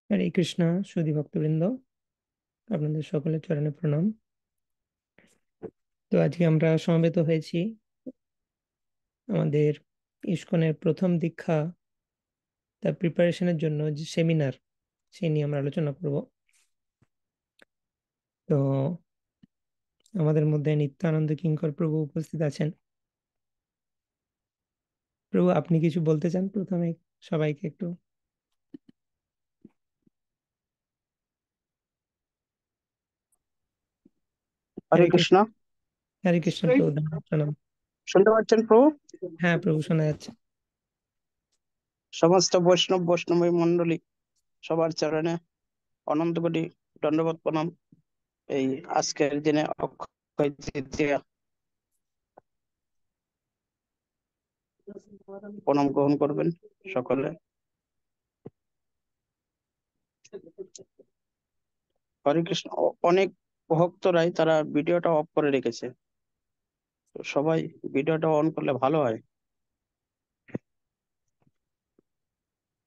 হরে কৃষ্ণ সুধী ভক্তবৃন্দ, আপনাদের সকলের চরণে প্রণাম। তো আজকে আমরা সমবেত হয়েছি আমাদের ইস্কনের প্রথম দীক্ষা তার প্রিপারেশনের জন্য যে সেমিনার, সেই নিয়ে আমরা আলোচনা করব। তো আমাদের মধ্যে নিত্যানন্দ কিঙ্কর প্রভু উপস্থিত আছেন। প্রভু, আপনি কিছু বলতে চান প্রথমে সবাইকে একটু? হরে হরে কৃষ্ণ। কৃষ্ণ। হরে কৃষ্ণ প্রভু, ধন্যবাদ, প্রণাম। শুনতে পাচ্ছেন প্রভু? হ্যাঁ প্রভু, শোনা যাচ্ছে। সমস্ত বৈষ্ণবী মন্ডলী সবার চরণে অনন্ত কোটি দণ্ডবত প্রণাম। এই আজকের দিনে অক্ষয় তৃতীয়া প্রণাম গ্রহণ করবেন সকলে। হরে কৃষ্ণ। অনেক ভক্তরাই তারা ভিডিওটা অফ করে রেখেছে, তো সবাই ভিডিওটা অন করলে ভালো হয়।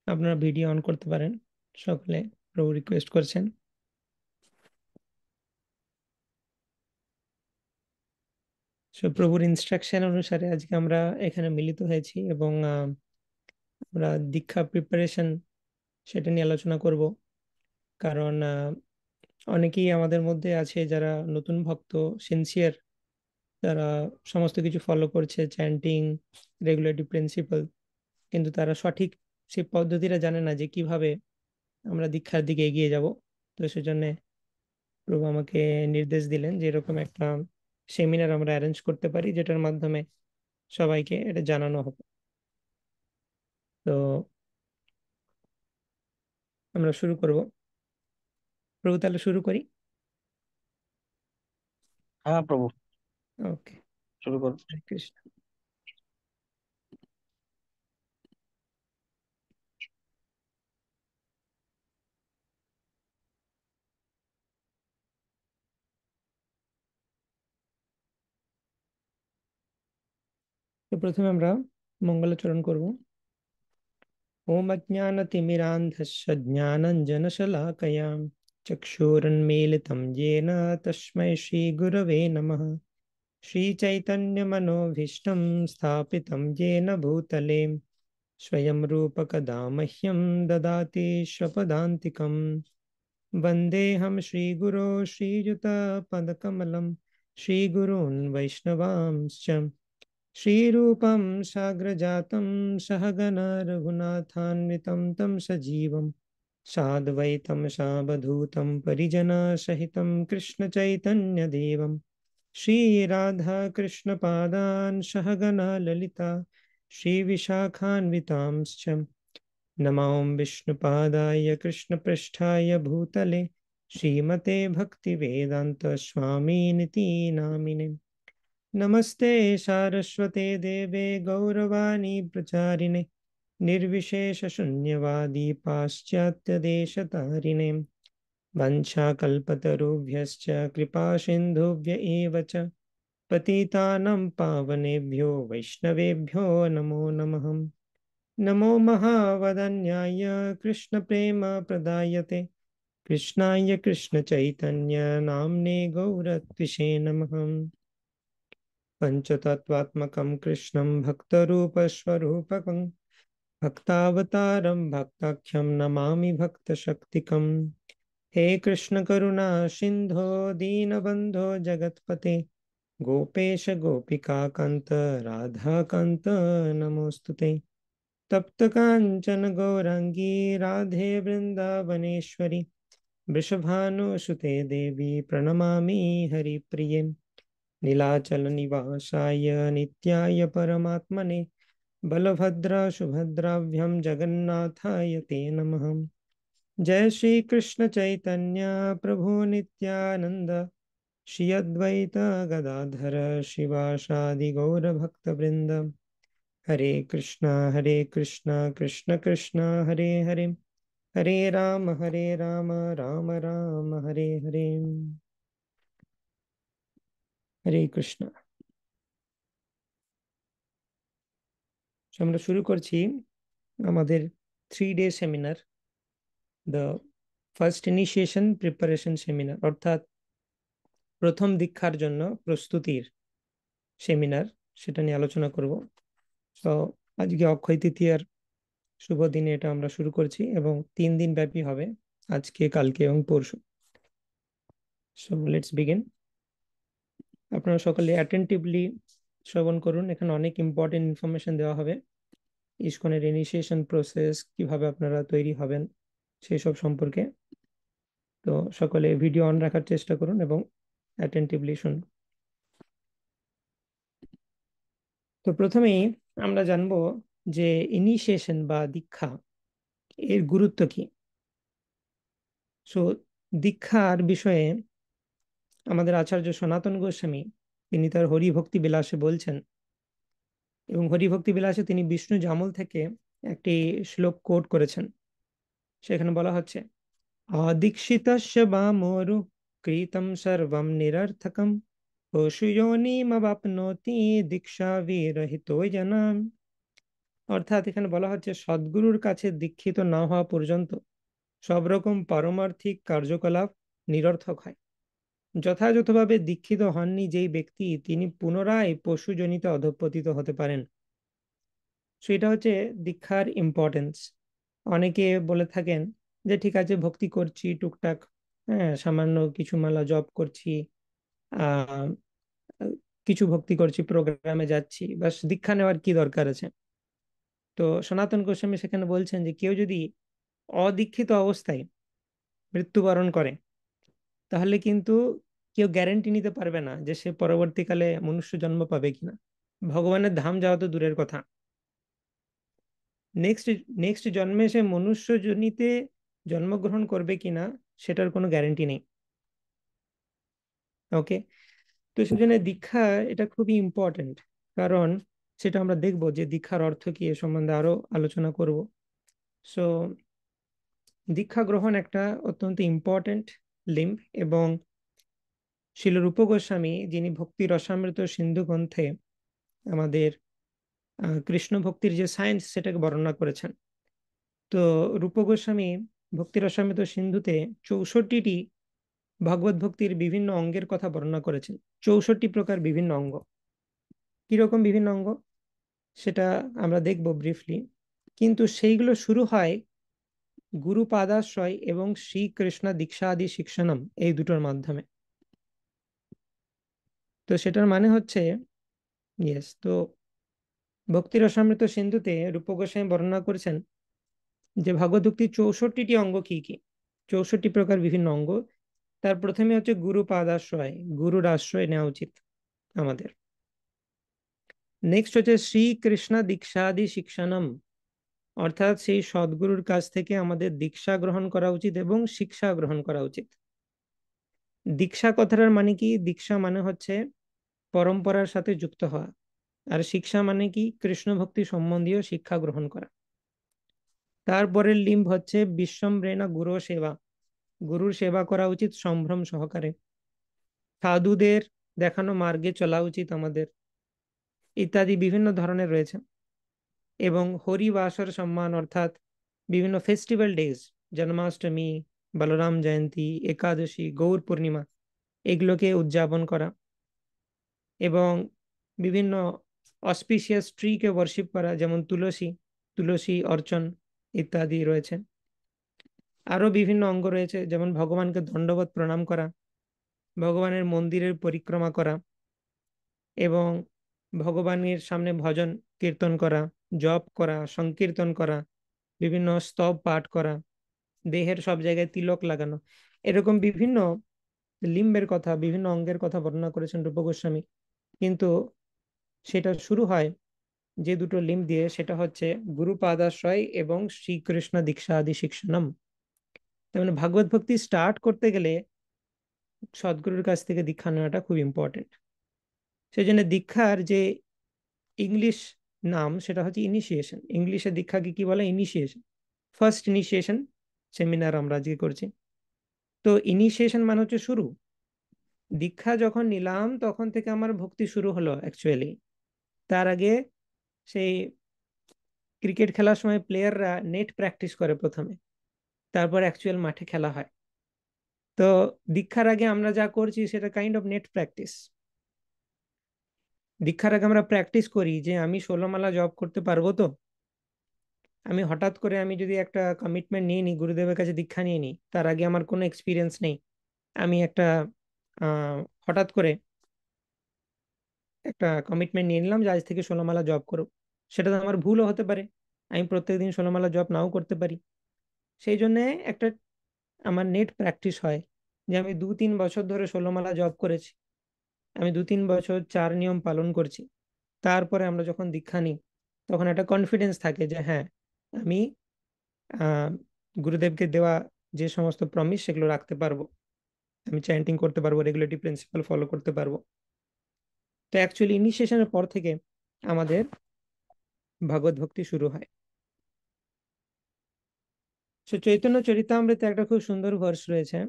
আপনারা ভিডিও অন করতে পারেন, সকলে প্রভু রিকোয়েস্ট করছেন। প্রভুর ইনস্ট্রাকশন অনুসারে আজকে আমরা এখানে মিলিত হয়েছি এবং আমরা দীক্ষা প্রিপারেশন সেটা নিয়ে আলোচনা করব। কারণ অনেকেই আমাদের মধ্যে আছে যারা নতুন ভক্ত, সিনসিয়ার, তারা সমস্ত কিছু ফলো করছে, চ্যান্টিং, রেগুলেটরি প্রিন্সিপাল, কিন্তু তারা সঠিক সেই পদ্ধতিটা জানে না যে কিভাবে আমরা দীক্ষার দিকে এগিয়ে যাব। তো সেজন্য প্রভু আমাকে নির্দেশ দিলেন যে এরকম একটা সেমিনার আমরা অ্যারেঞ্জ করতে পারি, যেটার মাধ্যমে সবাইকে এটা জানানো হবে। তো আমরা শুরু করব। প্রভু, তাহলে শুরু করি। হ্যাঁ প্রভু, ওকে। শুরু করুন। হরে কৃষ্ণ। তো প্রথমে আমরা মঙ্গলাচরণ করব। ओम अज्ञानतिमिरान्धस्य ज्ञानञ्जनशलाकया चक्षुरुन्मीलितं येन तस्मै श्रीगुरवे नमः। श्रीचैतन्यमनोभीष्टं स्थापितं येन भूतले स्वयं रूपकदा मह्यं ददाति स्वपदान्तिकम्। वन्देऽहं श्रीगुरो श्रीयुतपदकमलं श्रीगुरून् वैष्णवांश्च श्रीरूपं साग्रजातं सहगण रघुनाथान्वितं तं सजीवं साद्वैतं सावधूतं परिजनसहितं कृष्णचैतन्यदेवं श्रीराधाकृष्णपादान् सहगण ललिता श्रीविशाखान्वितांश्च नमो विष्णुपादाय कृष्णपृष्ठाय भूतले श्रीमते भक्तिवेदान्त स्वामिनिति नामिने। नमस्ते सारस्वते देवे गौरवाणी प्रचारिणे निर्विशेषशून्यवादी पाश्चात्यदेशतारिणे वंशाकल्पतरुभ्यश्च कृपासिन्धुभ्य एव च पतितानां पावनेभ्यो वैष्णवेभ्यो नमो नमः। नमो महावदन्याय कृष्णप्रेमप्रदायते कृष्णाय कृष्णचैतन्य नाम्ने गौरत्विषे नमः। पञ्चतत्त्वात्मकं कृष्णं भक्तरूपस्वरूपकं भक्तावतारं भक्ताख्यं नमामि भक्तशक्तिकम्। हे कृष्ण करुणा सिन्धो दीनबन्धो जगत्पते गोपेश गोपिकान्त राधाकान्त नमोऽस्तुते। तप्त काञ्चन गौराङ्गी राधे वृन्दावनेश्वरि वृषभानुसुते देवी प्रणमामि हरिप्रिये। नीलाचल निवासाय नित्याय परमात्मने बलभद्र सुभद्राभ्यां जगन्नाथाय ते नमः। जय श्री कृष्ण चैतन्य प्रभु नित्यानंद श्री अद्वैत गदाधर शिवासादि गौर भक्त वृंद। हरे कृष्णा कृष्ण कृष्ण हरे हरे, हरे राम राम राम हरे हरे। हरे कृष्ण। আমরা শুরু করছি আমাদের 3 day seminar, the first initiation preparation seminar, অর্থাৎ প্রথম দীক্ষার জন্য প্রস্তুতির সেমিনার, সেটা নিয়ে আলোচনা করব। তো আজকে অক্ষয় তৃতীয়ার শুভ দিনে এটা আমরা শুরু করছি এবং 3 দিন ব্যাপী হবে, আজকে, কালকে এবং পরশু। So let's begin. আপনারা সকলে অ্যাটেন্টিভলি শ্রবণ করুন, এখানে অনেক ইম্পর্টেন্ট ইনফরমেশন দেওয়া হবে। ইসকনের ইনিশিয়েশন প্রসেস, কিভাবে আপনারা তৈরি হবেন সেই সব সম্পর্কে। তো সকলে ভিডিও অন রাখার চেষ্টা করুন এবং অ্যাটেন্টিভলি শুনুন। তো প্রথমেই আমরা জানবো যে ইনিশিয়েশন বা দীক্ষা এর গুরুত্ব কি। সো দীক্ষার বিষয়ে আমাদের আচার্য সনাতন গোস্বামী তিনি তার হরিভক্তি বিলাসে বলছেন, এবং হরিভক্তি বিলাসে তিনি বিষ্ণু জামল থেকে একটি শ্লোক কোট করেছেন। সেখানে বলা হচ্ছে, অদীক্ষিতস্য বামোরু কৃতম সর্বম নিরর্থকম পশু যোনিমবাপ্নোতি দীক্ষা বিরহিতো জনাম। অর্থাৎ এখানে বলা হচ্ছে সদ্গুরুর কাছে দীক্ষিত না হওয়া পর্যন্ত সব রকম পারমার্থিক কার্যকলাপ নিরর্থক হয়। যথাযথভাবে দীক্ষিত হননি যেই ব্যক্তি, তিনি পুনরায় পশুজনিতে অধঃপতিত হতে পারেন। সেটা হচ্ছে দীক্ষার ইম্পর্টেন্স। অনেকে বলে থাকেন যে ঠিক আছে, ভক্তি করছি টুকটাক, হ্যাঁ সামান্য কিছু মালা জপ করছি, আহ কিছু ভক্তি করছি, প্রোগ্রামে যাচ্ছি, বাস দীক্ষা নেওয়ার কি দরকার আছে। তো সনাতন গোস্বামী সেখানে বলছেন যে কেউ যদি অদীক্ষিত অবস্থায় মৃত্যুবরণ করে, তাহলে কিন্তু কেউ গ্যারেন্টি নিতে পারবে না যে সে পরবর্তীকালে মনুষ্য জন্ম পাবে কিনা। ভগবানের ধাম যাওয়া তো দূরের কথা, নেক্সট নেক্সট জন্মে সে মনুষ্য জনিতে জন্মগ্রহণ করবে কিনা সেটার কোনো গ্যারেন্টি নেই। ওকে, তো সেজন্য দীক্ষা এটা খুবই ইম্পর্টেন্ট। কারণ সেটা আমরা দেখব যে দীক্ষার অর্থ কি, এ সম্বন্ধে আরো আলোচনা করব। সো দীক্ষা গ্রহণ একটা অত্যন্ত ইম্পর্টেন্ট লিম্ব, এবং শিল রূপ গোস্বামী যিনি ভক্তি রসামৃত সিন্ধু গ্রন্থে আমাদের কৃষ্ণ ভক্তির যে সায়েন্স সেটাকে বর্ণনা করেছেন। তো রূপ গোস্বামী ভক্তি রসামৃত সিন্ধুতে 64টি ভগবত ভক্তির বিভিন্ন অঙ্গের কথা বর্ণনা করেছেন। 64 প্রকার বিভিন্ন অঙ্গ। কিরকম বিভিন্ন অঙ্গ সেটা আমরা দেখব ব্রিফলি, কিন্তু সেইগুলো শুরু হয় গুরু পাদাশ্রয় এবং শ্রীকৃষ্ণ দীক্ষাদি শিক্ষণম, এই দুটোর মাধ্যমে। তো সেটার মানে হচ্ছে, ইয়েস, তো ভক্তি রসামৃত সিন্ধুতে রূপ গোস্বামী বর্ণনা করেছেন যে ভগবত ভক্তির 64টি অঙ্গ কি কি, 64 প্রকার বিভিন্ন অঙ্গ। তার প্রথমে হচ্ছে গুরু পাদাশ্রয়, গুরুর আশ্রয় নেওয়া উচিত আমাদের। নেক্সট হচ্ছে শ্রীকৃষ্ণ দীক্ষাদি শিক্ষণম, অর্থাৎ সেই সদ্গুরুর কাছ থেকে আমাদের দীক্ষা গ্রহণ করা উচিত এবং শিক্ষা গ্রহণ করা উচিত। দীক্ষা কথাটার মানে কি? দীক্ষা মানে হচ্ছে পরম্পরার সাথে যুক্ত হওয়া, আর শিক্ষা মানে কি? কৃষ্ণ ভক্তি সম্বন্ধীয় শিক্ষা গ্রহণ করা। তারপরের লিম্ব হচ্ছে বিশ্বম্ভ্রেণা গুরু সেবা, গুরুর সেবা করা উচিত সম্ভ্রম সহকারে। সাধুদের দেখানো মার্গে চলা উচিত আমাদের, ইত্যাদি বিভিন্ন ধরনের রয়েছে। এবং হরিবাসর সম্মান, অর্থাৎ বিভিন্ন ফেস্টিভ্যাল ডেজ, জন্মাষ্টমী, বলরাম জয়ন্তী, একাদশী, গৌর পূর্ণিমা, এগুলোকে উদযাপন করা, এবং বিভিন্ন অসপিশিয়াস ট্রিকে ওয়ার্শিপ করা, যেমন তুলসী, তুলসী অর্চন ইত্যাদি রয়েছে। আরো বিভিন্ন অঙ্গ রয়েছে, যেমন ভগবানকে দণ্ডবত প্রণাম করা, ভগবানের মন্দিরের পরিক্রমা করা, এবং ভগবানের সামনে ভজন কীর্তন করা, জপ করা, সংকীর্তন করা, বিভিন্ন স্তব পাঠ করা, দেহের সব জায়গায় তিলক লাগানো। এরকম বিভিন্ন লিম্বের কথা, বিভিন্ন অঙ্গের কথা বর্ণনা করেছেন রূপ গোস্বামী। কিন্তু সেটা শুরু হয় যে দুটো লিম্ব দিয়ে, সেটা হচ্ছে গুরু পাদাশ্রয় এবং শ্রীকৃষ্ণ দীক্ষা আদি শিক্ষণম। তার মানে ভাগবত ভক্তি স্টার্ট করতে গেলে সদ্গুরুর কাছ থেকে দীক্ষা নেওয়াটা খুব ইম্পর্টেন্ট। সেই জন্য দীক্ষার যে ইংলিশ নাম সেটা হচ্ছে ইনিশিয়েশন। ইংলিশে দীক্ষাকে কি বলে? ইনিশিয়েশন। ফার্স্ট ইনিশিয়েশন সেমিনার আমরা আজকে করছি। তো ইনিশিয়েশন মানে হচ্ছে শুরু। দীক্ষা যখন নিলাম তখন থেকে আমার ভক্তি শুরু হলো অ্যাকচুয়ালি। তার আগে সেই ক্রিকেট খেলার সময় প্লেয়াররা নেট প্র্যাকটিস করে প্রথমে, তারপর অ্যাকচুয়াল মাঠে খেলা হয়। তো দীক্ষার আগে আমরা যা করছি সেটা কাইন্ড অফ নেট প্র্যাকটিস। দীক্ষার আগে আমরা প্র্যাকটিস করি যে আমি 16 মালা জব করতে পারবো তো। আমি হঠাৎ করে আমি যদি একটা কমিটমেন্ট নিয়ে নিই, গুরুদেবের কাছে দীক্ষা নিয়ে নিই, তার আগে আমার কোনো এক্সপিরিয়েন্স নেই, আমি একটা হঠাৎ করে একটা কমিটমেন্ট নিয়ে নিলাম যে আজ থেকে 16 মালা জব করো। সেটা তো আমার ভুলও হতে পারে, আমি প্রত্যেকদিন 16 মালা জব নাও করতে পারি। সেই জন্য একটা আমার নেট প্র্যাকটিস হয় যে আমি 2-3 বছর ধরে 16 মালা জব করেছি, আমি 2-3 বছর 4 নিয়ম পালন করছি। তারপরে আমরা যখন দীক্ষা নিই, তখন একটা কনফিডেন্স থাকে যে হ্যাঁ, আমি আহ গুরুদেবকে দেওয়া যে সমস্ত প্রমিস সেগুলো রাখতে পারবো, আমি চ্যান্টিং করতে পারবো, রেগুলেটরি প্রিন্সিপাল ফলো করতে পারবো। তো অ্যাকচুয়ালি ইনিশিয়েশনের পর থেকে আমাদের ভগবত ভক্তি শুরু হয়। সো চৈতন্য চরিতামৃতে একটা খুব সুন্দর ভার্স রয়েছে,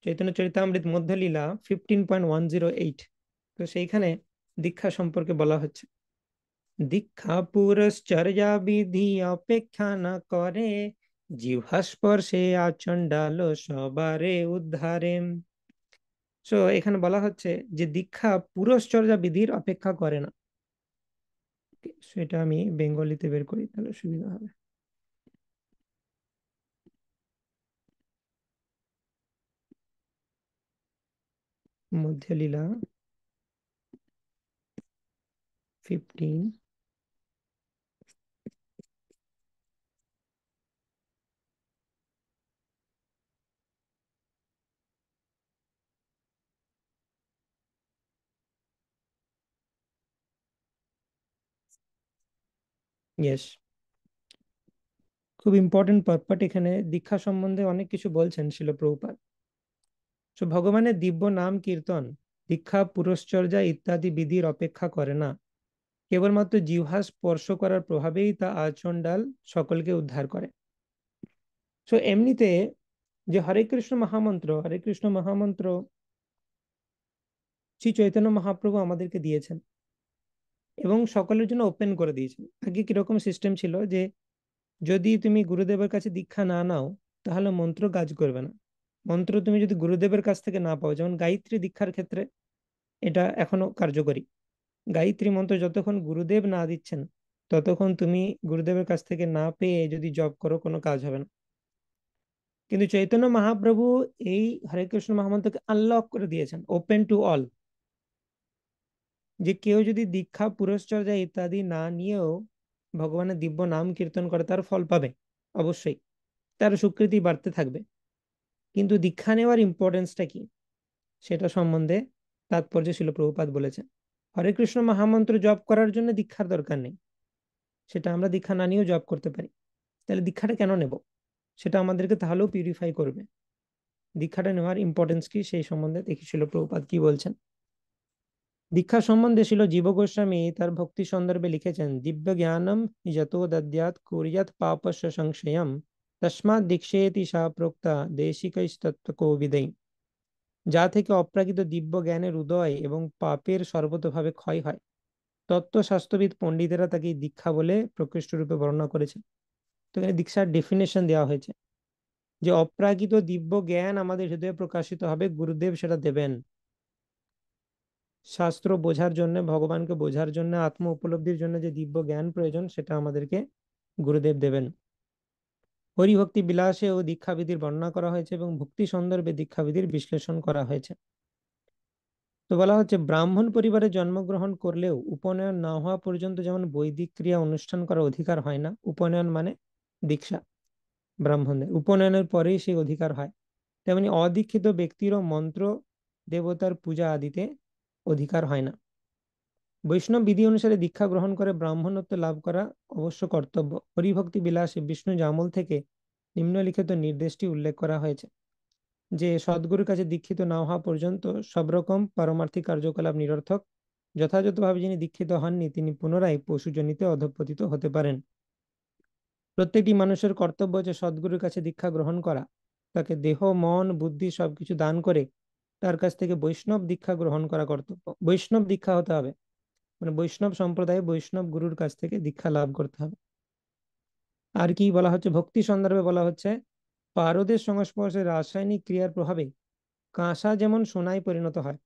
চৈতন্য চরিতামৃত মধ্যলীলা 15.108। তো সেইখানে দীক্ষা সম্পর্কে বলা হচ্ছে, দীক্ষা পুরশ্চর্যা বিধি অপেক্ষা না করে, জিহ্বা স্পর্শে আচণ্ডাল সবারে উদ্ধারে। সো এখানে বলা হচ্ছে যে দীক্ষা পুরশ্চর্যা বিধির অপেক্ষা করে না। সেটা আমি বেঙ্গলিতে বের করি তাহলে সুবিধা হবে। মধ্যলীলা 15, ইয়েস। খুব ইম্পর্টেন্ট পার্ট এখানে দীক্ষা সম্বন্ধে অনেক কিছু বলছেন শিল প্রভুপাদ। তো ভগবানের দিব্য নাম কীর্তন দীক্ষা পুরশ্চর্যা ইত্যাদি বিধির অপেক্ষা করে না, কেবলমাত্র জিহ্বা স্পর্শ করার প্রভাবেই তা আচণ্ডাল সকলকে উদ্ধার করে। সো এমনিতে যে হরে কৃষ্ণ মহামন্ত্র শ্রী চৈতন্য মহাপ্রভু আমাদেরকে দিয়েছেন এবং সকলের জন্য ওপেন করে দিয়েছেন। আগে কিরকম সিস্টেম ছিল যে যদি তুমি গুরুদেবের কাছে দীক্ষা না নাও, তাহলে মন্ত্র কাজ করবে না। মন্ত্র তুমি যদি গুরুদেবের কাছ থেকে না পাও, যেমন গায়ত্রী দীক্ষার ক্ষেত্রে এটা এখনো কার্যকরী। গায়ত্রী মন্ত্র যতক্ষণ গুরুদেব না দিচ্ছেন, ততক্ষণ তুমি গুরুদেবের কাছ থেকে না পেয়ে যদি জপ করো, কোনো কাজ হবে না। কিন্তু চৈতন্য মহাপ্রভু এই হরে কৃষ্ণ মহামন্ত্রকে আনলক করে দিয়েছেন, ওপেন টু অল, যে কেউ যদি দীক্ষা পুরস্চর্যা ইত্যাদি না নিয়েও ভগবানের দিব্য নাম কীর্তন করে, তার ফল পাবে অবশ্যই, তার স্বীকৃতি বাড়তে থাকবে। কিন্তু দীক্ষা নেওয়ার ইম্পর্টেন্সটা কি, সেটা সম্বন্ধে তাৎপর্য ছিল প্রভুপাদ বলেছেন। হরে কৃষ্ণ মহামন্ত্র জপ করার জন্য দীক্ষার দরকার নেই, সেটা আমরা দীক্ষা না নিয়েও জপ করতে পারি। তাহলে দীক্ষাটা কেন নেব, সেটা আমাদেরকে তাহলেও পিউরিফাই করবে। দীক্ষাটা নেওয়ার ইম্পর্টেন্স কি সেই সম্বন্ধে দেখি ছিল প্রভুপাদ কি বলছেন। দীক্ষা সম্বন্ধে ছিল জীব গোস্বামী তার ভক্তি সন্দর্ভে লিখেছেন, দিব্য জ্ঞানম যতো দদ্যাৎ কুর্যাৎ পাপস্য সংশয়ম, তস্মাৎ দীক্ষেতি সা প্রোক্তা দেশিকৈস্তত্ত্ব কোবিদৈ। যা থেকে অপ্রাকৃত দিব্য জ্ঞানের উদয় এবং পাপের সর্বতোভাবে ক্ষয় হয়, তত্ত্বশাস্ত্রবিদ পণ্ডিতেরা তাকে দীক্ষা বলে প্রকৃষ্ট রূপে বর্ণনা করেছে। তো এখানে দীক্ষার ডেফিনেশন দেওয়া হয়েছে যে অপ্রাকৃত দিব্য জ্ঞান আমাদের হৃদয়ে প্রকাশিত হবে, গুরুদেব সেটা দেবেন। শাস্ত্র বোঝার জন্য, ভগবানকে বোঝার জন্য, আত্ম উপলব্ধির জন্য যে দিব্য জ্ঞান প্রয়োজন, সেটা আমাদেরকে গুরুদেব দেবেন। হরিভক্তি বিলাসে ও দীক্ষাবিধির বর্ণনা করা হয়েছে এবং ভক্তি সন্দর্ভে দীক্ষাবিধির বিশ্লেষণ করা হয়েছে। তো বলা হচ্ছে ব্রাহ্মণ পরিবারে জন্মগ্রহণ করলেও উপনয়ন না হওয়া পর্যন্ত যেমন বৈদিক ক্রিয়া অনুষ্ঠান করার অধিকার হয় না, উপনয়ন মানে দীক্ষা, ব্রাহ্মণদের উপনয়নের পরেই সেই অধিকার হয়, তেমনি অদীক্ষিত ব্যক্তিরও মন্ত্র দেবতার পূজা আদিতে অধিকার হয় না। বৈষ্ণব বিধি অনুসারে দীক্ষা গ্রহণ করে ব্রাহ্মণত্ব লাভ করা অবশ্য কর্তব্য। হরিভক্তি বিলাসে বিষ্ণু জামল থেকে নিম্নলিখিত নির্দেশটি উল্লেখ করা হয়েছে যে সদ্গুরুর কাছে দীক্ষিত না হওয়া পর্যন্ত সব রকম পারমার্থিক কার্যকলাপ নিরর্থক। যথাযথভাবে যিনি দীক্ষিত হননি, তিনি পুনরায় পশুজনিতে অধঃপতিত হতে পারেন। প্রত্যেকটি মানুষের কর্তব্য যে সদ্গুরুর কাছে দীক্ষা গ্রহণ করা, তাকে দেহ মন বুদ্ধি সবকিছু দান করে তার কাছ থেকে বৈষ্ণব দীক্ষা গ্রহণ করা কর্তব্য। বৈষ্ণব দীক্ষা হতে হবে, মানে বৈষ্ণব সম্প্রদায়ে বৈষ্ণব গুরুর কাছ থেকে দীক্ষা লাভ করতে হবে। আর কি বলা হচ্ছে, ভক্তি সন্দর্ভে বলা হচ্ছে পারদের সংস্পর্শে রাসায়নিক ক্রিয়ার প্রভাবে কাঁসা যেমন সোনায় পরিণত হয়,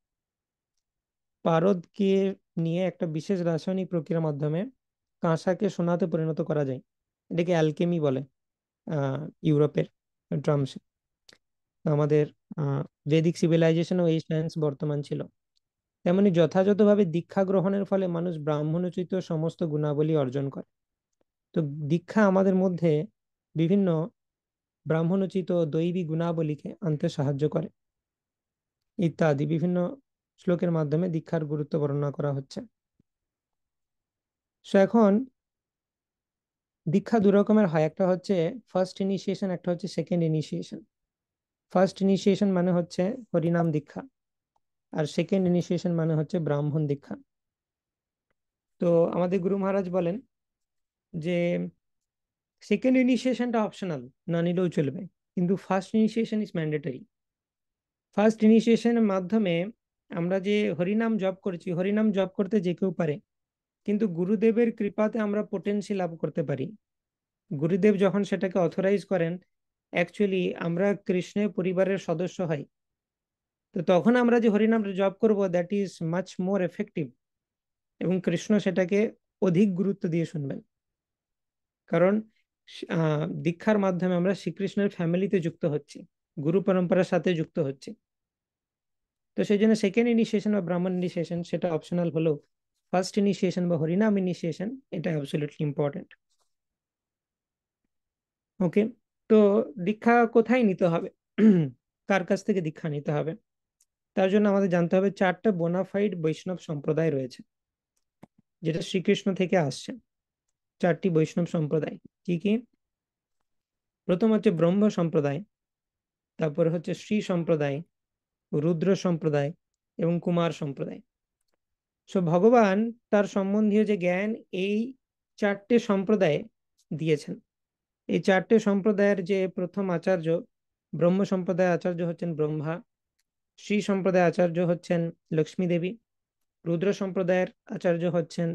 পারদকে নিয়ে একটা বিশেষ রাসায়নিক প্রক্রিয়ার মাধ্যমে কাঁসাকে সোনাতে পরিণত করা যায়। এটাকে অ্যালকেমি বলে ইউরোপের টার্মসে। আমাদের বৈদিক সিভিলাইজেশনও এই সায়েন্স বর্তমান ছিল। তেমনি যথাযথভাবে দীক্ষা গ্রহণের ফলে মানুষ ব্রাহ্মণোচিত সমস্ত গুণাবলী অর্জন করে। তো দীক্ষা আমাদের মধ্যে বিভিন্ন ব্রাহ্মণোচিত দৈবী গুণাবলীকে আনতে সাহায্য করে, ইত্যাদি বিভিন্ন শ্লোকের মাধ্যমে দীক্ষার গুরুত্ব বর্ণনা করা হচ্ছে। সো এখন দীক্ষা দু রকমের হয়, একটা হচ্ছে ফার্স্ট ইনিশিয়েশন, একটা হচ্ছে সেকেন্ড ইনিশিয়েশন। ফার্স্ট ইনিশিয়েশন মানে হচ্ছে হরিনাম দীক্ষা, আর সেকেন্ড ইনিশিয়েশন মানে হচ্ছে ব্রাহ্মণ দীক্ষা। তো আমাদের গুরু মহারাজ বলেন যে সেকেন্ড ইনিশিয়েশনটা অপশনাল, না নিলেও চলবে, কিন্তু first initiation is mandatory. First ইনিশিয়েশনের মাধ্যমে আমরা যে হরিনাম জপ করেছি, হরিনাম জপ করতে যে কেউ পারে, কিন্তু গুরুদেবের কৃপাতে আমরা পোটেন্সি লাভ করতে পারি। গুরুদেব যখন সেটাকে অথরাইজ করেন, অ্যাকচুয়ালি আমরা কৃষ্ণের পরিবারের সদস্য হই। তো তখন আমরা যে হরিনাম জপ করব, that is much more effective, এবং কৃষ্ণ সেটাকে অধিক গুরুত্ব দিয়ে শুনবেন। কারণ দীক্ষার মাধ্যমে আমরা শ্রীকৃষ্ণের ফ্যামিলিতে যুক্ত হচ্ছি, গুরু পরম্পরার সাথে যুক্ত হচ্ছি। তো সেই জন্য সেকেন্ড ইনিশিয়েশন বা ব্রাহ্মণ ইনিশিয়েশন সেটা অপশনাল হলো, ফার্স্ট ইনিশিয়েশন বা হরিনাম ইনিশিয়েশন এটা অ্যাবসলিউটলি ইম্পর্টেন্ট। ওকে, তো দীক্ষা কোথায় নিতে হবে, কার কাছ থেকে দীক্ষা নিতে হবে? তার জন্য আমাদের জানতে হবে চারটা বোনাফাইড বৈষ্ণব সম্প্রদায় রয়েছে, যেটা শ্রীকৃষ্ণ থেকে আসছে। চারটি বৈষ্ণব সম্প্রদায় কি কি? প্রথম হচ্ছে ব্রহ্ম সম্প্রদায়, তারপরে হচ্ছে শ্রী সম্প্রদায়, রুদ্র সম্প্রদায় এবং কুমার সম্প্রদায়। সো ভগবান তার সম্বন্ধীয় যে জ্ঞান এই চারটে সম্প্রদায়ে দিয়েছেন। এই চারটে সম্প্রদায়ের যে প্রথম আচার্য, ব্রহ্ম সম্প্রদায় আচার্য হচ্ছেন ব্রহ্মা, শ্রী সম্প্রদায় আচার্য হচ্ছেন লক্ষ্মী দেবী, রুদ্র সম্প্রদায়ের আচার্য হচ্ছেন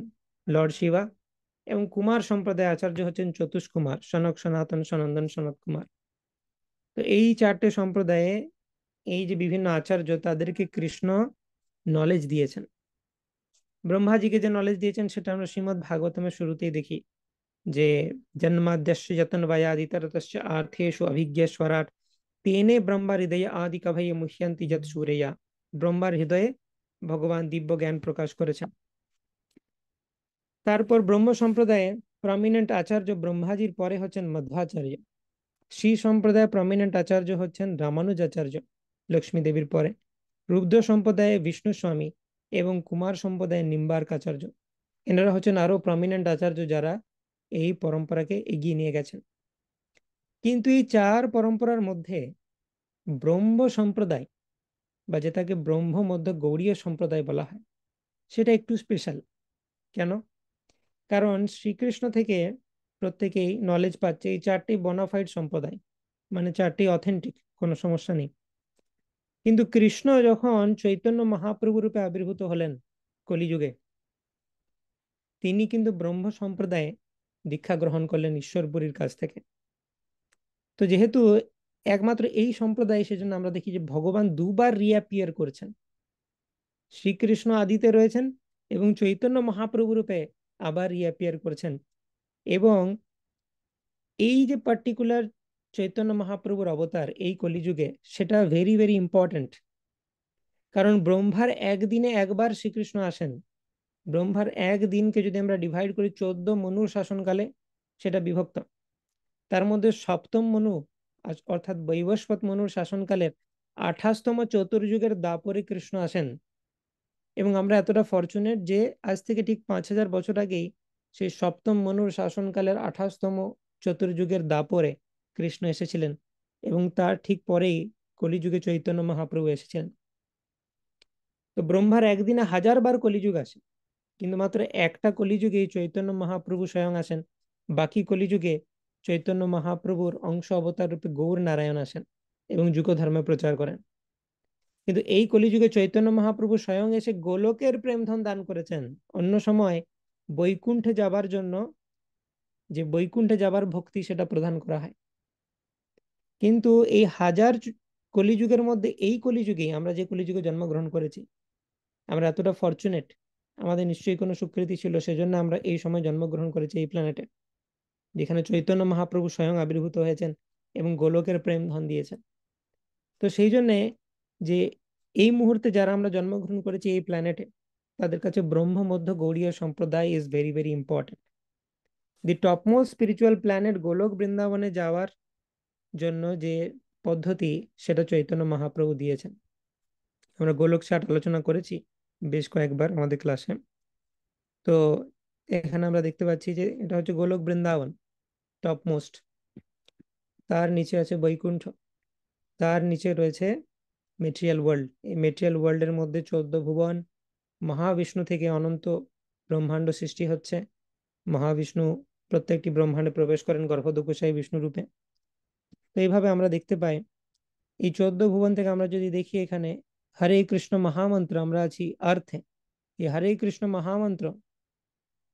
লর্ড শিবা, এবং কুমার সম্প্রদায় আচার্য হচ্ছেন চতুষ্কুমার, সনক সনাতন সনন্দন সনত কুমার। তো এই চারটে সম্প্রদায়ে এই যে বিভিন্ন আচার্য, তাদেরকে কৃষ্ণ নলেজ দিয়েছেন। ব্রহ্মাজিকে যে নলেজ দিয়েছেন সেটা আমরা শ্রীমদ্ ভাগবতমের শুরুতেই দেখি, যে জন্মাদ্যস্য যতন্বয়াদিতরতস্য আর্থেষু অভিজ্ঞেশ্বরাট তেনে ব্রহ্মা হৃদয়ে আদি কভয়ে মুহ্যন্তি যৎ সূরেয়া। ব্রহ্মার হৃদয়ে ভগবান দিব্য জ্ঞান প্রকাশ করেছেন। তারপর ব্রহ্ম সম্প্রদায়ে প্রমিনেন্ট আচার্য ব্রহ্মাজির পরে হচ্ছেন মধ্বাচার্য। শ্রী সম্প্রদায় প্রমিনেন্ট আচার্য হচ্ছেন রামানুজাচার্য, লক্ষ্মী দেবীর পরে। রুদ্র সম্প্রদায়ে বিষ্ণু স্বামী এবং কুমার সম্প্রদায়ে নিম্বার্ক আচার্য। এনারা হচ্ছেন আরো প্রমিনেন্ট আচার্য যারা এই পরম্পরাকে এগিয়ে নিয়ে গেছেন। কিন্তু এই চার পরম্পরার মধ্যে ব্রহ্ম সম্প্রদায়, বা যেটাকে ব্রহ্ম মধ্য গৌড়ীয় সম্প্রদায় বলা হয়, সেটা একটু স্পেশাল। কেন? কারণ শ্রীকৃষ্ণ থেকে প্রত্যেকেই নলেজ পাচ্ছে এই চারটি বোনাফাইড সম্প্রদায়, মানে চারটি অথেন্টিক, কোনো সমস্যা নেই। কিন্তু কৃষ্ণ যখন চৈতন্য মহাপ্রভু রূপে আবির্ভূত হলেন কলিযুগে, তিনি কিন্তু ব্রহ্ম সম্প্রদায়ে দীক্ষা গ্রহণ করলেন ঈশ্বরপুরীর কাছ থেকে। তো যেহেতু একমাত্র এই সম্প্রদায়, সেজন্য আমরা দেখি যে ভগবান দুবার রিঅ্যাপিয়ার করেছেন। শ্রীকৃষ্ণ আদিতে রয়েছেন এবং চৈতন্য মহাপ্রভু রূপে আবার রিঅ্যাপিয়ার করেছেন। এবং এই যে পার্টিকুলার চৈতন্য মহাপ্রভুর অবতার এই কলিযুগে, সেটা ভেরি ভেরি ইম্পর্টেন্ট। কারণ ব্রহ্মার একদিনে একবার শ্রীকৃষ্ণ আসেন। ব্রহ্মার একদিনকে যদি আমরা ডিভাইড করি 14 মনুর শাসনকালে, সেটা বিভক্ত। তার মধ্যে সপ্তম মনু অর্থাৎ বৈবস্বত মনুর শাসনকালের 28তম চতুর্যুগের দাপরে কৃষ্ণ আসেন। এবং আমরা এতটা ফরচুনেট যে আজ থেকে ঠিক 5000 বছর আগেই সেই সপ্তম মনুর শাসনকালের 28তম চতুর্যুগের দাপরে কৃষ্ণ এসেছিলেন, এবং তার ঠিক পরেই কলিযুগে চৈতন্য মহাপ্রভু এসেছিলেন। তো ব্রহ্মার একদিনে 1000 বার কলিযুগ আসে, কিন্তু মাত্র একটা কলিযুগে চৈতন্য মহাপ্রভু স্বয়ং আসেন। বাকি কলিযুগে চৈতন্য মহাপ্রভুর অংশ অবতার রূপে গৌর নারায়ণ আসেন এবং যুগ ধর্ম প্রচার করেন। কিন্তু এই কলিযুগে চৈতন্য মহাপ্রভু স্বয়ং এসে গোলকের প্রেমধন দান করেছেন। অন্য সময় বৈকুণ্ঠে যাবার জন্য যে বৈকুণ্ঠে যাবার ভক্তি, সেটা প্রদান করা হয়। কিন্তু এই হাজার কলিযুগের মধ্যে এই কলিযুগেই, আমরা যে কলিযুগে জন্মগ্রহণ করেছি, আমরা এতটা ফরচুনেট, আমাদের নিশ্চয়ই কোনো সুকৃতি ছিল, সেজন্য আমরা এই সময় জন্মগ্রহণ করেছি এই প্ল্যানেটে, যেখানে চৈতন্য মহাপ্রভু স্বয়ং আবির্ভূত হয়েছেন এবং গোলকের প্রেম ধন দিয়েছেন। তো সেই জন্যে যে এই মুহূর্তে যারা আমরা জন্মগ্রহণ করেছি এই প্ল্যানেটে, তাদের কাছে ব্রহ্ম মধ্য গৌড়ীয় সম্প্রদায় is very very important. The topmost spiritual planet গোলক বৃন্দাবনে যাওয়ার জন্য যে পদ্ধতি, সেটা চৈতন্য মহাপ্রভু দিয়েছেন। আমরা গোলক চার্ট আলোচনা করেছি বেশ কয়েকবার আমাদের ক্লাসে। তো এখানে আমরা দেখতে পাচ্ছি যে এটা হচ্ছে গোলক বৃন্দাবন, টপ মোস্ট। তার নিচে আছে বৈকুণ্ঠ, তার নিচে রয়েছে মেটেরিয়াল ওয়ার্ল্ড। এই মেটেরিয়াল ওয়ার্ল্ডের মধ্যে 14 ভুবন, মহাবিষ্ণু থেকে অনন্ত ব্রহ্মাণ্ড সৃষ্টি হচ্ছে। মহাবিষ্ণু প্রত্যেকটি ব্রহ্মাণ্ডে প্রবেশ করেন গর্ভদকুশায়ী বিষ্ণু রূপে। তো এইভাবে আমরা দেখতে পাই, এই 14 ভুবন থেকে আমরা যদি দেখি, এখানে হরে কৃষ্ণ মহামন্ত্র, আমরা আছি আর্থে। এই হরে কৃষ্ণ মহামন্ত্র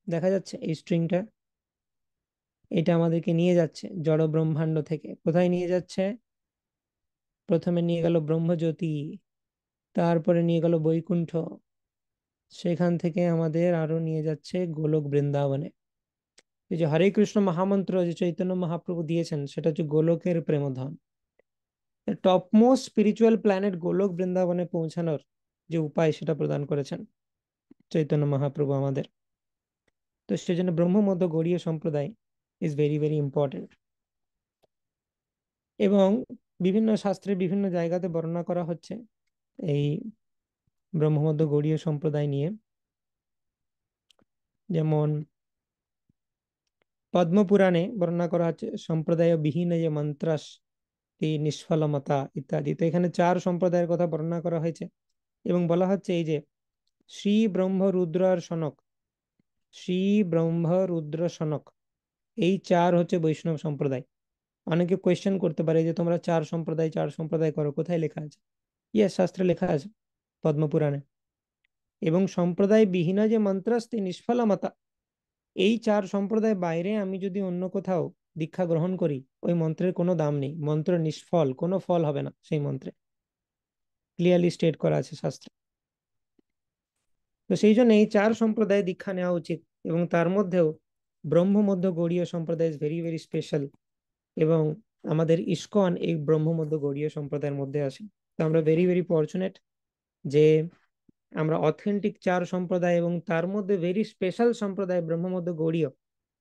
দেখা যাচ্ছে এই স্ট্রিংটা, এটা আমাদেরকে নিয়ে যাচ্ছে জড় ব্রহ্মাণ্ড থেকে। কোথায় নিয়ে যাচ্ছে? প্রথমে নিয়ে গেল ব্রহ্মজ্যোতি, তারপরে নিয়ে গেল বৈকুণ্ঠ, সেখান থেকে আমাদের আরো নিয়ে যাচ্ছে গোলক বৃন্দাবনে। এই যে হরে কৃষ্ণ মহামন্ত্র যে চৈতন্য মহাপ্রভু দিয়েছেন, সেটা হচ্ছে গোলকের প্রেমধন। টপ মোস্ট স্পিরিচুয়াল প্ল্যানেট গোলক বৃন্দাবনে পৌঁছানোর যে উপায়, সেটা প্রদান করেছেন চৈতন্য মহাপ্রভু আমাদের। তো সেজন্য ব্রহ্মমধ্য গৌড়ীয় সম্প্রদায় ইজ ভেরি ভেরি ইম্পর্টেন্ট। এবং বিভিন্ন শাস্ত্রে বিভিন্ন জায়গাতে বর্ণনা করা হচ্ছে এই ব্রহ্মমধ্য গৌড়ীয় সম্প্রদায় নিয়ে। যেমন পদ্মপুরাণে বর্ণনা করা হচ্ছে সম্প্রদায় বিহীন যে মন্ত্রাস নিষ্ফলমতা ইত্যাদি। তো এখানে 4 সম্প্রদায়ের কথা বর্ণনা করা হয়েছে এবং বলা হচ্ছে এই যে শ্রী ব্রহ্ম রুদ্র আর সনক, শ্রী ব্রহ্ম রুদ্র সনক, এই 4 হচ্ছে বৈষ্ণব সম্প্রদায়। অনেকে কোয়েশ্চেন করতে পারে যে তোমরা 4 সম্প্রদায় 4 সম্প্রদায় করো, কোথায় লেখা আছে? ইয়েস, শাস্ত্রে লেখা আছে পদ্মপুরাণে। এবং সম্প্রদায় বিহীন যে মন্ত্রাস্তি নিষ্ফলমতা, এই 4 সম্প্রদায় বাইরে আমি যদি অন্য কোথাও দীক্ষা গ্রহণ করি, ওই মন্ত্রের কোনো দাম নেই, মন্ত্র নিষ্ফল, কোনো ফল হবে না সেই মন্ত্রে, ক্লিয়ারলি স্টেট করা আছে শাস্ত্রে। তো সেই জন্য এই 4 সম্প্রদায় দীক্ষা নেওয়া উচিত। এবং তার মধ্যেও ব্রহ্মমধ্য গৌড়ীয় সম্প্রদায় ইজ ভেরি ভেরি স্পেশাল। এবং আমাদের ইস্কন এই ব্রহ্মমধ্য গৌড়ীয় সম্প্রদায়ের মধ্যে আসে। তো আমরা ভেরি ভেরি ফরচুনেট যে আমরা অথেন্টিক 4 সম্প্রদায়, এবং তার মধ্যে ভেরি স্পেশাল সম্প্রদায় ব্রহ্মমধ্য গৌড়ীয়,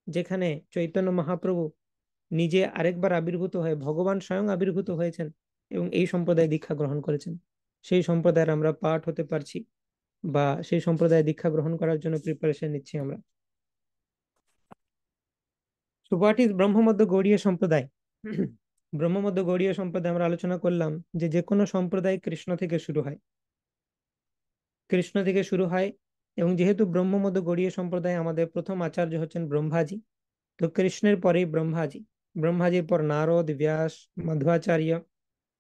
যেখানে চৈতন্য মহাপ্রভু নিজে আরেকবার আবির্ভূত হয়ে ভগবান স্বয়ং আবির্ভূত হয়েছেন এবং এই সম্প্রদায় দীক্ষা গ্রহণ করেছেন। সেই সম্প্রদায়ের আমরা পার্ট হতে পারছি, বা সেই সম্প্রদায় দীক্ষা গ্রহণ করার জন্য প্রিপারেশন নিচ্ছি আমরা। সো হোয়াট ইজ ব্রহ্মমধ্য গৌড়ীয় সম্প্রদায়? ব্রহ্মমধ্য গৌড়ীয় সম্প্রদায় আমরা আলোচনা করলাম যে যে কোনো সম্প্রদায় কৃষ্ণ থেকে শুরু হয়, কৃষ্ণ থেকে শুরু হয়। এবং যেহেতু ব্রহ্মমধ্য গৌড়ীয় সম্প্রদায়, আমাদের প্রথম আচার্য হচ্ছেন ব্রহ্মাজি। তো কৃষ্ণের পরেই ব্রহ্মাজি, ব্রহ্মাজির পর নারদ, ব্যাস, মধ্বাচার্য,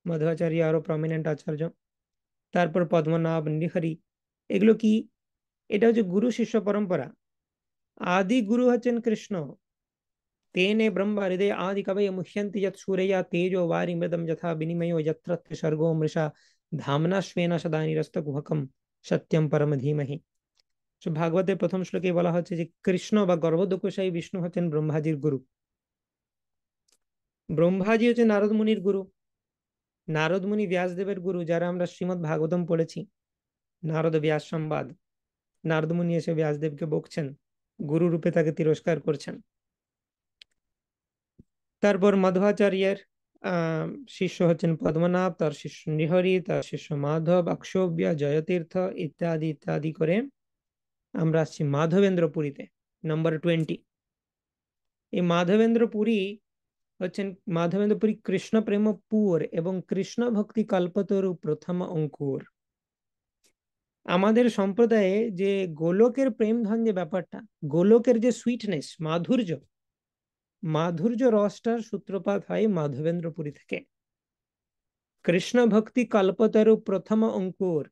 মধ্বাচার্য আরো প্রমিনেন্ট আচার্য, তারপর পদ্মনাভ, নৃহরি। এগুলো কি? এটা হচ্ছে গুরু শিষ্য পরম্পরা। আদি গুরু হচ্ছেন কৃষ্ণ। তেনে ব্রহ্ম হৃদয় আদি কবয় মুহ্যন্তি যৎ সূরয়া তেজো বারি মৃদম যথা বিনিমयो যত্র সর্গো মৃষা ধামনা স্বেন সদা নিরস্ত গুহকম সত্যম পরম ধীমহি। তো ভাগবতের প্রথম শ্লোকে বলা হচ্ছে যে কৃষ্ণ বা গর্ভদকুশায়ী বিষ্ণু হচ্ছেন ব্রহ্মাজির গুরু। ব্রহ্মাজি হচ্ছে নারদ মুনির গুরু, নারদ মুনি ব্যাসদেবের গুরু। যারা আমরা শ্রীমদ্ ভাগবতম পড়েছি, নারদ ব্যাস সংবাদ, নারদ মুনি এসে ব্যাসদেবকে বকছেন, গুরু রূপে তাকে তিরস্কার করছেন। তারপর মধ্বাচার্যের আহ শিষ্য হচ্ছেন পদ্মনাভ, তার শিষ্য নৃহরি, তার শিষ্য মাধব, অক্ষোভ্য, জয়তীর্থ ইত্যাদি ইত্যাদি করে আমরা আসছি মাধবেন্দ্র পুরীতে, নাম্বার 20। এই মাধবেন্দ্র পুরী হচ্ছেন, মাধবেন্দ্র পুরী কৃষ্ণ প্রেমপুর এবং কৃষ্ণ ভক্তি কল্পতরু প্রথম অঙ্কুর। আমাদের সম্প্রদায়ে যে গোলকের প্রেম ধন যে ব্যাপারটা, গোলকের যে সুইটনেস, মাধুর্য, মাধুর্য রসটার সূত্রপাত হয় মাধবেন্দ্রপুরী থেকে। কৃষ্ণ ভক্তি কল্পতরু প্রথম অঙ্কুর,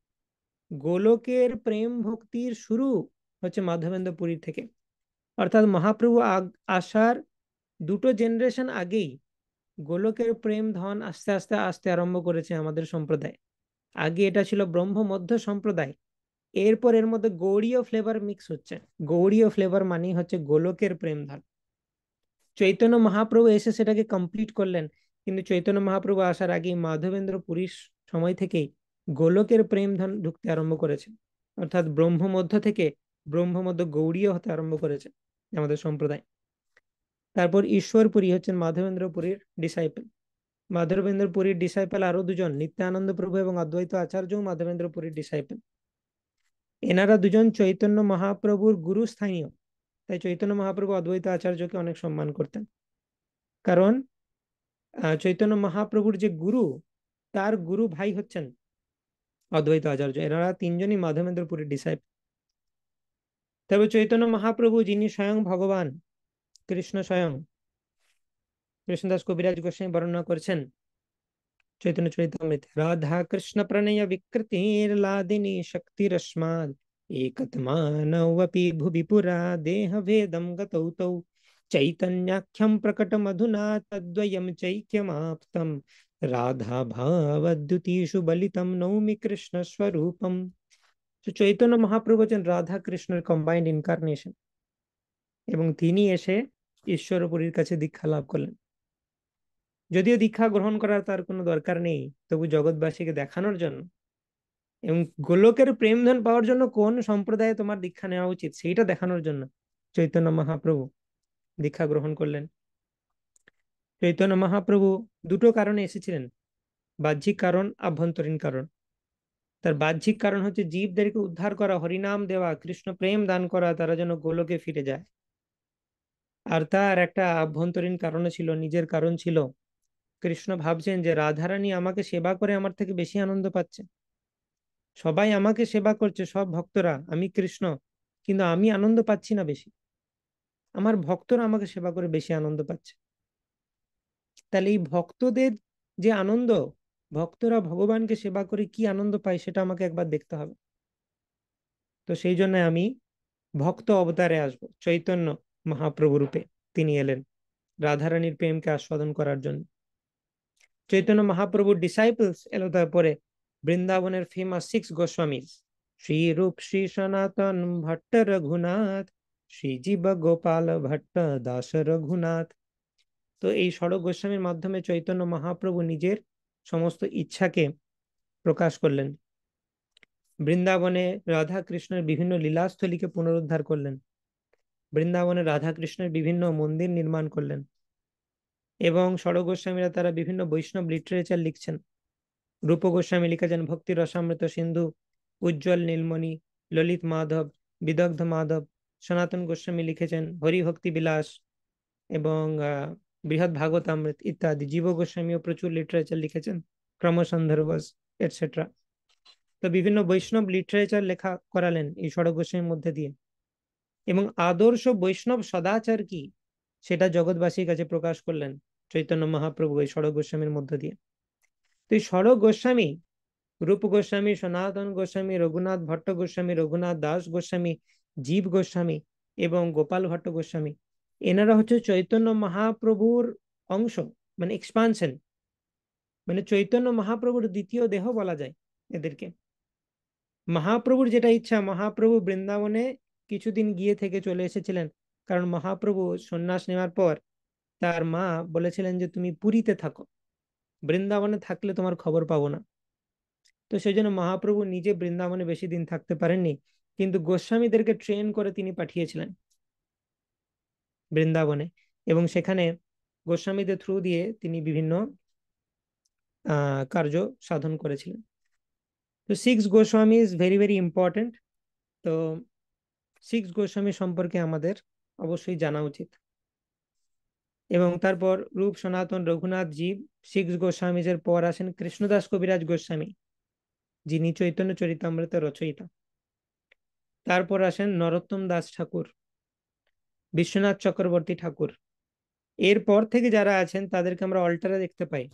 গোলকের প্রেম ভক্তির শুরু হচ্ছে মাধবেন্দ্রপুরী থেকে। অর্থাৎ মহাপ্রভু আসার 2টো জেনারেশন আগেই গোলকের প্রেম ধন আস্তে আস্তে আস্তে আরম্ভ করেছে আমাদের সম্প্রদায়। আগে এটা ছিল ব্রহ্ম মধ্য সম্প্রদায়, এরপর এর মধ্যে গৌড়ীয় ফ্লেভার মিক্স হচ্ছে। গৌড়ীয় ফ্লেভার মানেই হচ্ছে গোলকের প্রেম ধন। চৈতন্য মহাপ্রভু এসে সেটাকে কমপ্লিট করলেন, কিন্তু চৈতন্য মহাপ্রভু আসার আগেই মাধবেন্দ্র পুরীর সময় থেকেই গোলকের প্রেম ধন ঢুকতে আরম্ভ করেছে, অর্থাৎ ব্রহ্ম মধ্য থেকে ব্রহ্ম মধ্য গৌড়ীয় হতে আরম্ভ করেছে আমাদের সম্প্রদায়। তারপর ঈশ্বরপুরী হচ্ছেন মাধবেন্দ্র পুরীর ডিসাইপল। মাধবেন্দ্র পুরীর ডিসাইপল আরো দুজন, নিত্যানন্দ প্রভু এবং অদ্বৈত আচার্যও মাধবেন্দ্র পুরীর ডিসাইপল। এনারা দুজন চৈতন্য মহাপ্রভুর গুরু স্থানীয়, তাই চৈতন্য মহাপ্রভু অদ্বৈত আচার্যকে অনেক সম্মান করতেন। কারণ চৈতন্য মহাপ্রভুর যে গুরু, তার গুরু ভাই হচ্ছেন অদ্বৈত আচার্য। এনারা তিনজনই মাধবেন্দ্র পুরীর ডিসাইপল। তবে চৈতন্য মহাপ্রভু যিনি স্বয়ং ভগবান কৃষ্ণ, স্বয়ং কৃষ্ণদাস কবিরাজ গোস্বামী বর্ণনা করেছেন চৈতন্য চরিতামৃতে, রাধা কৃষ্ণ প্রণয় বিকৃতির্লাদিনী শক্তিরস্মাদ একতমানবপি ভুবি পুরা দেহ ভেদম গতৌ তৌ চৈতন্যাখ্যম প্রকট মধুনা তদ্বয়ম চৈক্যমাপ্তম রাধা ভাবদ্যুতিষু বলিতম নৌমি কৃষ্ণ স্বরূপম। তো চৈতন্য মহাপ্রভু হচ্ছেন রাধা কৃষ্ণের কম্বাইন্ড ইনকারনেশন, এবং তিনি এসে ঈশ্বরপুরীর কাছে দীক্ষা লাভ করলেন। যদিও দীক্ষা গ্রহণ করার তার কোনো দরকার নেই, তবু জগৎবাসীকে দেখানোর জন্য এবং গোলকের প্রেম ধন পাওয়ার জন্য কোন সম্প্রদায়ে তোমার দীক্ষা নেওয়া উচিত সেইটা দেখানোর জন্য চৈতন্য মহাপ্রভু দীক্ষা গ্রহণ করলেন। চৈতন্য মহাপ্রভু দুটো কারণে এসেছিলেন, বাহ্যিক কারণ, আভ্যন্তরীণ কারণ। তার বাহ্যিক কারণ হচ্ছে জীবদেরকে উদ্ধার করা, হরিনাম দেওয়া, কৃষ্ণ প্রেম দান করা, তারা যেন গোলকে ফিরে যায়। আর তার একটা আভ্যন্তরীণ কারণও ছিল, নিজের কারণ ছিল। কৃষ্ণ ভাবছেন যে রাধারানী আমাকে সেবা করে আমার থেকে বেশি আনন্দ পাচ্ছে, সবাই আমাকে সেবা করছে, সব ভক্তরা, আমি কৃষ্ণ, কিন্তু আমি আনন্দ পাচ্ছি না বেশি, আমার ভক্তরা আমাকে সেবা করে বেশি আনন্দ পাচ্ছে। তাহলে এই ভক্তদের যে আনন্দ, ভক্তরা ভগবানকে সেবা করে কি আনন্দ পায় সেটা আমাকে একবার দেখতে হবে। তো সেই জন্য আমি ভক্ত অবতারে আসব, চৈতন্য মহাপ্রভু রূপে তিনি এলেন রাধারানীর প্রেমকে আস্বাদন করার জন্য। চৈতন্য মহাপ্রভুর ডিসাইপলস এলো তারপরে বৃন্দাবনের ফেমাস 6 গোস্বামী, শ্রী রূপ, শ্রী সনাতন ভট্ট রঘুনাথ, শ্রী জীব গোপাল ভট্ট দাস রঘুনাথ। তো এই ষড় গোস্বামীর মাধ্যমে চৈতন্য মহাপ্রভু নিজের সমস্ত ইচ্ছাকে প্রকাশ করলেন। বৃন্দাবনে রাধা কৃষ্ণের বিভিন্ন লীলাস্থলীকে পুনরুদ্ধার করলেন, বৃন্দাবনে রাধা কৃষ্ণের বিভিন্ন মন্দির নির্মাণ করলেন, এবং ষড় গোস্বামীরা তারা বিভিন্ন বৈষ্ণব লিটারেচার লিখছেন। রূপ গোস্বামী লিখেছেন ভক্তি রসামৃত সিন্ধু, উজ্জ্বল নীলমণি, ললিত মাধব, বিদগ্ধ মাধব। সনাতন গোস্বামী লিখেছেন হরিভক্তি বিলাস এবং বৃহৎ ভাগবতামৃত ইত্যাদি। জীব গোস্বামীও প্রচুর লিটারেচার লিখেছেন, ক্রমসন্ধর্বস এটসেট্রা। তো বিভিন্ন বৈষ্ণব লিটারেচার লেখা করালেন এই ষড় গোস্বামীর মধ্যে দিয়ে, এবং আদর্শ বৈষ্ণব সদাচার কি সেটা জগৎবাসীর কাছে প্রকাশ করলেন চৈতন্য মহাপ্রভু এই ষড় গোস্বামীর মধ্য দিয়ে। তো এই ষড় গোস্বামী, রূপ গোস্বামী, সনাতন গোস্বামী, রঘুনাথ ভট্ট গোস্বামী, রঘুনাথ দাস গোস্বামী, জীব গোস্বামী এবং গোপাল ভট্ট গোস্বামী, এনারা হচ্ছে চৈতন্য মহাপ্রভুর অংশ, মানে এক্সপানশন, মানে চৈতন্য মহাপ্রভুর দ্বিতীয় দেহ বলা যায় এদেরকে। মহাপ্রভুর যেটা ইচ্ছা, মহাপ্রভু বৃন্দাবনে কিছুদিন গিয়ে থেকে চলে এসেছিলেন, কারণ মহাপ্রভু সন্ন্যাস নেওয়ার পর তার মা বলেছিলেন যে তুমি পুরীতে থাকো, বৃন্দাবনে থাকলে তোমার খবর পাবো না। তো সেই জন্য মহাপ্রভু নিজে বৃন্দাবনে বেশি দিন থাকতে পারেননি, কিন্তু গোস্বামীদেরকে ট্রেন করে তিনি পাঠিয়েছিলেন বৃন্দাবনে, এবং সেখানে গোস্বামীদের থ্রু দিয়ে তিনি বিভিন্ন কার্য সাধন করেছিলেন। তো 6 Goswami is very very important. তো 6 গোস্বামী সম্পর্কে আমাদের অবশ্যই জানা উচিত। এবং তারপর রূপ, সনাতন, রঘুনাথ, জীব, 6 গোস্বামীজের পর আসেন কৃষ্ণদাস কবিরাজ গোস্বামী, যিনি চৈতন্য চরিতামৃতের রচয়িতা। তারপর আসেন নরোত্তম দাস ঠাকুর, বিশ্বনাথ চক্রবর্তী ঠাকুর। এরপর থেকে যারা আছেন তাদেরকে আমরা অল্টারে দেখতে পাই,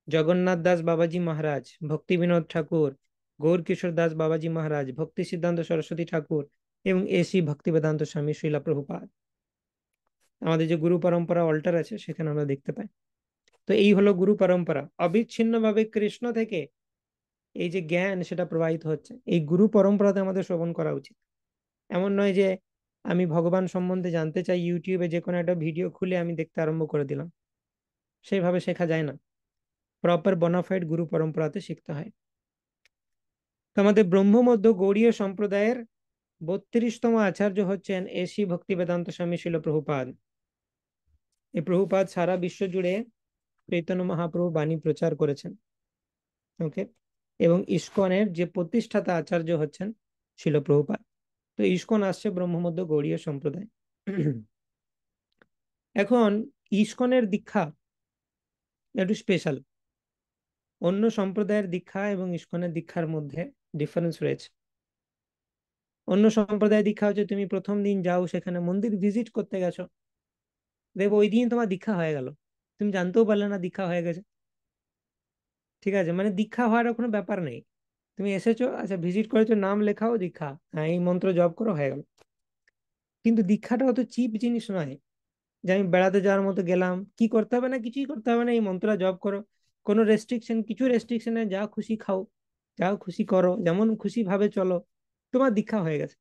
জগন্নাথ দাস বাবাজি মহারাজ, ভক্তি বিনোদ ঠাকুর, গৌর কিশোর দাস বাবাজি মহারাজ, ভক্তি সিদ্ধান্ত সরস্বতী ঠাকুর এবং এসি ভক্তি বেদান্ত স্বামী শ্রীলা প্রভুপাদ। আমাদের যে গুরু পরম্পরা অল্টার আছে সেখানে আমরা দেখতে পাই। তো এই হলো গুরু পরম্পরা, অবিচ্ছিন্নভাবে কৃষ্ণ থেকে এই যে জ্ঞান সেটা প্রবাহিত হচ্ছে, এই গুরু পরম্পরাতে আমাদের শ্রবণ করা উচিত। এমন নয় যে আমি ভগবান সম্বন্ধে জানতে চাই, ইউটিউবে যে কোনো একটা ভিডিও খুলে আমি দেখতে আরম্ভ করে দিলাম, সেইভাবে শেখা যায় না। প্রপার বোনাফাইড গুরু পরম্পরাতে শিখতে হয়। তো আমাদের ব্রহ্মমধ্য গৌড়ীয় সম্প্রদায়ের 32তম আচার্য হচ্ছেন এসি ভক্তি বেদান্ত স্বামী শিল প্রভুপাদ। এই প্রভুপাদ সারা বিশ্ব জুড়ে চৈতন্য মহাপ্রভু বাণী প্রচার করেছেন। ওকে। এবং ইস্কনের যে প্রতিষ্ঠাতা আচার্য হচ্ছেন শিল প্রভুপাদ। তো ইস্কন আসছে ব্রহ্মমধ্য গৌড়ীয় সম্প্রদায়। এখন ইস্কনের দীক্ষা একটু স্পেশাল। অন্য সম্প্রদায়ের দীক্ষা এবং ইস্কনের দীক্ষার মধ্যে ডিফারেন্স রয়েছে। অন্য সম্প্রদায়ের দীক্ষা হচ্ছে তুমি প্রথম দিন যাও, সেখানে মন্দির ভিজিট করতে গেছো, দেখবো ওই দিন তোমার দীক্ষা হয়ে গেল, তুমি জানতেও পারলে না দীক্ষা হয়ে গেছে। ঠিক আছে, মানে দীক্ষা হওয়ার কোনো ব্যাপার নেই। তুমি এসেছো, আচ্ছা ভিজিট করেছো, নাম লেখাও দীক্ষা, হ্যাঁ এই মন্ত্র জপ করো, হয়ে গেল। কিন্তু দীক্ষাটা অত চিপ জিনিস নয় যে আমি বেড়াতে যাওয়ার মতো গেলাম, কি করতে হবে না, কিছুই করতে হবে না, এই মন্ত্রটা জপ করো, কোনো রেস্ট্রিকশন, কিছু রেস্ট্রিকশন নেই, যা খুশি খাও, যা খুশি করো, যেমন খুশি ভাবে চলো, তোমার দীক্ষা হয়ে গেছে।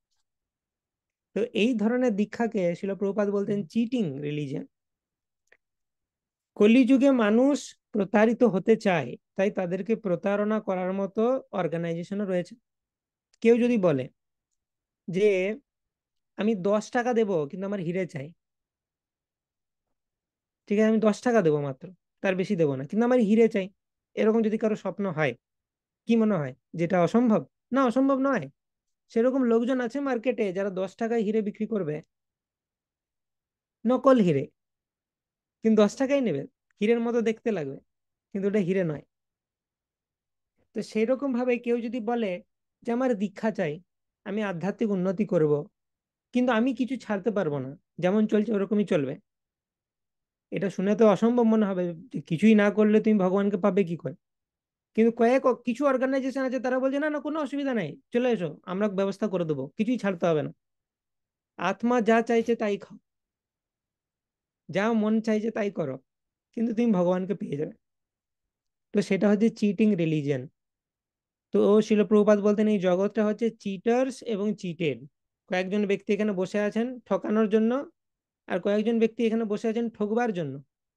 তো এই ধরনের দীক্ষাকে শিল প্রভুপাদ বলতেন চিটিং রিলিজিয়ন। কলিযুগে মানুষ প্রতারিত হতে চায়, তাই তাদেরকে প্রতারণা করার মতো অর্গানাইজেশনও রয়েছে। কেউ যদি বলে যে আমি 10 টাকা দেবো কিন্তু আমার হিরে চাই, ঠিক আছে আমি 10 টাকা দেবো মাত্র, তার বেশি দেবো না, কিন্তু আমার হিরে চাই, এরকম যদি কারো স্বপ্ন হয়, কি মনে হয় যেটা অসম্ভব? না, অসম্ভব নয়। সেরকম লোকজন আছে মার্কেটে যারা 10 টাকায় হিরে বিক্রি করবে, নকল হিরে, কিন্তু 10 টাকাই নেবে, হীরের মতো দেখতে লাগবে, কিন্তু ওটা হিরে নয়। তো সেই রকম ভাবে কেউ যদি বলে যে আমার দীক্ষা চাই, আমি আধ্যাত্মিক উন্নতি করব, কিন্তু আমি কিছু ছাড়তে পারবো না, যেমন চলছে ওরকমই চলবে, এটা শুনে তো অসম্ভব মনে হবে যে কিছুই না করলে তুমি ভগবানকে পাবে কি করে। কিন্তু কিছু অর্গানাইজেশন আছে, তারা বলছে না না কোনো অসুবিধা নাই, চলে এসো, আমরা ব্যবস্থা করে দেবো, কিছুই ছাড়তে হবে না, আত্মা যা চাইছে তাই খাও, যা মন চাইছে তাই করো, কিন্তু তুমি ভগবানকে পেয়ে যাবে। তো সেটা হচ্ছে চিটিং রিলিজিয়ন। তো শিল প্রভুপাদ বলতেন এই জগৎটা হচ্ছে চিটার্স এবং চিটেড। কয়েকজন ব্যক্তি এখানে বসে আছেন ঠকানোর জন্য, আর কয়েকজন ব্যক্তি এখানে বসে আছেন ঠকবার জন্য।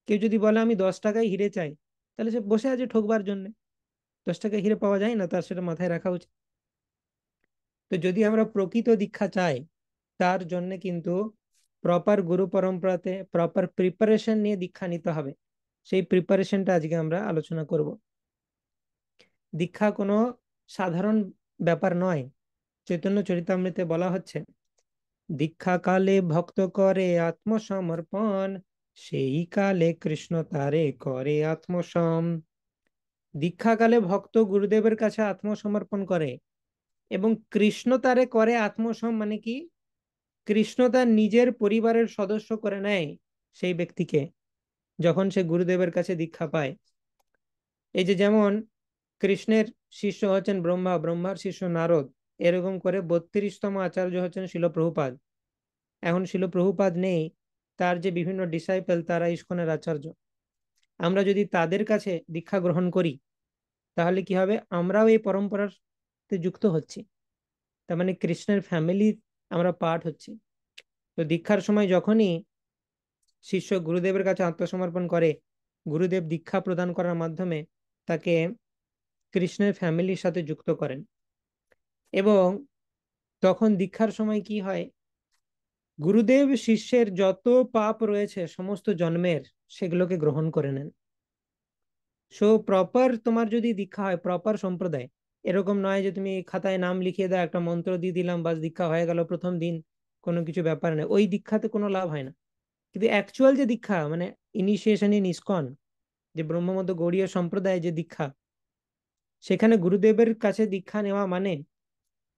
কেউ যদি বলে আমি 10 টাকায় হিরে চাই, তাহলে সে বসে আছে ঠকবার জন্য। 10 টাকায় হিরে পাওয়া যায় না, তার সেটা মাথায় রাখা উচিত। তো যদি আমরা প্রকৃত দীক্ষা চাই, তার জন্য কিন্তু প্রপার গুরু পরম্পরাতে প্রপার প্রিপারেশন নিয়ে দীক্ষা নিতে হবে। সেই প্রিপারেশনটা আজকে আমরা আলোচনা করব। দীক্ষা কোনো সাধারণ ব্যাপার নয়। চৈতন্য চরিতামৃতে বলা হচ্ছে দীক্ষা কালে ভক্ত করে আত্মসমর্পণ, সেই কালে কৃষ্ণ তারে করে আত্মসম। দীক্ষাকালে ভক্ত গুরুদেবের কাছে আত্মসমর্পণ করে এবং কৃষ্ণ তারে করে আত্মসম, মানে কি, কৃষ্ণ তার নিজের পরিবারের সদস্য করে নেয় সেই ব্যক্তিকে, যখন সে গুরুদেবের কাছে দীক্ষা পায়। এই যে যেমন কৃষ্ণের শিষ্য হচ্ছেন ব্রহ্মা, ব্রহ্মার শিষ্য নারদ, এরকম করে 32তম আচার্য হচ্ছেন শিল প্রভুপাদ। এখন শিল প্রভুপাদ নেই, তার যে বিভিন্ন ডিসাইপল তারা ইস্কনের আচার্য। আমরা যদি তাদের কাছে দীক্ষা গ্রহণ করি, তাহলে কি হবে, আমরাও এই পরম্পরাতে যুক্ত হচ্ছি, তার মানে কৃষ্ণের ফ্যামিলি আমরা পার্ট হচ্ছি। তো দীক্ষার সময় যখনই শিষ্য গুরুদেবের কাছে আত্মসমর্পণ করে, গুরুদেব দীক্ষা প্রদান করার মাধ্যমে তাকে কৃষ্ণের ফ্যামিলির সাথে যুক্ত করেন। এবং তখন দীক্ষার সময় কি হয়, গুরুদেব শিষ্যের যত পাপ রয়েছে সমস্ত জন্মের, সেগুলোকে গ্রহণ করে নেন। সো প্রপার তোমার যদি দীক্ষা হয়, প্রপার সম্প্রদায়, এরকম নয় যে তুমি খাতায় নাম লিখিয়ে দাও, একটা মন্ত্র দিয়ে দিলাম, বাস দীক্ষা হয়ে গেল প্রথম দিন, কোনো কিছু ব্যাপার নেই, ওই দীক্ষাতে কোনো লাভ হয় না। কিন্তু অ্যাকচুয়াল যে দীক্ষা, মানে ইনিশিয়েশন ইন ইসকন, যে ব্রহ্মমত গৌড়ীয় সম্প্রদায় যে দীক্ষা, সেখানে গুরুদেবের কাছে দীক্ষা নেওয়া মানে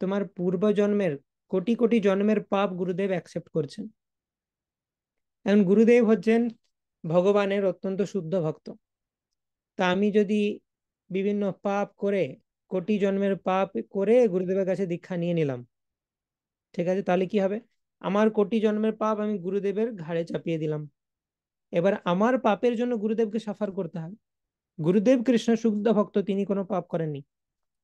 তোমার পূর্ব জন্মের কোটি কোটি জন্মের পাপ গুরুদেব অ্যাকসেপ্ট করছেন। এখন গুরুদেব হচ্ছেন ভগবানের অত্যন্ত শুদ্ধ ভক্ত। তা আমি যদি বিভিন্ন পাপ করে, কোটি জন্মের পাপ করে গুরুদেবের কাছে দীক্ষা নিয়ে নিলাম, ঠিক আছে, তাহলে কি হবে, আমার কোটি জন্মের পাপ আমি গুরুদেবের ঘাড়ে চাপিয়ে দিলাম। এবার আমার পাপের জন্য গুরুদেবকে সাফার করতে হবে। গুরুদেব কৃষ্ণ শুদ্ধ ভক্ত, তিনি কোনো পাপ করেননি,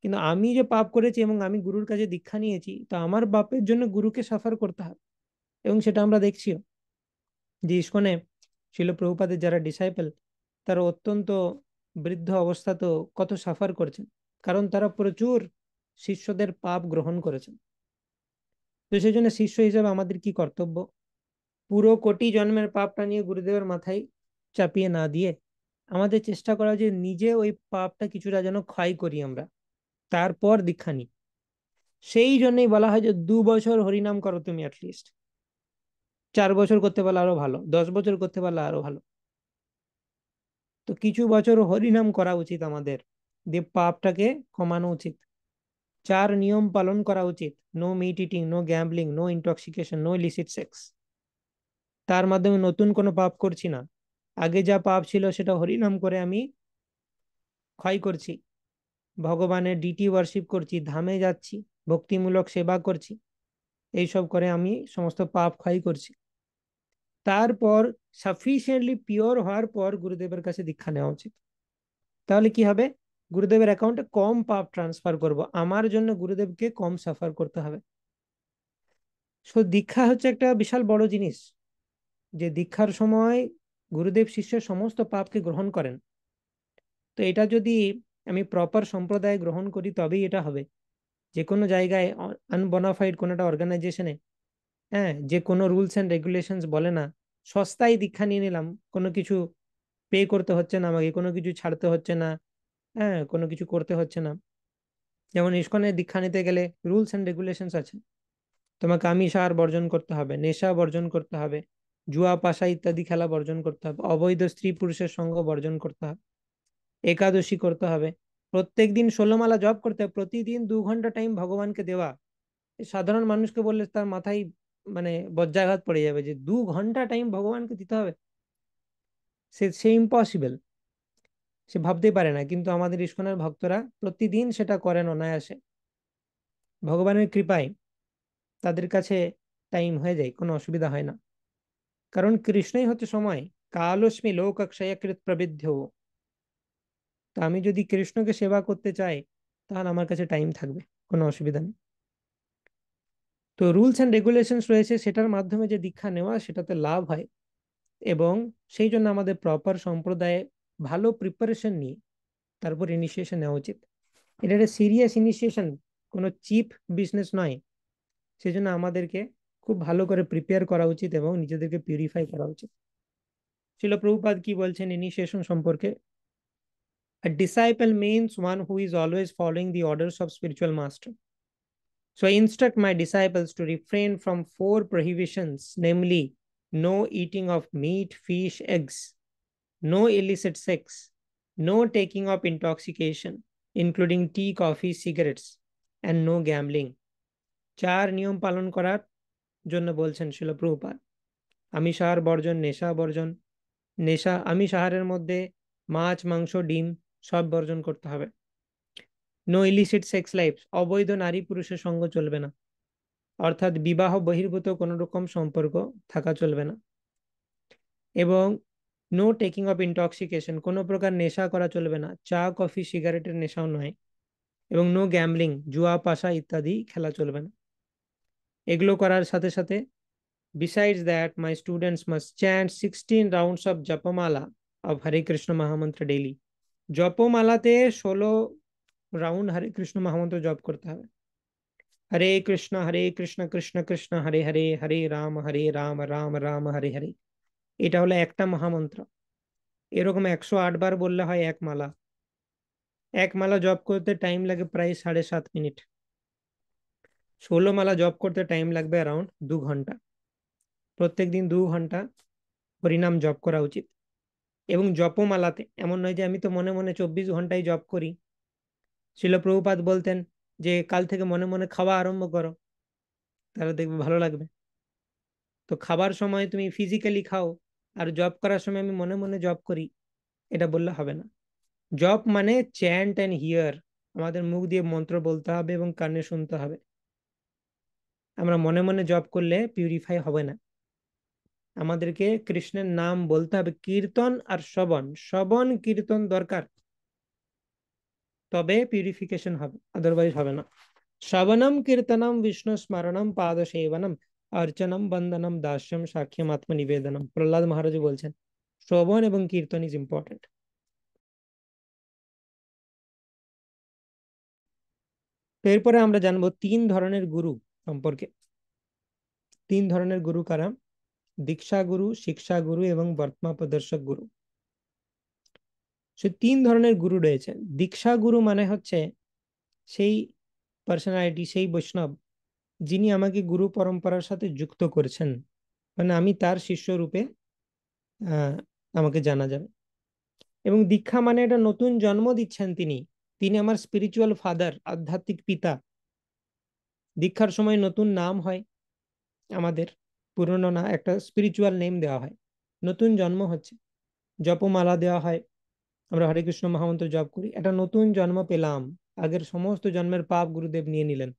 কিন্তু আমি যে পাপ করেছি এবং আমি গুরুর কাছে দীক্ষা নিয়েছি, তো আমার পাপের জন্য গুরুকে সাফার করতে হবে। এবং সেটা আমরা দেখছিও যে ইস্কনে শিল প্রভুপাদের যারা ডিসাইপল, তারা অত্যন্ত বৃদ্ধ অবস্থা তো কত সাফার করছেন, কারণ তারা প্রচুর শিষ্যদের পাপ গ্রহণ করেছেন। তো সেই জন্য শিষ্য হিসেবে আমাদের কি কর্তব্য? পুরো কোটি জন্মের পাপটা নিয়ে গুরুদেবের মাথায় চাপিয়ে না দিয়ে আমাদের চেষ্টা করা যে নিজে ওই পাপটা কিছুটা যেন ক্ষয় করি আমরা, তারপর দীক্ষা নিই। সেই জন্যই বলা হয় যে 2 বছর হরিনাম করো তুমি অ্যাটলিস্ট। 4 বছর করতে পারলে আরো ভালো, 10 বছর করতে পারলে আরো ভালো। তো কিছু বছর হরিনাম করা উচিত আমাদের, দিয়ে পাপটাকে কমানো উচিত। 4 নিয়ম পালন করা উচিত: no meat eating, no gambling, no intoxication, no illicit sex. তার মাধ্যমে নতুন কোনো পাপ করছি না, আগে যা পাপ ছিল সেটা হরিনাম করে আমি ক্ষয় করছি। ভগবানের ডিটি ওয়ার্শিপ করছি, ধামে যাচ্ছি, ভক্তিমূলক সেবা করছি, এইসব করে আমি সমস্ত পাপ ক্ষয় করছি। তারপর সাফিসিয়েন্টলি পিওর হওয়ার পর গুরুদেবের কাছে দীক্ষা নেওয়া উচিত। তাহলে কি হবে? গুরুদেবের অ্যাকাউন্টে কম পাপ ট্রান্সফার করব, আমার জন্য গুরুদেবকে কম সাফার করতে হবে। সো দীক্ষা হচ্ছে একটা বিশাল বড় জিনিস, যে দীক্ষার সময় গুরুদেব শিষ্যের সমস্ত পাপকে গ্রহণ করেন। তো এটা যদি আমি প্রপার সম্প্রদায় গ্রহণ করি তবেই এটা হবে। যে কোনো জায়গায় আনবনাফাইড কোনো একটা অর্গানাইজেশনে, হ্যাঁ, যে কোনো রুলস অ্যান্ড রেগুলেশনস বলে না, সস্তায় দীক্ষা নিয়ে নিলাম, কোনো কিছু পে করতে হচ্ছে না আমাকে, কোনো কিছু ছাড়তে হচ্ছে না, হ্যাঁ, কোনো কিছু করতে হচ্ছে না। যেমন ইসকনে দীক্ষা নিতে গেলে রুলস অ্যান্ড রেগুলেশনস আছে। তোমাকে আমিষ আহার বর্জন করতে হবে, নেশা বর্জন করতে হবে, জুয়া পাশা ইত্যাদি খেলা বর্জন করতে হবে, অবৈধ স্ত্রী পুরুষের সঙ্গ বর্জন করতে হবে, একাদশী করতে হবে, প্রত্যেকদিন 16 মালা জপ করতে হবে, প্রতিদিন 2 ঘন্টা টাইম ভগবানকে দেওয়া। সাধারণ মানুষকে বললে তার মাথায় মানে বজ্রাঘাত পড়ে যাবে যে 2 ঘন্টা টাইম ভগবানকে দিতে হবে। সে সে ইম্পসিবল, সে ভাবতেই পারে না, কিন্তু আমাদের ইস্কনের ভক্তরা প্রতিদিন সেটা করেন অনায়াসে। ভগবানের কৃপায় তাদের কাছে টাইম হয়ে যায়, কোনো অসুবিধা হয় না, কারণ কৃষ্ণই হচ্ছে সময়। কালস্মি লোক অক্ষয়কৃত প্রবৃদ্ধ। তো আমি যদি কৃষ্ণকে সেবা করতে চাই, তাহলে আমার কাছে টাইম থাকবে, কোনো অসুবিধা নেই। তো রুলস অ্যান্ড রেগুলেশনস রয়েছে, সেটার মাধ্যমে যে দীক্ষা নেওয়া সেটাতে লাভ হয়। এবং সেই জন্য আমাদের প্রপার সম্প্রদায়ে ভালো প্রিপারেশন নিয়ে তারপর ইনিশিয়েশন নেওয়া উচিত। এটা একটা সিরিয়াস ইনিশিয়েশন, কোনো চিপ বিজনেস নয়। সেই জন্য আমাদেরকে খুব ভালো করে প্রিপেয়ার করা উচিত এবং নিজেদেরকে পিউরিফাই করা উচিত। শিল প্রভুপাদ কি বলছেন ইনিশিয়েশন সম্পর্কে? A disciple means one who is always following the orders of spiritual master. So I instruct my disciples to refrain from 4 prohibitions, namely no eating of meat, fish, eggs, no illicit sex, no taking of intoxication, including tea, coffee, cigarettes, and no gambling. 4 নিয়ম পালন করার জন্য বলছেন শিল প্রভুপাদ। আমিষ আহার বর্জন, নেশা বর্জন, আমিষ আহারের মধ্যে মাছ, মাংস, ডিম সব বর্জন করতে হবে। নো ইলিসিট সেক্স লাইফ, অবৈধ নারী পুরুষের সঙ্গ চলবে না, অর্থাৎ বিবাহ বহির্ভূত কোনো রকম সম্পর্ক থাকা চলবে না। এবং নো টেকিং অফ ইনটক্সিকেশন, কোনো প্রকার নেশা করা চলবে না, চা, কফি, সিগারেটের নেশাও নয়। এবং নো গ্যাম্বলিং, জুয়া পাশা ইত্যাদি খেলা চলবে না। এগুলো করার সাথে সাথে besides that my students must chant 16 rounds of japamala of Hare Krishna Mahamantra daily. জপমালাতে 16 রাউন্ড হরে কৃষ্ণ মহামন্ত্র জপ করতে হবে। হরে কৃষ্ণ কৃষ্ণ কৃষ্ণ হরে হরে, হরে রাম রাম রাম হরে হরে। এটা হলো একটা মহামন্ত্র। এরকম 108 বার বললে হয় এক মালা। এক মালা জপ করতে টাইম লাগে প্রায় 7.5 মিনিট। 16 মালা জপ করতে টাইম লাগবে অ্যারাউন্ড 2 ঘন্টা। প্রত্যেকদিন 2 ঘন্টা হরিনাম জপ করা উচিত। এবং জপমালাতে এমন নয় যে আমি তো মনে মনে 24 ঘন্টাই জপ করি। শিল প্রভুপাদ বলতেন যে কাল থেকে মনে মনে খাওয়া আরম্ভ করো, তাহলে দেখবে ভালো লাগবে। তো খাবার সময় তুমি ফিজিক্যালি খাও, আর জব করার সময় আমি মনে মনে জব করি, এটা বললে হবে না। জব মানে চ্যান্ট অ্যান্ড হিয়ার, আমাদের মুখ দিয়ে মন্ত্র বলতে হবে এবং কানে শুনতে হবে। আমরা মনে মনে জব করলে পিউরিফাই হবে না। আমাদেরকে কৃষ্ণের নাম বলতে হবে, কীর্তন আর শ্রবণ, শ্রবণ কীর্তন দরকার, তবে পিউরিফিকেশন হবে, আদারওয়াইজ হবে না। শ্রবণম কীর্তনম বিষ্ণু স্মরণম পাদ সেবনম অর্চনম বন্দনম দাস্যম সাক্ষ্যম আত্মনিবেদনম, প্রহ্লাদ মহারাজ বলছেন শ্রবণ এবং কীর্তন ইজ ইম্পর্টেন্ট। তো এরপরে আমরা জানবো 3 ধরনের গুরু সম্পর্কে। 3 ধরনের গুরু কারা? দীক্ষা গুরু, শিক্ষা গুরু এবং বর্তমা প্রদর্শক গুরু। সে 3 ধরনের গুরু রয়েছে। দীক্ষা গুরু মানে হচ্ছে সেই পার্সোনালিটি, সেই বৈষ্ণব যিনি আমাকে গুরু পরম্পরার সাথে যুক্ত করেছেন, মানে আমি তার শিষ্য রূপে আমাকে জানা যাবে। এবং দীক্ষা মানে একটা নতুন জন্ম দিচ্ছেন তিনি, তিনি আমার স্পিরিচুয়াল ফাদার, আধ্যাত্মিক পিতা। দীক্ষার সময় নতুন নাম হয় আমাদের, পুরনো না, একটা স্পিরিচুয়াল নেম দেওয়া হয়, নতুন জন্ম হচ্ছে। জপমালা দেওয়া হয়, আমরা হরে কৃষ্ণ মহামন্ত্র জপ করি, একটা নতুন জন্ম পেলাম, আগের সমস্ত জন্মের পাপ গুরুদেব নিয়ে নিলেন।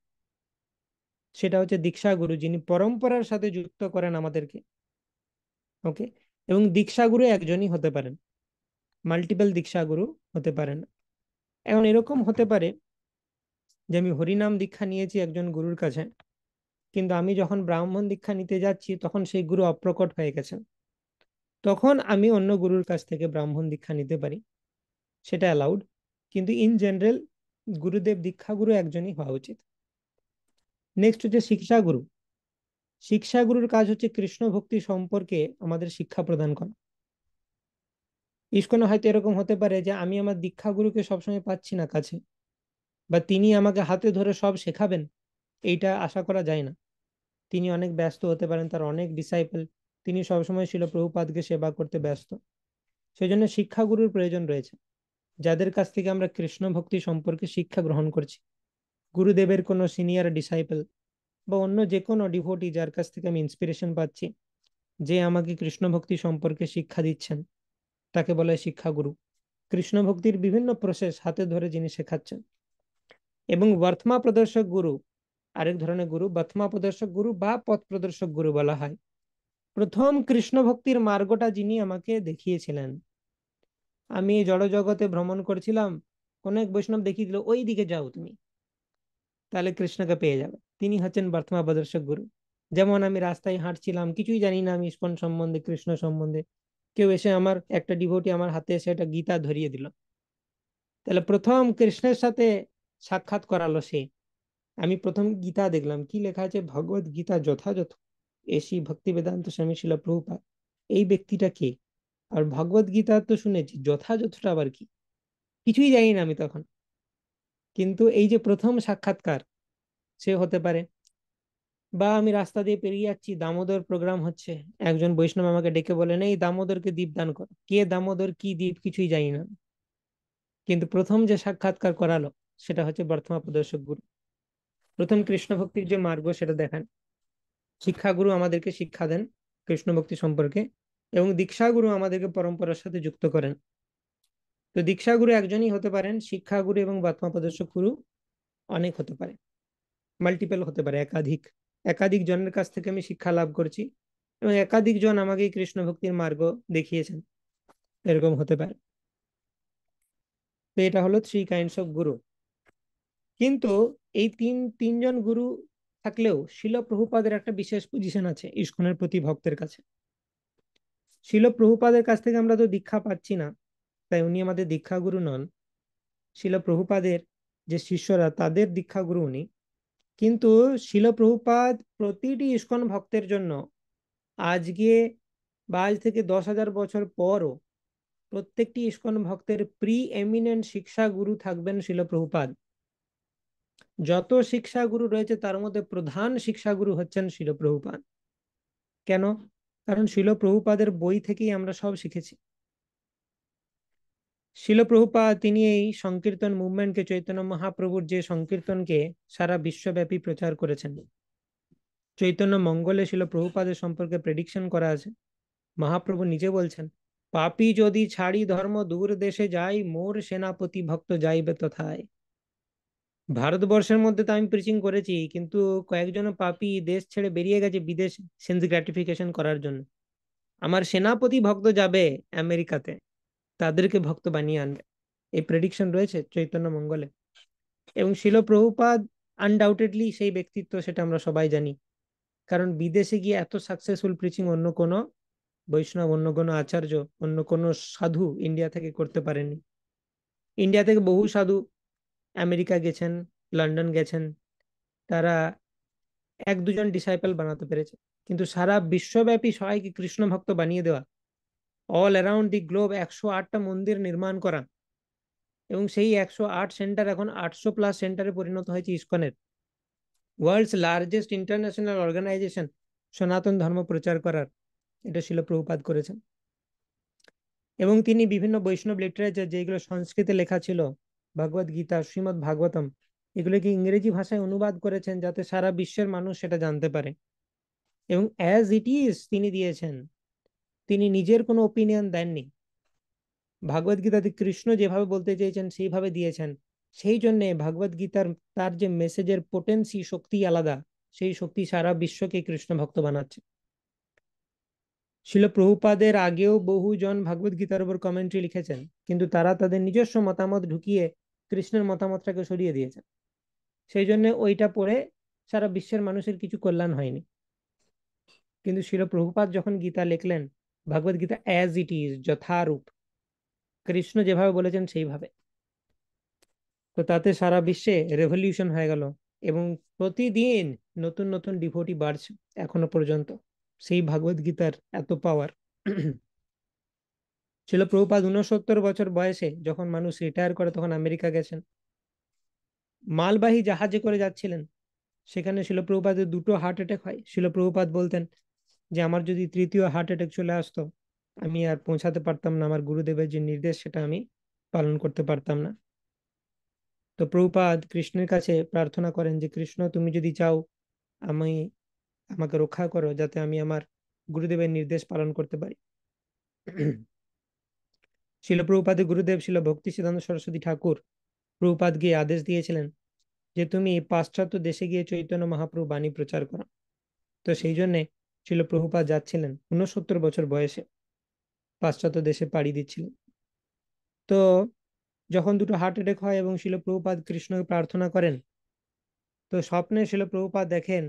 সেটা হচ্ছে দীক্ষা গুরু, যিনি পরম্পরার সাথে যুক্ত করেন আমাদেরকে। ওকে। এবং দীক্ষা গুরু একজনই হতে পারেন, মাল্টিপল দীক্ষা গুরু হতে পারেন। এখন এরকম হতে পারে যে আমি হরিনাম দীক্ষা নিয়েছি একজন গুরুর কাছে, কিন্তু আমি যখন ব্রাহ্মণ দীক্ষা নিতে যাচ্ছি তখন সেই গুরু অপ্রকট হয়ে গেছেন, তখন আমি অন্য গুরুর কাছ থেকে ব্রাহ্মণ দীক্ষা নিতে পারি, সেটা অ্যালাউড। কিন্তু ইন জেনারেল গুরুদেব দীক্ষা গুরু একজনই হওয়া উচিত। নেক্সট হচ্ছে শিক্ষা গুরু। শিক্ষা গুরুর কাজ হচ্ছে কৃষ্ণ ভক্তি সম্পর্কে আমাদের শিক্ষা প্রদান করা। ইস্কনে হয়তো এরকম হতে পারে যে আমি আমার দীক্ষা গুরুকে সবসময় পাচ্ছি না কাছে, বা তিনি আমাকে হাতে ধরে সব শেখাবেন, এইটা আশা করা যায় না। তিনি অনেক ব্যস্ত হতে পারেন, তার অনেক ডিসাইপল, তিনি সবসময় শিল প্রভুপাদকে সেবা করতে ব্যস্ত। সেই জন্য শিক্ষাগুরুর প্রয়োজন রয়েছে, যাদের কাছ থেকে আমরা কৃষ্ণ ভক্তি সম্পর্কে শিক্ষা গ্রহণ করছি। গুরুদেবের কোনো সিনিয়র ডিসাইপল বা অন্য যে কোনো ডিভোটি যার কাছ থেকে আমি ইন্সপিরেশন পাচ্ছি, যে আমাকে কৃষ্ণ ভক্তি সম্পর্কে শিক্ষা দিচ্ছেন, তাকে বলা হয় শিক্ষাগুরু। কৃষ্ণ ভক্তির বিভিন্ন প্রসেস হাতে ধরে যিনি শেখাচ্ছেন। এবং বর্তমা প্রদর্শক গুরু আরেক ধরনের গুরু, বর্তমা প্রদর্শক গুরু বা পথ প্রদর্শক গুরু বলা হয়। প্রথম কৃষ্ণ ভক্তির মার্গটা যিনি আমাকে দেখিয়েছিলেন, আমি জড় জগতে ভ্রমণ করছিলাম, কোন এক বৈষ্ণব দেখিয়ে দিল ওই দিকে যাও তুমি, তাহলে কৃষ্ণকে পেয়ে যাবে, তিনি হচ্ছেন বর্তমান প্রদর্শক গুরু। যেমন আমি রাস্তায় হাঁটছিলাম, কিছুই জানি না আমি ইস্কন সম্বন্ধে, কৃষ্ণ সম্বন্ধে, কেউ এসে আমার একটা ডিভোটি আমার হাতে এসে একটা গীতা ধরিয়ে দিল, তাহলে প্রথম কৃষ্ণের সাথে সাক্ষাৎ করালো সে। আমি প্রথম গীতা দেখলাম, কি লেখা আছে, ভগবত গীতা যথাযথ এসি ভক্তি বেদান্ত স্বামী শিল প্রভুপাদ। এই ব্যক্তিটা কে? আর ভগবত গীতা তো শুনেছি, যথাযথটা আবার কি? কিছুই জানি না আমি তখন। কিন্তু এই যে প্রথম সাক্ষাৎকার, সে হতে পারে। বা আমি রাস্তা দিয়ে পেরিয়ে যাচ্ছি, দামোদর প্রোগ্রাম হচ্ছে, একজন বৈষ্ণব আমাকে ডেকে বলেন এই দামোদরকে দীপ দান করো, কে দামোদর, কি দ্বীপ, কিছুই জানি না। কিন্তু প্রথম যে সাক্ষাৎকার করালো সেটা হচ্ছে বর্তমান প্রদর্শক গুরু, প্রথম কৃষ্ণ ভক্তির যে মার্গ সেটা দেখান। শিক্ষাগুরু আমাদেরকে শিক্ষা দেন কৃষ্ণ ভক্তি সম্পর্কে, এবং দীক্ষাগুরু আমাদেরকে পরম্পরার সাথে যুক্ত করেন। তো দীক্ষাগুরু একজনই হতে পারেন, শিক্ষাগুরু এবং বর্তমান প্রদর্শক গুরু অনেক হতে পারে, মাল্টিপল হতে পারে, একাধিক। একাধিক জনের কাছ থেকে আমি শিক্ষা লাভ করছি এবং একাধিক জন আমাকে এই কৃষ্ণ ভক্তির মার্গ দেখিয়েছেন, এরকম হতে পারে। তো এটা হলো 3 কাইন্ডস অফ গুরু। কিন্তু এই তিনজন গুরু থাকলেও শিল প্রভুপাদের একটা বিশেষ পজিশন আছে ইস্কনের প্রতি ভক্তের কাছে। শিল প্রভুপাদের কাছ থেকে আমরা তো দীক্ষা পাচ্ছি না, তাই উনি আমাদের দীক্ষা গুরু নন। শিল প্রভুপাদের যে শিষ্যরা, তাদের দীক্ষা গুরু উনি। কিন্তু শিল প্রভুপাদ প্রতিটি ইস্কন ভক্তের জন্য আজকে বা আজ থেকে 10,000 বছর পরও প্রত্যেকটি ইস্কন ভক্তের প্রি এমিনেন্ট শিক্ষা গুরু থাকবেন শিল প্রভুপাদ। যত শিক্ষা গুরু রয়েছে তার মধ্যে প্রধান শিক্ষা গুরু হচ্ছেন শিল প্রভুপাদ। কেন? কারণ শিল প্রভুপাদের বই থেকেই আমরা সব শিখেছি। শিল প্রভুপাদ তিনি এই সংকীর্তন মুভমেন্টকে, চৈতন্য মহাপ্রভুর যে সংকীর্তনকে সারা বিশ্বব্যাপী প্রচার করেছেন। চৈতন্য মঙ্গলে শিল প্রভুপাদের সম্পর্কে প্রেডিকশন করা আছে। মহাপ্রভু নিজে বলছেন, পাপী যদি ছাড়ি ধর্ম দূর দেশে যাই, মোর সেনাপতি ভক্ত যাইবে তথায়। ভারতবর্ষের মধ্যে তো আমি প্রিচিং করেছি, কিন্তু কয়েকজন পাপী দেশ ছেড়ে বেরিয়ে গেছে বিদেশ সেন্স গ্র্যাটিফিকেশন করার জন্য। আমার সেনাপতি ভক্ত যাবে আমেরিকাতে, তাদেরকে ভক্ত বানিয়ে আনবে। এই প্রেডিকশন রয়েছে চৈতন্য মঙ্গলে। এবং শিল প্রভুপাদ আনডাউটেডলি সেই ব্যক্তিত্ব, সেটা আমরা সবাই জানি। কারণ বিদেশে গিয়ে এত সাকসেসফুল প্রিচিং অন্য কোনো বৈষ্ণব, অন্য কোনো আচার্য, অন্য কোনো সাধু ইন্ডিয়া থেকে করতে পারেনি। ইন্ডিয়া থেকে বহু সাধু আমেরিকা গেছেন, লন্ডন গেছেন, তারা এক দুজন ডিসাইপল বানাতে পেরেছে। কিন্তু সারা বিশ্বব্যাপী সবাইকে কৃষ্ণ ভক্ত বানিয়ে দেওয়া, অল অ্যারাউন্ড দি গ্লোব 108টা মন্দির নির্মাণ করা, এবং সেই 108 সেন্টার এখন 800+ সেন্টারে পরিণত হয়েছে ইসকনের, ওয়ার্ল্ডস লার্জেস্ট ইন্টারন্যাশনাল অর্গানাইজেশন সনাতন ধর্ম প্রচার করার, এটা শিল প্রভুপাদ করেছেন। এবং তিনি বিভিন্ন বৈষ্ণব লিটারেচার যেগুলো সংস্কৃতে লেখা ছিল, ভগবদ গীতা, শ্রীমদ্ ভাগবতম, এগুলোকে ইংরেজি ভাষায় অনুবাদ করেছেন যাতে সারা বিশ্বের মানুষ সেটা জানতে পারে। এবং অ্যাজ ইট ইজ তিনি দিয়েছেন, তিনি নিজের কোনো ওপিনিয়ন দেননি। ভাগবত গীতাতে কৃষ্ণ যেভাবে বলতে চেয়েছেন সেইভাবে দিয়েছেন। সেই জন্য ভাগবত গীতার তার যে মেসেজের পোটেন্সি, শক্তি আলাদা, সেই শক্তি সারা বিশ্বকে কৃষ্ণ ভক্ত বানাচ্ছে। শিল প্রভুপাদের আগেও বহুজন ভাগবত গীতার উপর কমেন্ট্রি লিখেছেন, কিন্তু তারা তাদের নিজস্ব মতামত ঢুকিয়ে কৃষ্ণের মতামতটাকে সরিয়ে দিয়েছেন। সেই জন্য ওইটা পড়ে সারা বিশ্বের মানুষের কিছু কল্যাণ হয়নি। কিন্তু শিল প্রভুপাদ যখন গীতা লিখলেন, Bhagavad Gita as it is, যথারূপ, কৃষ্ণ যেভাবে বলেছেন সেইভাবে, তো তাতে সারা বিশ্বে রেভলিউশন হয়ে গেল। এবং প্রতিদিন নতুন নতুন ডিভোটি বাড়ছে এখনো পর্যন্ত, সেই ভাগবত গীতার এত পাওয়ার। ছিল প্রভুপাদ 69 বছর বয়সে যখন মানুষ রিটায়ার করে তখন আমেরিকা গেছেন, মালবাহী জাহাজে করে যাচ্ছিলেন। সেখানে শিল প্রভুপাদের দুটো হার্ট অ্যাটাক হয়। শিল প্রভুপাদ বলতেন যে আমার যদি তৃতীয় হার্ট অ্যাটাক চলে আসতো, আমি আর পৌঁছাতে পারতাম না, আমার গুরুদেবের যে নির্দেশ সেটা আমি পালন করতে পারতাম না। তো প্রভুপাদ কৃষ্ণের কাছে প্রার্থনা করেন যে কৃষ্ণ, তুমি যদি চাও, আমি আমাকে রক্ষা করো যাতে আমি আমার গুরুদেবের নির্দেশ পালন করতে পারি। শিল প্রভুপাদের গুরুদেব ছিল ভক্তি সিদ্ধান্ত সরস্বতী ঠাকুর। প্রভুপাদ গিয়ে আদেশ দিয়েছিলেন যে তুমি পাশ্চাত্য দেশে গিয়ে চৈতন্য মহাপ্রভু বাণী প্রচার করো। তো সেই জন্যে শিল প্রভুপাদ যাচ্ছিলেন 69 বছর বয়সে, পাশ্চাত্য দেশে পাড়ি দিচ্ছিলেন। তো যখন দুটো হার্ট অ্যাটাক হয় এবং শিল প্রভুপাদ কৃষ্ণকে প্রার্থনা করেন, তো স্বপ্নে শিল প্রভুপাদ দেখেন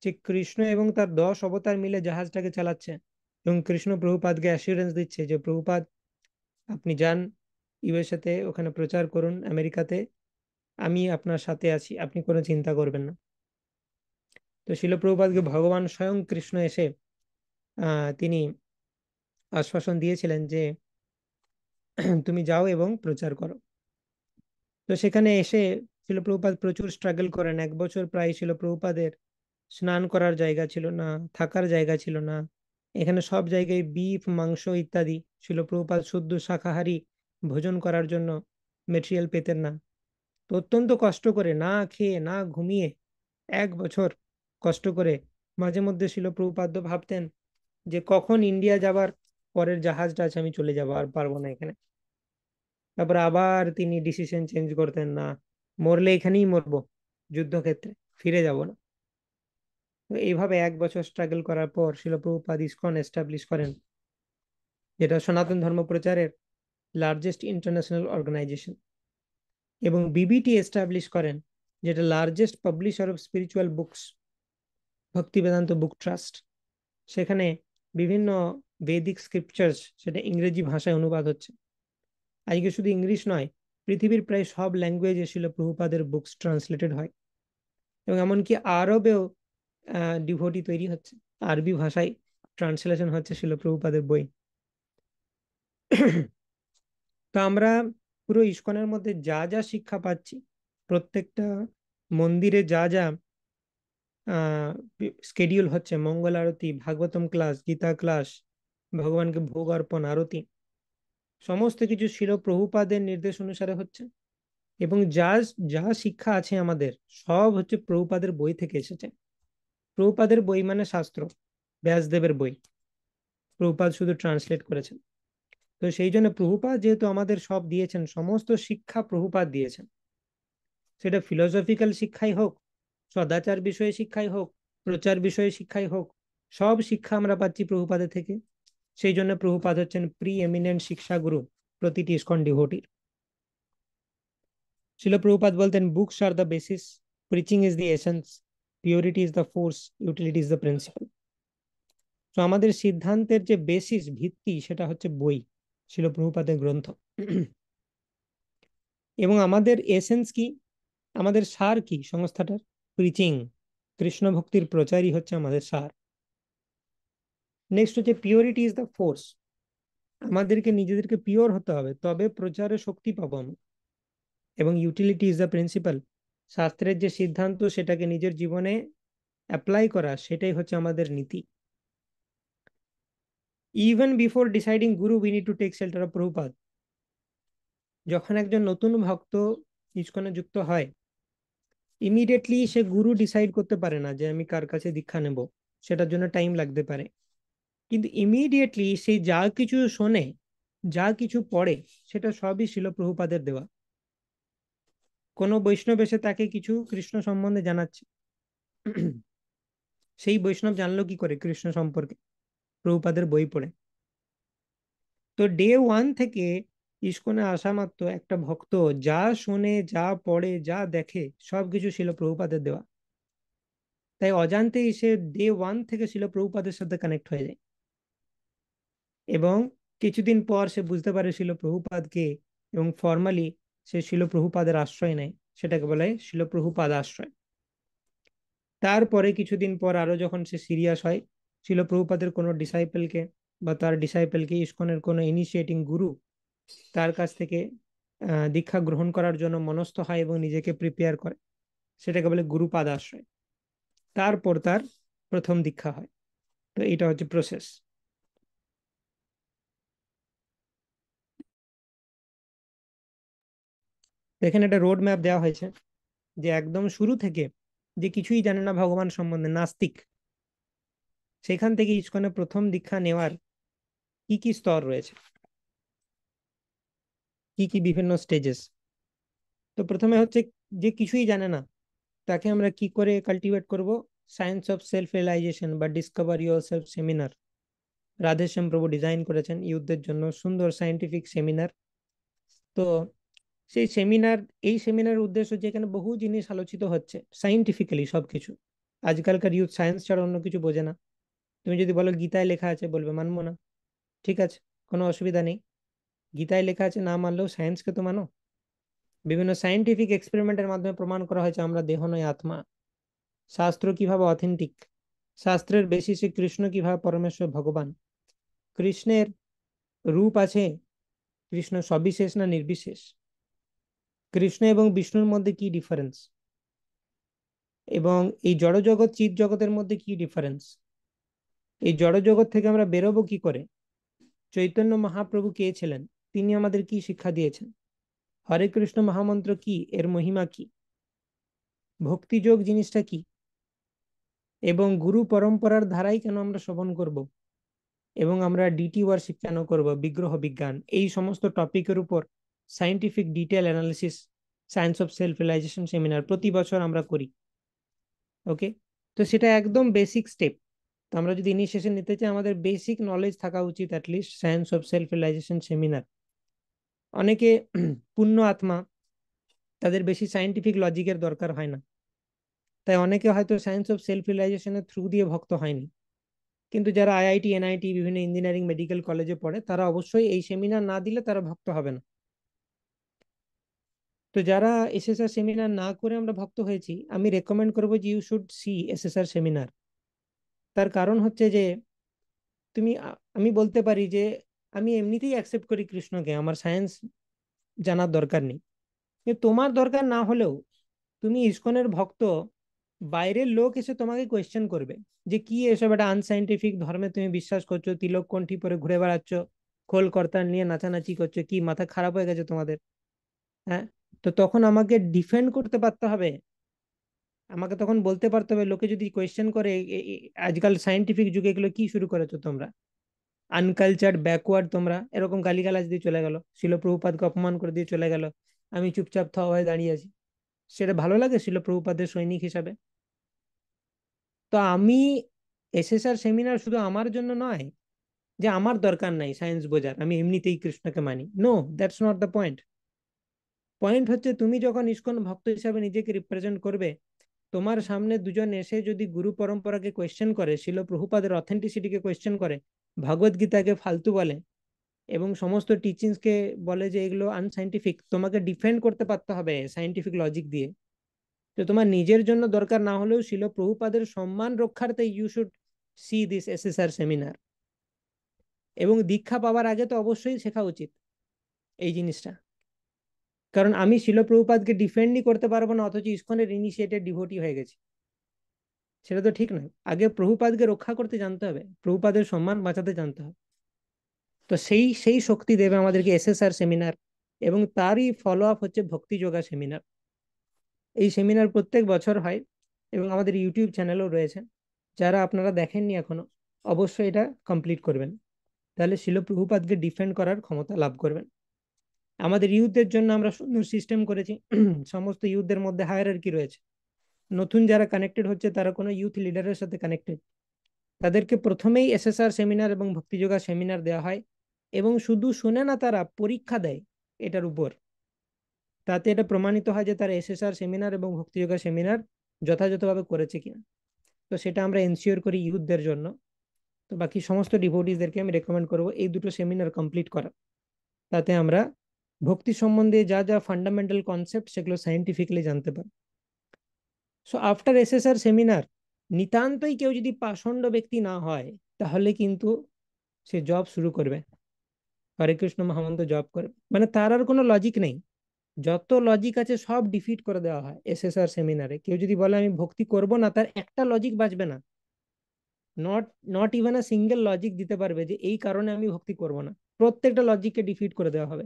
যে কৃষ্ণ এবং তার 10 অবতার মিলে জাহাজটাকে চালাচ্ছে, এবং কৃষ্ণ প্রভুপাদকে অ্যাসিউরেন্স দিচ্ছে যে প্রভুপাদ, আপনি যান ইউএসএতে, ওখানে প্রচার করুন, আমেরিকাতে, আমি আপনার সাথে আছি, আপনি কোনো চিন্তা করবেন না। তো শিল প্রভুপাদকে ভগবান স্বয়ং কৃষ্ণ এসে তিনি আশ্বাসন দিয়েছিলেন যে তুমি যাও এবং প্রচার করো। তো সেখানে এসে শিল প্রভুপাদ প্রচুর স্ট্রাগল করেন। 1 বছর প্রায় শিল প্রভুপাদের স্নান করার জায়গা ছিল না, থাকার জায়গা ছিল না। এখানে সব জায়গায় বিফ, মাংস ইত্যাদি, শিল প্রভুপাদ শুদ্ধ শাকাহারী ভোজন করার জন্য মেটেরিয়াল পেতেন না। তো অত্যন্ত কষ্ট করে, না খেয়ে না ঘুমিয়ে 1 বছর কষ্ট করে, মাঝে মধ্যে শিল প্রভুপাদ ভাবতেন যে কখন ইন্ডিয়া যাবার পরের জাহাজটা আছে, আমি চলে যাবো, আর পারবো না এখানে। তারপর আবার তিনি ডিসিশন চেঞ্জ করতেন, না, মরলে এখানেই মরবো, যুদ্ধক্ষেত্রে ফিরে যাব না। তো এইভাবে 1 বছর স্ট্রাগল করার পর শিল প্রভুপাদ ইসকন এস্টাবলিশ করেন, যেটা সনাতন ধর্ম প্রচারের লার্জেস্ট ইন্টারন্যাশনাল অর্গানাইজেশন। এবং বিবিটি এস্টাবলিশ করেন, যেটা largest publisher of spiritual books, ভক্তি বেদান্ত বুক ট্রাস্ট। সেখানে বিভিন্ন বেদিক স্ক্রিপচার্স সেটা ইংরেজি ভাষায় অনুবাদ হচ্ছে। আজকে শুধু ইংলিশ নয়, পৃথিবীর প্রায় সব ল্যাঙ্গুয়েজে শিল প্রভুপাদের বুকস ট্রান্সলেটেড হয়। এবং এমনকি আরবেও ডিভোটি তৈরি হচ্ছে, আরবি ভাষায় ট্রান্সলেশন হচ্ছে শিল প্রভুপাদের বই। তো আমরা পুরো ইসকনের মধ্যে যা যা শিক্ষা পাচ্ছি, প্রত্যেকটা মন্দিরে যা যা স্কেডিউল হচ্ছে, মঙ্গল আরতি, ভাগবতম ক্লাস, গীতা ক্লাস, ভগবানকে ভোগ অর্পণ, আরতি, সমস্ত কিছু শিল প্রভুপাদের নির্দেশ অনুসারে হচ্ছে। এবং যা যা শিক্ষা আছে আমাদের, সব হচ্ছে প্রভুপাদের বই থেকে এসেছে। প্রভুপাদের বই মানে শাস্ত্র, ব্যাসদেবের বই, প্রভুপাদ শুধু ট্রান্সলেট করেছেন। তো সেই জন্য প্রভুপাদ যেহেতু আমাদের সব দিয়েছেন, সমস্ত শিক্ষা প্রভুপাদ দিয়েছেন, সেটা ফিলোসফিক্যাল শিক্ষাই হোক, সদাচার বিষয়ে শিক্ষাই হোক, প্রচার বিষয়ে শিক্ষাই হোক, সব শিক্ষা আমরা পাচ্ছি প্রভুপাদের থেকে। সেই জন্য প্রভুপাদ হচ্ছেন প্রি এমিনেন্ট শিক্ষাগুরু প্রতিটি ইসকন ডিভোটির। শিল প্রভুপাদ বলতেন, books are the basis, preaching is the essence, purity is the force, utility is the principal. তো আমাদের সিদ্ধান্তের যে বেসিস, ভিত্তি, সেটা হচ্ছে বই, শিল প্রভুপাদের গ্রন্থ। এবং আমাদের এসেন্স কি, আমাদের সার কি সংস্থাটার? প্রিচিং, কৃষ্ণ ভক্তির প্রচারই হচ্ছে আমাদের সার। নেক্সট হচ্ছে পিওরিটি ইজ দ্য ফোর্স, আমাদেরকে নিজেদেরকে পিওর হতে হবে, তবে প্রচারে শক্তি পাবো আমরা। এবং ইউটিলিটি ইজ দ্য প্রিন্সিপাল, শাস্ত্রের যে সিদ্ধান্ত সেটাকে নিজের জীবনে অ্যাপ্লাই করা, সেটাই হচ্ছে আমাদের নীতি। Even before deciding guru we need to take shelter of Prabhupada. যখন একজন নতুন ভক্ত ইসকনে যুক্ত হয়, ইমিডিয়েটলি সে গুরু ডিসাইড করতে পারে না যে আমি কার কাছে দীক্ষা নেব, সেটার জন্য টাইম লাগতে পারে। কিন্তু ইমিডিয়েটলি সেই যা কিছু শোনে, যা কিছু পড়ে, সেটা সবই শিল প্রভুপাদের দেওয়া। কোনো বৈষ্ণব এসে তাকে কিছু কৃষ্ণ সম্বন্ধে জানাচ্ছে, সেই বৈষ্ণব জানলো কি করে কৃষ্ণ সম্পর্কে? প্রভুপাদের বই পড়ে। তো ডে ওয়ান থেকে ইস্কনে আসা মাত্র একটা ভক্ত যা শোনে, যা পড়ে, যা দেখে, সবকিছু শিল প্রভুপাদের দেওয়া। তাই অজান্তেই সে ডে ওয়ান থেকে শিল প্রভুপাদের সাথে কানেক্ট হয়ে যায়। এবং কিছুদিন পর সে বুঝতে পারে শিল প্রভুপাদকে, এবং ফর্মালি সে শিল প্রভুপাদের আশ্রয় নেয়, সেটাকে বলে শিল প্রভুপাদ আশ্রয়। তারপরে কিছুদিন পর আরো যখন সে সিরিয়াস হয়, শিল প্রভুপাদের কোনো ডিসাইপেলকে বা তার ডিসাইপেলকে ইসকনের কোনো ইনিশিয়েটিং গুরু তার কাছ থেকে দীক্ষা গ্রহণ করার জন্য মনস্থ হয় এবং নিজেকে প্রিপেয়ার করে, সেটাকে বলে গুরুপাদ আশ্রয়। তারপর তার প্রথম দীক্ষা হয়। তো এটা হচ্ছে প্রসেস। এখানে একটা রোড ম্যাপ দেওয়া হয়েছে, যে একদম শুরু থেকে যে কিছুই জানে না ভগবান সম্বন্ধে, নাস্তিক, সেখান থেকে ইসকনে প্রথম দীক্ষা নেওয়ার কি কি স্তর রয়েছে, কি কি বিভিন্ন স্টেজেস। তো প্রথমে হচ্ছে যে কিছুই জানে না, তাকে আমরা কি করে কাল্টিভেট করব? সায়েন্স অফ সেলফ রিয়েলাইজেশন বা discover your self seminar Radheshyam প্রভু ডিজাইন করেছেন ইউথদের জন্য, সুন্দর সায়েন্টিফিক সেমিনার। তো সেই সেমিনার, এই সেমিনারের উদ্দেশ্য, যেখানে বহু জিনিস আলোচিত হচ্ছে সাইন্টিফিক্যালি সবকিছু। আজকালকার ইউথ সায়েন্স ছাড়া অন্য কিছু বোঝে না। তুমি যদি বলো গীতায় লেখা আছে, বলবে মানবো না। ঠিক আছে, কোনো অসুবিধা নেই, গীতায় লেখা আছে না মানলেও সায়েন্সকে তো মানো। বিভিন্ন সায়েন্টিফিক এক্সপেরিমেন্টের মাধ্যমে প্রমাণ করা হয়েছে আমরা দেহ নয় আত্মা। শাস্ত্র কিভাবে অথেন্টিক, শাস্ত্রের বেসিসে কৃষ্ণ কিভাবে পরমেশ্বর ভগবান, কৃষ্ণের রূপ আছে, কৃষ্ণ সবিশেষ না নির্বিশেষ, কৃষ্ণ এবং বিষ্ণুর মধ্যে কি ডিফারেন্স, এবং এই জড় জগৎ চিৎ জগতের মধ্যে কি ডিফারেন্স, এই জড় জগৎ থেকে আমরা বেরোবো কি করে, চৈতন্য মহাপ্রভু কে ছিলেন, তিনি আমাদের কি শিক্ষা দিয়েছেন, হরে কৃষ্ণ মহামন্ত্র কি, এর মহিমা কি, ভক্তিযোগ জিনিসটা কি, এবং গুরু পরম্পরার ধারাই কেন আমরা শ্রবণ করব, এবং আমরা ডিটি ওয়ার্শিপ কেন করব, বিগ্রহ বিজ্ঞান, এই সমস্ত টপিকের উপর scientific detail analysis, science of self realization seminar প্রতি বছর আমরা করি। ওকে, তো সেটা একদম বেসিক স্টেপ। তো আমরা যদি ইনিশিয়েশন নিতে চাই, আমাদের বেসিক নলেজ থাকা উচিত at least science of self realization seminar. অনেকে পূর্ণ আত্মা, তাদের বেশি সায়েন্টিফিক লজিকের দরকার হয় না, তাই অনেকে হয়তো সায়েন্স অফ সেলফ রিয়েলাইজেশনের থ্রু দিয়ে ভক্ত হয়নি। কিন্তু যারা আইআইটি, এনআইটি, বিভিন্ন ইঞ্জিনিয়ারিং, মেডিকেল কলেজে পড়ে, তারা অবশ্যই এই সেমিনার না দিলে তারা ভক্ত হবে না। তো যারা এসএসআর সেমিনার না করে আমরা ভক্ত হয়েছি, আমি রেকমেন্ড করবো যে you should see SSR seminar. তার কারণ হচ্ছে যে আমি বলতে পারি যে আমি এমনিতেই অ্যাকসেপ্ট করি কৃষ্ণকে, আমার সায়েন্স জানার দরকার নেই। কিন্তু তোমার দরকার না হলেও, তুমি ইসকনের ভক্ত, বাইরের লোক এসে তোমাকে কোয়েশ্চেন করবে যে কি এসব একটা আনসাইন্টিফিক ধর্মে তুমি বিশ্বাস করছো, তিলক কণ্ঠী পরে ঘুরে বেড়াচ্ছ, খোল করতাল নিয়ে নাচানাচি করছো, কি মাথা খারাপ হয়ে গেছে তোমাদের? হ্যাঁ, তো তখন আমাকে ডিফেন্ড করতে পারতে হবে। আমাকে তখন বলতে পারতে হবে, লোকে যদি কোয়েশ্চেন করে আজকাল সায়েন্টিফিক যুগে এগুলো কি শুরু করেছো তোমরা, আনকালচার্ড, ব্যাকওয়ার্ড তোমরা, এরকম গালিগালাজ দিয়ে চলে গেল, শিল প্রভুপাদকে অপমান করে দিয়ে চলে গেল, আমি চুপচাপ থ হয়ে দাঁড়িয়ে আছি। সেটা ভালো লাগে শিল প্রভুপাদের সৈনিক হিসাবে? তো আমি এসএসআর সেমিনার শুধু আমার জন্য নয়, যে আমার দরকার নাই সায়েন্স বোঝার, আমি এমনিতেই কৃষ্ণকে মানি। No, that's not the point. Point হচ্ছে তুমি যখন ইসকন ভক্ত হিসাবে নিজেকে রিপ্রেজেন্ট করবে, তোমার সামনে দুজন এসে যদি গুরু পরম্পরাকে কোয়েশ্চেন করে, শিল প্রভুপাদের অথেন্টিসিটিকে কোয়েশ্চেন করে, ভগবত গীতাকে ফালতু বলে এবং সমস্ত টিচিংসকে বলে যে এগুলো আনসাইন্টিফিক, তোমাকে ডিফেন্ড করতে পারতে হবে সাইন্টিফিক লজিক দিয়ে। তো তোমার নিজের জন্য দরকার না হলেও শিল প্রভুপাদের সম্মান রক্ষার্থে you should see this SSR seminar. এবং দীক্ষা পাওয়ার আগে তো অবশ্যই শেখা উচিত এই জিনিসটা। কারণ আমি শিল প্রভুপাদকে ডিফেন্ডই করতে পারবো না, অথচ ইসকনের ইনিশিয়েটেড ডিভোটি হয়ে গেছি, সেটা তো ঠিক নয়। আগে প্রভুপাদকে রক্ষা করতে জানতে হবে, প্রভুপাদের সম্মান বাঁচাতে জানতে হবে। তো সেই সেই শক্তি দেবে আমাদেরকে এসএসআর সেমিনার, এবং তারই ফলো আপ হচ্ছে ভক্তি যোগা সেমিনার। এই সেমিনার প্রত্যেক বছর হয় এবং আমাদের ইউটিউব চ্যানেলও রয়েছে। যারা আপনারা দেখেননি এখনো, অবশ্যই এটা কমপ্লিট করবেন, তাহলে শিল প্রভুপাদকে ডিফেন্ড করার ক্ষমতা লাভ করবেন। আমাদের ইউথদের জন্য আমরা সুন্দর সিস্টেম করেছি। সমস্ত ইউথদের মধ্যে হায়ারার্কি রয়েছে। নতুন যারা কানেক্টেড হচ্ছে তারা কোনো ইউথ লিডারের সাথে কানেক্টেড, তাদেরকে প্রথমেই এসএসআর সেমিনার এবং ভক্তিযোগা সেমিনার দেওয়া হয়, এবং শুধু শুনে না, তারা পরীক্ষা দেয় এটার উপর। তাতে এটা প্রমাণিত হয় যে তারা এসএসআর সেমিনার এবং ভক্তিযোগা সেমিনার যথাযথভাবে করেছে কিনা। তো সেটা আমরা এনশিওর করি ইউথদের জন্য। তো বাকি সমস্ত ডিভোটিসদেরকে আমি রেকমেন্ড করবো এই দুটো সেমিনার কমপ্লিট করা। তাতে আমরা ভক্তি সম্বন্ধে যা যা ফান্ডামেন্টাল কনসেপ্ট সেগুলো সাইন্টিফিকলি জানতে পারি। সো আফটার এসএসআর সেমিনার, নিতান্তই কেউ যদি পাষণ্ড ব্যক্তি না হয়, তাহলে কিন্তু সে জব শুরু করবে, হরে কৃষ্ণ মহামন্ত্র জব করবে, মানে তার আর কোনো লজিক নেই। যত লজিক আছে সব ডিফিট করে দেওয়া হয় এসএসআর সেমিনারে। কেউ যদি বলে আমি ভক্তি করব না, তার একটা লজিক বাঁচবে না। Not not even a single logic দিতে পারবে যে এই কারণে আমি ভক্তি করব না। প্রত্যেকটা লজিককে ডিফিট করে দেওয়া হবে।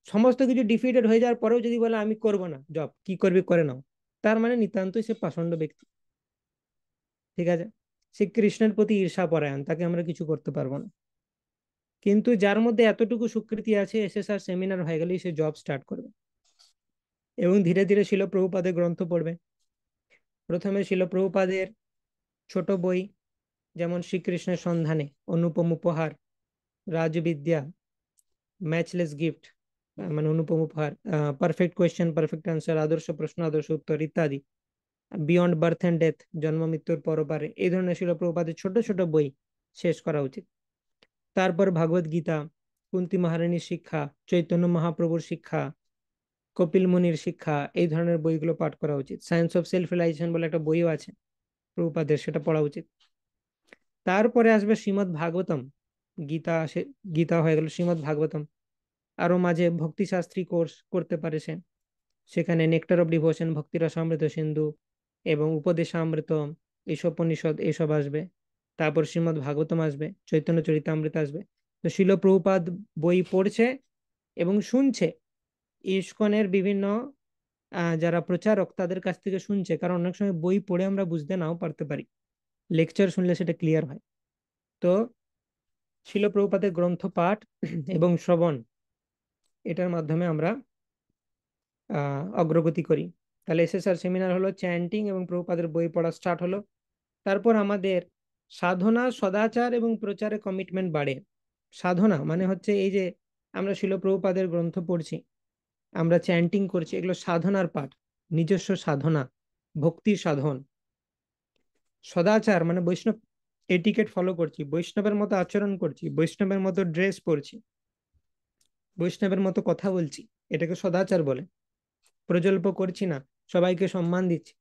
সমস্ত কিছু ডিফিটেড হয়ে যাওয়ার পরেও যদি বলে আমি করব না জব, কি করবি করে নাও, তার মানে নিতান্তই সে পাষণ্ড ব্যক্তি। ঠিক আছে, সে কৃষ্ণের প্রতি ঈর্ষা পরায়ণ, তাকে আমরা কিছু করতে পারবো না। কিন্তু যার মধ্যে এতটুকু স্বীকৃতি আছে, এসএসআর সেমিনার হয়ে গেলেই সে জব স্টার্ট করবে এবং ধীরে ধীরে শিল প্রভুপাদের গ্রন্থ পড়বে। প্রথমে শিল প্রভুপাদের ছোট বই, যেমন শ্রীকৃষ্ণের সন্ধানে, অনুপম উপহার, রাজবিদ্যা, ম্যাচলেস গিফট মানে অনুপম উপহার, পারফেক্ট কোয়েশ্চেন পারফেক্ট আনসার, আদর্শ প্রশ্ন আদর্শ উত্তর ইত্যাদি, বিয়ন্ড বার্থ অ্যান্ড ডেথ, জন্ম মৃত্যুর পরপারে, এই ধরনের শিল প্রভুপাদের ছোট ছোট বই শেষ করা উচিত। তারপর ভাগবত গীতা, কুন্তি মহারানীর শিক্ষা, চৈতন্য মহাপ্রভুর শিক্ষা, কপিল মুনির শিক্ষা, এই ধরনের বইগুলো পাঠ করা উচিত। সায়েন্স অফ সেলফ রিয়েলাইজেশন বলে একটা বইও আছে প্রভুপাদের, সেটা পড়া উচিত। তারপরে আসবে শ্রীমদ্ ভাগবতম। গীতা গীতা হয়ে গেল, শ্রীমদ্ ভাগবতম। আরো মাঝে ভক্তি শাস্ত্রী কোর্স করতে পারে সে, সেখানে নেক্টার অফ ডিভোশন, ভক্তিরসামৃত সিন্ধু এবং উপদেশামৃত, ঈশোপনিষদ এইসব আসবে। তারপর শ্রীমদ্ ভাগবতম আসবে, চৈতন্য চরিতামৃত আসবে। তো শিল প্রভুপাদ বই পড়ছে এবং শুনছে ইস্কনের বিভিন্ন যারা প্রচারক তাদের কাছ থেকে শুনছে, কারণ অনেক সময় বই পড়ে আমরা বুঝতে নাও পারতে পারি, লেকচার শুনলে সেটা ক্লিয়ার হয়। তো শিল প্রভুপাদের গ্রন্থ পাঠ এবং শ্রবণ, এটার মাধ্যমে আমরা অগ্রগতি করি। তাহলে এসএসআর সেমিনার হলো, চ্যান্টিং এবং প্রভুপাদের বই পড়া স্টার্ট হলো। তারপর আমাদের সাধনা, সদাচার এবং প্রচারে কমিটমেন্ট বাড়ে। সাধনা মানে হচ্ছে এই যে আমরা শিল প্রভুপাদের গ্রন্থ পড়ছি, আমরা চ্যান্টিং করছি, এগুলো সাধনার পাঠ, নিজস্ব সাধনা, ভক্তির সাধন। সদাচার মানে বৈষ্ণব এটিকেট ফলো করছি, বৈষ্ণবের মতো আচরণ করছি, বৈষ্ণবের মতো ড্রেস পরছি, বৈষ্ণবের মতো কথা বলছি, এটাকে সদাচার বলে। প্রজল্প করছি না, সবাইকে সম্মান দিচ্ছি।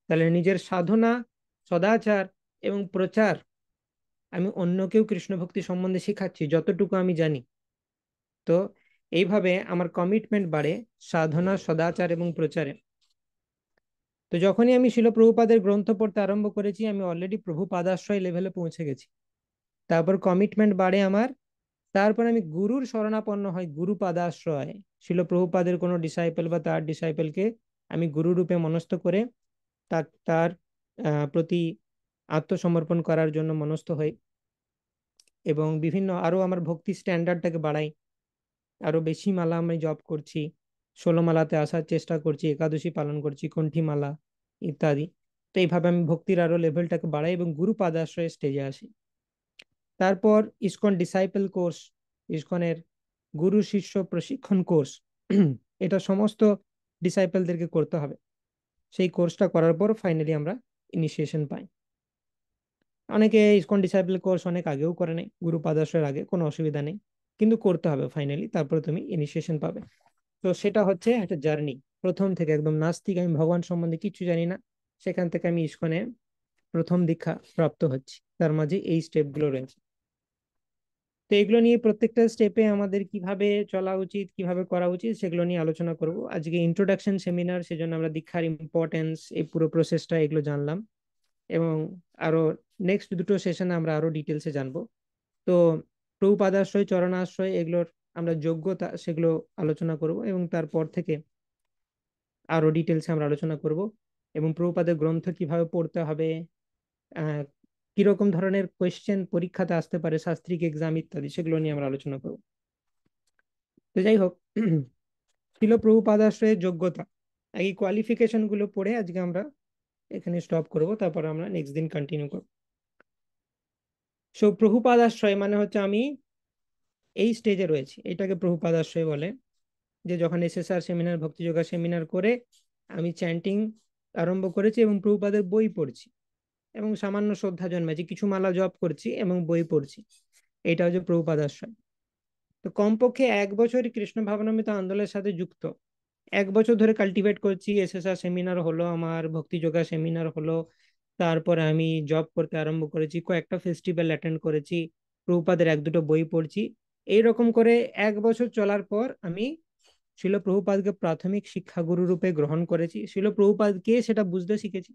তাহলে নিজের সাধনা, সদাচার এবং প্রচার, আমি অন্যকেও কৃষ্ণ ভক্তি সম্বন্ধে শেখাচ্ছি যতটুকু আমি জানি। তো এইভাবে আমার কমিটমেন্ট বাড়ে সাধনা, সদাচার এবং প্রচারে। তো যখনই আমি শিল প্রভুপাদের গ্রন্থ পড়তে আরম্ভ করেছি, আমি অলরেডি প্রভুপাদাশ্রয় লেভেলে পৌঁছে গেছি। তারপর কমিটমেন্ট বাড়ে আমার। তারপর আমি গুরুর শরণাপন্ন হই, গুরু পাদাশ্রয়। শিল প্রভুপাদের কোনো ডিসাইপল বা তার ডিসাইপলকে আমি গুরু রূপে মনস্থ করে তার তার প্রতি আত্মসমর্পণ করার জন্য মনস্থ হই, এবং বিভিন্ন আরো আমার ভক্তি স্ট্যান্ডার্ডটাকে বাড়াই। আরো বেশি মালা আমি জপ করছি, 16 মালাতে আসার চেষ্টা করছি, একাদশী পালন করছি, কণ্ঠী মালা ইত্যাদি। তো এইভাবে আমি ভক্তির আরো লেভেলটাকে বাড়াই এবং গুরু পাদাশ্রয়ে স্টেজে আসি। তারপর ইসকন ডিসাইপল কোর্স, ইসকনের গুরু শিষ্য প্রশিক্ষণ কোর্স, এটা সমস্ত ডিসাইপলদেরকে করতে হবে। সেই কোর্সটা করার পর ফাইনালি আমরা ইনিশিয়েশন পাই। অনেকে ইসকন ডিসাইপল কোর্স অনেক আগেও করে নেয়, গুরু পাদাশ্রয়ের আগে, কোনো অসুবিধা নেই, কিন্তু করতে হবে ফাইনালি, তারপরে তুমি ইনিশিয়েশন পাবে। তো সেটা হচ্ছে একটা জার্নি, প্রথম থেকে একদম নাস্তিক, আমি ভগবান সম্বন্ধে কিছু জানি না, সেখান থেকে আমি ইসকনে প্রথম দীক্ষা প্রাপ্ত হচ্ছি, তার মাঝে এই স্টেপগুলো রয়েছে। তো এগুলো নিয়ে প্রত্যেকটা স্টেপে আমাদের কিভাবে চলা উচিত, কিভাবে করা উচিত, সেগুলো নিয়ে আলোচনা করব আজকে। ইন্ট্রোডাকশন সেমিনার, সেজন্য আমরা দীক্ষার ইম্পর্টেন্স, এই পুরো প্রসেসটা এগুলো জানলাম, এবং আরো নেক্সট দুটো সেশনে আমরা আরো ডিটেলসে জানবো। তো প্রভুপাদাশ্রয়, চরণাশ্রয়, এগুলোর আমরা যোগ্যতা সেগুলো আলোচনা করব, এবং তারপর থেকে আরো ডিটেলসে আমরা আলোচনা করব, এবং প্রভুপাদের গ্রন্থ কিভাবে পড়তে হবে, আহ কিরকম ধরনের কোয়েশ্চেন পরীক্ষাতে আসতে পারে, শাস্ত্রিক এক্সাম ইত্যাদি, সেগুলো নিয়ে আমরা আলোচনা করব। তো যাই হোক, ছিল প্রভুপাদাশ্রয়ের যোগ্যতা, এই কোয়ালিফিকেশন গুলো পড়ে আজকে আমরা এখানে স্টপ করব, তারপর আমরা নেক্সট দিন কন্টিনিউ করব। সো প্রভুপাদাশ্রয় মানে হচ্ছে আমি এই স্টেজে রয়েছি, এটাকে প্রভুপাদাশ্রয় বলে। যে যখন এসএসআর সেমিনার, ভক্তিযোগা সেমিনার করে আমি চ্যান্টিং আরম্ভ করেছি এবং প্রভুপাদের বই পড়ছি, এবং সামান্য শ্রদ্ধা জন্মেছে, কিছু মালা জপ করছি এবং বই পড়ছি, এটা হচ্ছে প্রভুপাদাশ্রয়। তো কমপক্ষে 1 বছর কৃষ্ণ ভাবনামৃত আন্দোলনের সাথে যুক্ত, 1 বছর ধরে কাল্টিভেট করছি, এসএসআর সেমিনার হলো, আমার ভক্তি যোগা সেমিনার হলো, তারপরে আমি জব করতে আরম্ভ করেছি, কয়েকটা ফেস্টিভ্যাল অ্যাটেন্ড করেছি, প্রভুপাদের এক দুটো বই পড়ছি, এইরকম করে 1 বছর চলার পর আমি শিল প্রভুপাদকে প্রাথমিক শিক্ষাগুরু রূপে গ্রহণ করেছি, শিল প্রভুপাদকে সেটা বুঝতে শিখেছি।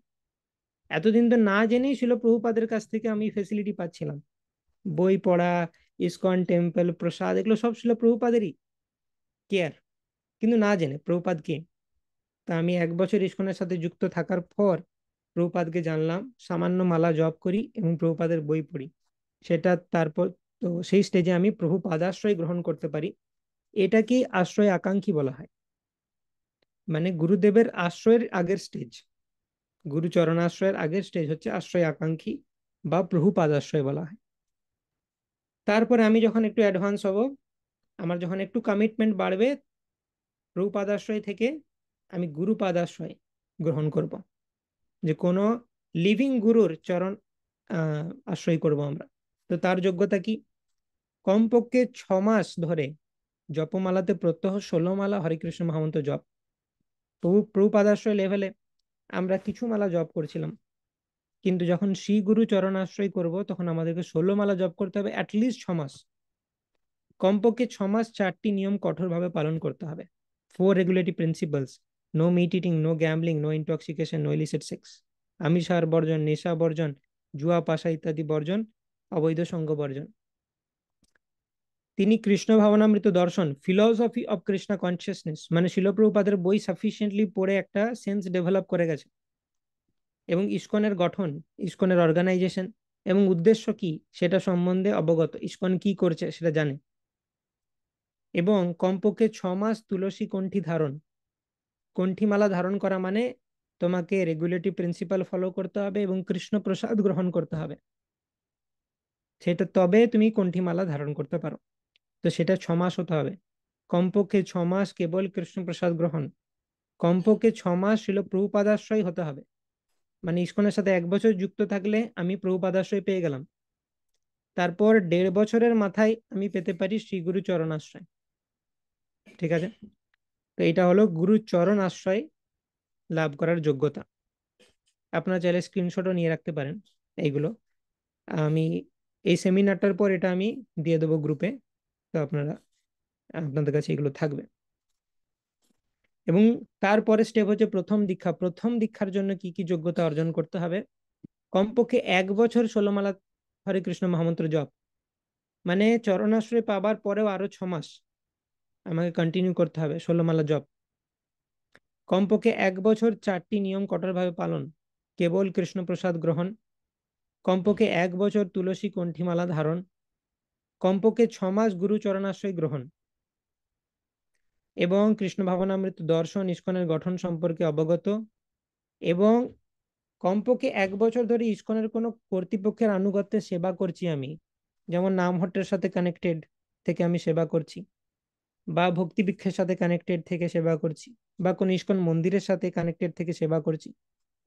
এতদিন তো না জেনেই শিল প্রভুপাদের কাছ থেকে আমি ফেসিলিটি পাচ্ছিলাম, বই পড়া, ইসকন টেম্পল, প্রসাদ, এগুলো সব শিল প্রভুপাদেরই কেয়ার, কিন্তু না জেনে প্রভুপাদ কে। তা আমি 1 বছর ইসকনের সাথে যুক্ত থাকার পর প্রভুপাদকে জানলাম, সামান্য মালা জপ করি এবং প্রভুপাদের বই পড়ি, সেটা তারপর, তো সেই স্টেজে আমি প্রভুপাদ আশ্রয় গ্রহণ করতে পারি। এটাকে আশ্রয় আকাঙ্ক্ষী বলা হয়, মানে গুরুদেবের আশ্রয়ের আগের স্টেজ, গুরুচরণ আশ্রয়ের আগের স্টেজ হচ্ছে আশ্রয় আকাঙ্ক্ষী বা প্রভুপাদ আশ্রয় বলা হয়। তারপরে আমি যখন একটু অ্যাডভান্স হব, আমার যখন একটু কমিটমেন্ট বাড়বে, প্রভুপাদ আশ্রয় থেকে আমি গুরুপাদ আশ্রয় গ্রহণ করব, যে কোনো লিভিং গুরুর চরণ আশ্রয় করব আমরা। তো তার যোগ্যতা কি? কমপক্ষে 6 মাস ধরে জপমালাতে প্রত্যহ 16 মালা হরেকৃষ্ণ মহামন্ত্র জপ। প্রভুপাদাশ্রয় লেভেলে আমরা কিছু মালা জপ করছিলাম, কিন্তু যখন শ্রী গুরু চরণ আশ্রয় করবো তখন আমাদেরকে 16 মালা জপ করতে হবে, অ্যাটলিস্ট 6 মাস, কমপক্ষে 6 মাস 4টি নিয়ম কঠোরভাবে পালন করতে হবে। 4 regulatory principles: no meat eating, no gambling, no intoxication, no illicit sex, আমিষাহার বর্জন, নেশা বর্জন, জুয়া পাশা ইত্যাদি বর্জন, অবৈধ সঙ্গ বর্জন। তিনি কৃষ্ণ ভাবনামৃত দর্শন, ফিলসফি অফ কৃষ্ণ কনসিয়াসনেস, মানে শিলপ্রভুপাদের বই সাফিসিয়েন্টলি পড়ে একটা সেন্স ডেভেলপ করে গেছে, এবং ইসকনের গঠন, ইসকনের অর্গানাইজেশন এবং উদ্দেশ্য কি সেটা সম্বন্ধে অবগত, ইসকন কি করছে সেটা জানে, এবং কমপক্ষে 6 মাস তুলসী কণ্ঠী ধারণ, কণ্ঠীমালা ধারণ করা মানে তোমাকে রেগুলেটরি প্রিন্সিপাল ফলো করতে হবে এবং কৃষ্ণ প্রসাদ গ্রহণ করতে হবে, সেটা তবে তুমি কণ্ঠীমালা ধারণ করতে পারো। তো সেটা 6 মাস হতে হবে, কমপক্ষে 6 মাস কেবল কৃষ্ণ প্রসাদ গ্রহণ, কমপক্ষে 6 মাস ছিল প্রভুপাদাশ্রয় হতে হবে, মানে ইসকনের সাথে 1 বছর যুক্ত থাকলে আমি প্রভুপাদাশ্রয় পেয়ে গেলাম, তারপর 1.5 বছরের মাথায় আমি পেতে পারি শ্রী গুরু চরণ আশ্রয়। ঠিক আছে, তো এটা হলো গুরু চরণ আশ্রয় লাভ করার যোগ্যতা। আপনারা চাইলে স্ক্রিনশটও নিয়ে রাখতে পারেন এইগুলো, আমি এই সেমিনারটার পর এটা আমি দিয়ে দেবো গ্রুপে, তো আপনারা, আপনাদের কাছে এগুলো থাকবে। এবং তারপরে স্টেপ হচ্ছে প্রথম দীক্ষা। প্রথম দীক্ষার জন্য কি কি যোগ্যতা অর্জন করতে হবে? কমপক্ষে 1 বছর 16 মালা হরে কৃষ্ণ মহামন্ত্র জপ, মানে চরণাশ্রয় পাবার পরেও আরো 6 মাস আমাকে কন্টিনিউ করতে হবে 16 মালা জপ। কমপক্ষে 1 বছর 4টি নিয়ম কঠোরভাবে পালন, কেবল কৃষ্ণ প্রসাদ গ্রহণ, কমপক্ষে 1 বছর তুলসী কণ্ঠীমালা ধারণ, কমপক্ষে 6 মাস গুরু চরণাশ্রয় গ্রহণ, এবং কৃষ্ণ ভাবনামৃত দর্শন, ইস্কনের গঠন সম্পর্কে অবগত, এবং কমপক্ষে 1 বছর ধরে ইস্কনের কোনো কর্তৃপক্ষের আনুগত্যে সেবা করছি আমি, যেমন নামহট্টের সাথে কানেক্টেড থেকে আমি সেবা করছি, বা ভক্তি বৃক্ষের সাথে কানেক্টেড থেকে সেবা করছি, বা কোন ইস্কন মন্দিরের সাথে কানেক্টেড থেকে সেবা করছি।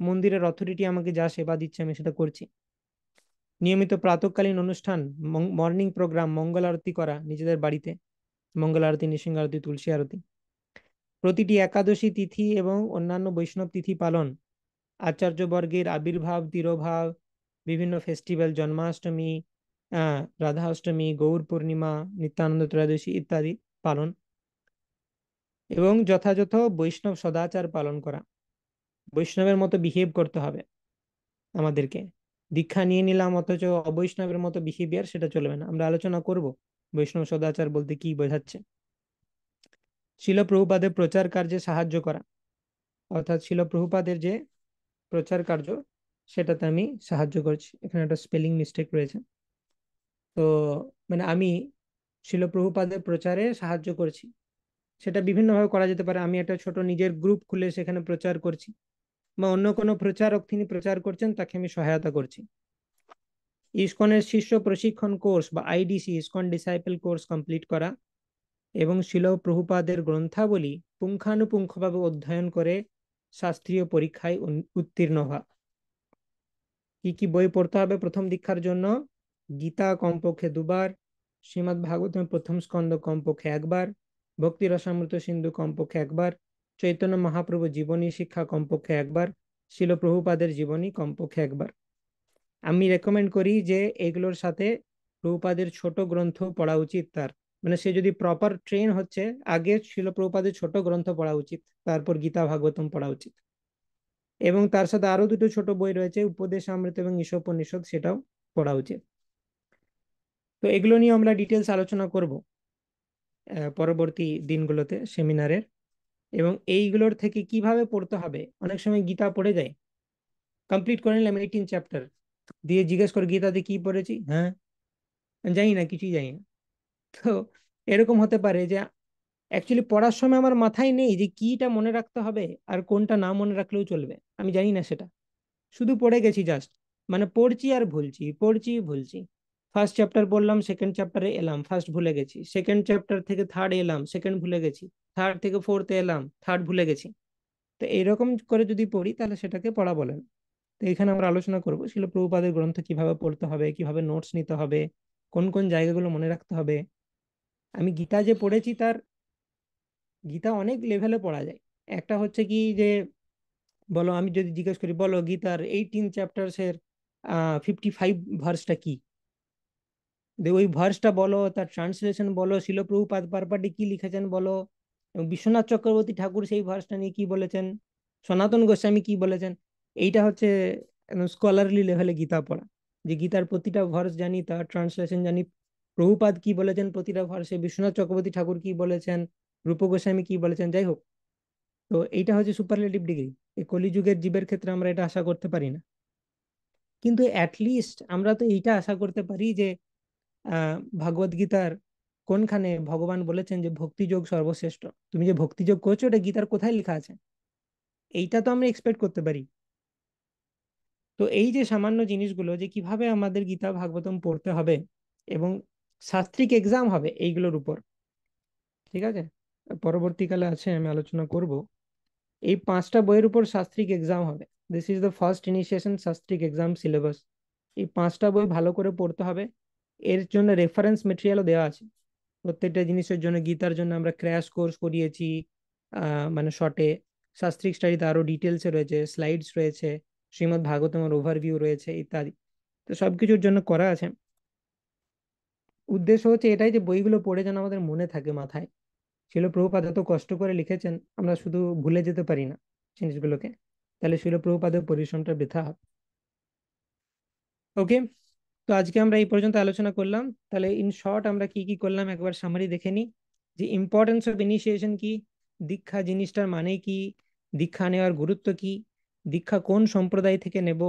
মন্দিরের অথরিটি আমাকে যা সেবা দিচ্ছে আমি সেটা করছি। নিয়মিত প্রাতঃকালীন অনুষ্ঠান, মর্নিং প্রোগ্রাম, মঙ্গল আরতি করা নিজেদের বাড়িতে, মঙ্গল আরতি, নৃসিংহ আরতি, তুলসী আরতি। প্রতিটি একাদশী তিথি এবং অন্যান্য বৈষ্ণব তিথি পালন, আচার্যবর্গের আবির্ভাব, তিরোভাব, বিভিন্ন ফেস্টিভ্যাল, জন্মাষ্টমী, রাধা অষ্টমী, গৌর পূর্ণিমা, নিত্যানন্দ ত্রয়োদশী ইত্যাদি পালন, এবং যথাযথ বৈষ্ণব সদাচার পালন করা। বৈষ্ণবের মতো বিহেভ করতে হবে আমাদেরকে। দীক্ষা নিয়ে নিলাম অথচ অবৈষ্ণবের মতো বিহেভিয়ার, সেটা চলবে না। আমরা আলোচনা করব বৈষ্ণব সদাচার বলতে কি বোঝাচ্ছে। শিল প্রভুপাদের প্রচার কার্যে সাহায্য করা, অর্থাৎ শিল প্রভুপাদের যে প্রচার কার্য সেটাতে আমি সাহায্য করছি। এখানে একটা স্পেলিং মিস্টেক রয়েছে। তো মানে আমি শিল প্রভুপাদের প্রচারে সাহায্য করছি, সেটা বিভিন্নভাবে করা যেতে পারে। আমি একটা ছোট নিজের গ্রুপ খুলে সেখানে প্রচার করছি, বা অন্য কোনো প্রচারক তিনি প্রচার করছেন তাকে আমি সহায়তা করছি। ইসকনের শিষ্য প্রশিক্ষণ কোর্স বা IDC, ISKCON disciple course complete করা, এবং শিল প্রভুপাদের গ্রন্থাবলী পুঙ্খানুপুঙ্খভাবে অধ্যয়ন করে শাস্ত্রীয় পরীক্ষায় উত্তীর্ণ হওয়া। কি কি বই পড়তে হবে প্রথম দীক্ষার জন্য? গীতা কমপক্ষে 2 বার, শ্রীমদ্ ভাগবতের প্রথম স্কন্ধ কমপক্ষে 1 বার, ভক্তি রসামৃত সিন্ধু কমপক্ষে 1 বার, চৈতন্য মহাপ্রভু জীবনী শিক্ষা কমপক্ষে 1 বার, শিল প্রভুপাদের জীবনী কমপক্ষে 1 বার। আমি রেকমেন্ড করি যে এগুলোর সাথে প্রভুপাদের ছোট গ্রন্থ পড়া উচিত তার। মানে সে যদি প্রপার ট্রেন হচ্ছে, আগে শিল প্রভুপাদের ছোট গ্রন্থ পড়া উচিত, তারপর গীতা ভাগবতম পড়া উচিত। এবং তার সাথে আরো দুটো ছোট বই রয়েছে, উপদেশ অমৃত এবং ঈশোপনিষদ, সেটাও পড়া উচিত। তো এগুলো নিয়ে আমরা ডিটেলস আলোচনা করব পরবর্তী দিনগুলোতে সেমিনারের। এবং এইগুলোর থেকে কিভাবে পড়তে হবে, অনেক সময় গীতা পড়ে যায়, কমপ্লিট করে নিলাম 18 চ্যাপ্টার, দিয়ে জিজ্ঞেস করে গীতাতে কি পড়েছি, হ্যাঁ জানি না, কিছুই জানি না। তো এরকম হতে পারে যে অ্যাকচুয়ালি পড়ার সময় আমার মাথায় নেই যে কিটা মনে রাখতে হবে আর কোনটা না মনে রাখলেও চলবে, আমি জানি না সেটা, শুধু পড়ে গেছি জাস্ট। মানে পড়ছি আর ভুলছি, পড়ছি ভুলছি। ফার্স্ট চ্যাপ্টার পড়লাম, সেকেন্ড চ্যাপ্টারে এলাম, ফার্স্ট ভুলে গেছি, সেকেন্ড চ্যাপ্টার থেকে থার্ড এলাম, সেকেন্ড ভুলে গেছি, থার্ড থেকে ফোর্থে এলাম, থার্ড ভুলে গেছি। তো এইরকম করে যদি পড়ি তাহলে সেটাকে পড়া বলেন। তো এখানে আমরা আলোচনা করবো শিল প্রভুপাদের গ্রন্থ কিভাবে পড়তে হবে, কিভাবে নোটস নিতে হবে, কোন কোন জায়গাগুলো মনে রাখতে হবে। আমি গীতা যে পড়েছি তার, গীতা অনেক লেভেলে পড়া যায়। একটা হচ্ছে কি যে, বলো আমি যদি জিজ্ঞেস করি বলো গীতার 18 চ্যাপ্টার্স এর 55 ভার্সটা কি, ওই ভার্সটা বলো, তার ট্রান্সলেশন বলো, শিল প্রভুপাদ পারপাটি কি লিখেছেন বলো, এবং বিশ্বনাথ চক্রবর্তী ঠাকুর সেই ভার্সটা নিয়ে কি বলেছেন, সনাতন গোস্বামী কি বলেছেন। এইটা হচ্ছে স্কলারলি লেভেলে গীতা পড়া, যে গীতার প্রতিটা ভার্স জানি, তার ট্রান্সলেশন জানি, প্রভুপাদ কি বলেছেন প্রতিটা ভার্সে, বিশ্বনাথ চক্রবর্তী ঠাকুর কি বলেছেন, রূপ গোস্বামী কি বলেছেন, যাই হোক। তো এইটা হচ্ছে সুপারলেটিভ ডিগ্রি। এই কলিযুগের জীবের ক্ষেত্রে আমরা এটা আশা করতে পারি না, কিন্তু অ্যাটলিস্ট আমরা তো এইটা আশা করতে পারি যে ভাগবত গীতার কোনখানে ভগবান বলেছেন যে ভক্তিযোগ সর্বশ্রেষ্ঠ। তুমি যে ভক্তিযোগ করছো এটা গীতার কোথায় লেখা আছে, এইটা তো আমরা এক্সপেক্ট করতে পারি। তো এই যে সামান্য জিনিসগুলো, যে কিভাবে আমাদের গীতা ভাগবতম পড়তে হবে, এবং শাস্ত্রিক এক্সাম হবে এইগুলোর উপর, ঠিক আছে, পরবর্তীকালে আছে, আমি আলোচনা করব। এই 5টা বইয়ের উপর শাস্ত্রিক এক্সাম হবে। This is the first initiation শাস্ত্রিক এক্সাম সিলেবাস। এই 5টা বই ভালো করে পড়তে হবে। এর জন্য রেফারেন্স মেটেরিয়ালও দেওয়া আছে প্রত্যেকটা জিনিসের জন্য। গীতার জন্য আমরা ক্র্যাশ কোর্স করিয়েছি, মানে শর্টে। শাস্ত্রিক স্টাডিতে আরো ডিটেলসে রয়েছে, স্লাইডস রয়েছে, শ্রীমদ্ ভাগবতমের ওভারভিউ রয়েছে ইত্যাদি। তো সবকিছুর জন্য করা আছে। উদ্দেশ্য হচ্ছে এটাই যে বইগুলো পড়ে যেন আমাদের মনে থাকে, মাথায়। শিল প্রভুপাদ এত কষ্ট করে লিখেছেন, আমরা শুধু ভুলে যেতে পারি না জিনিসগুলোকে, তাহলে শিল প্রভুপাদের পরিশ্রমটা বৃথা হবে। ওকে, তো আজকে আমরা এই পর্যন্ত আলোচনা করলাম। তাহলে ইন শর্ট আমরা কি কি করলাম একবার সামারি দেখে নিই। যে ইম্পর্টেন্স অফ ইনিশিয়েশন কি, দীক্ষা জিনিসটার মানে কি, দীক্ষা নেওয়ার গুরুত্ব কি, দীক্ষা কোন সম্প্রদায় থেকে নেব,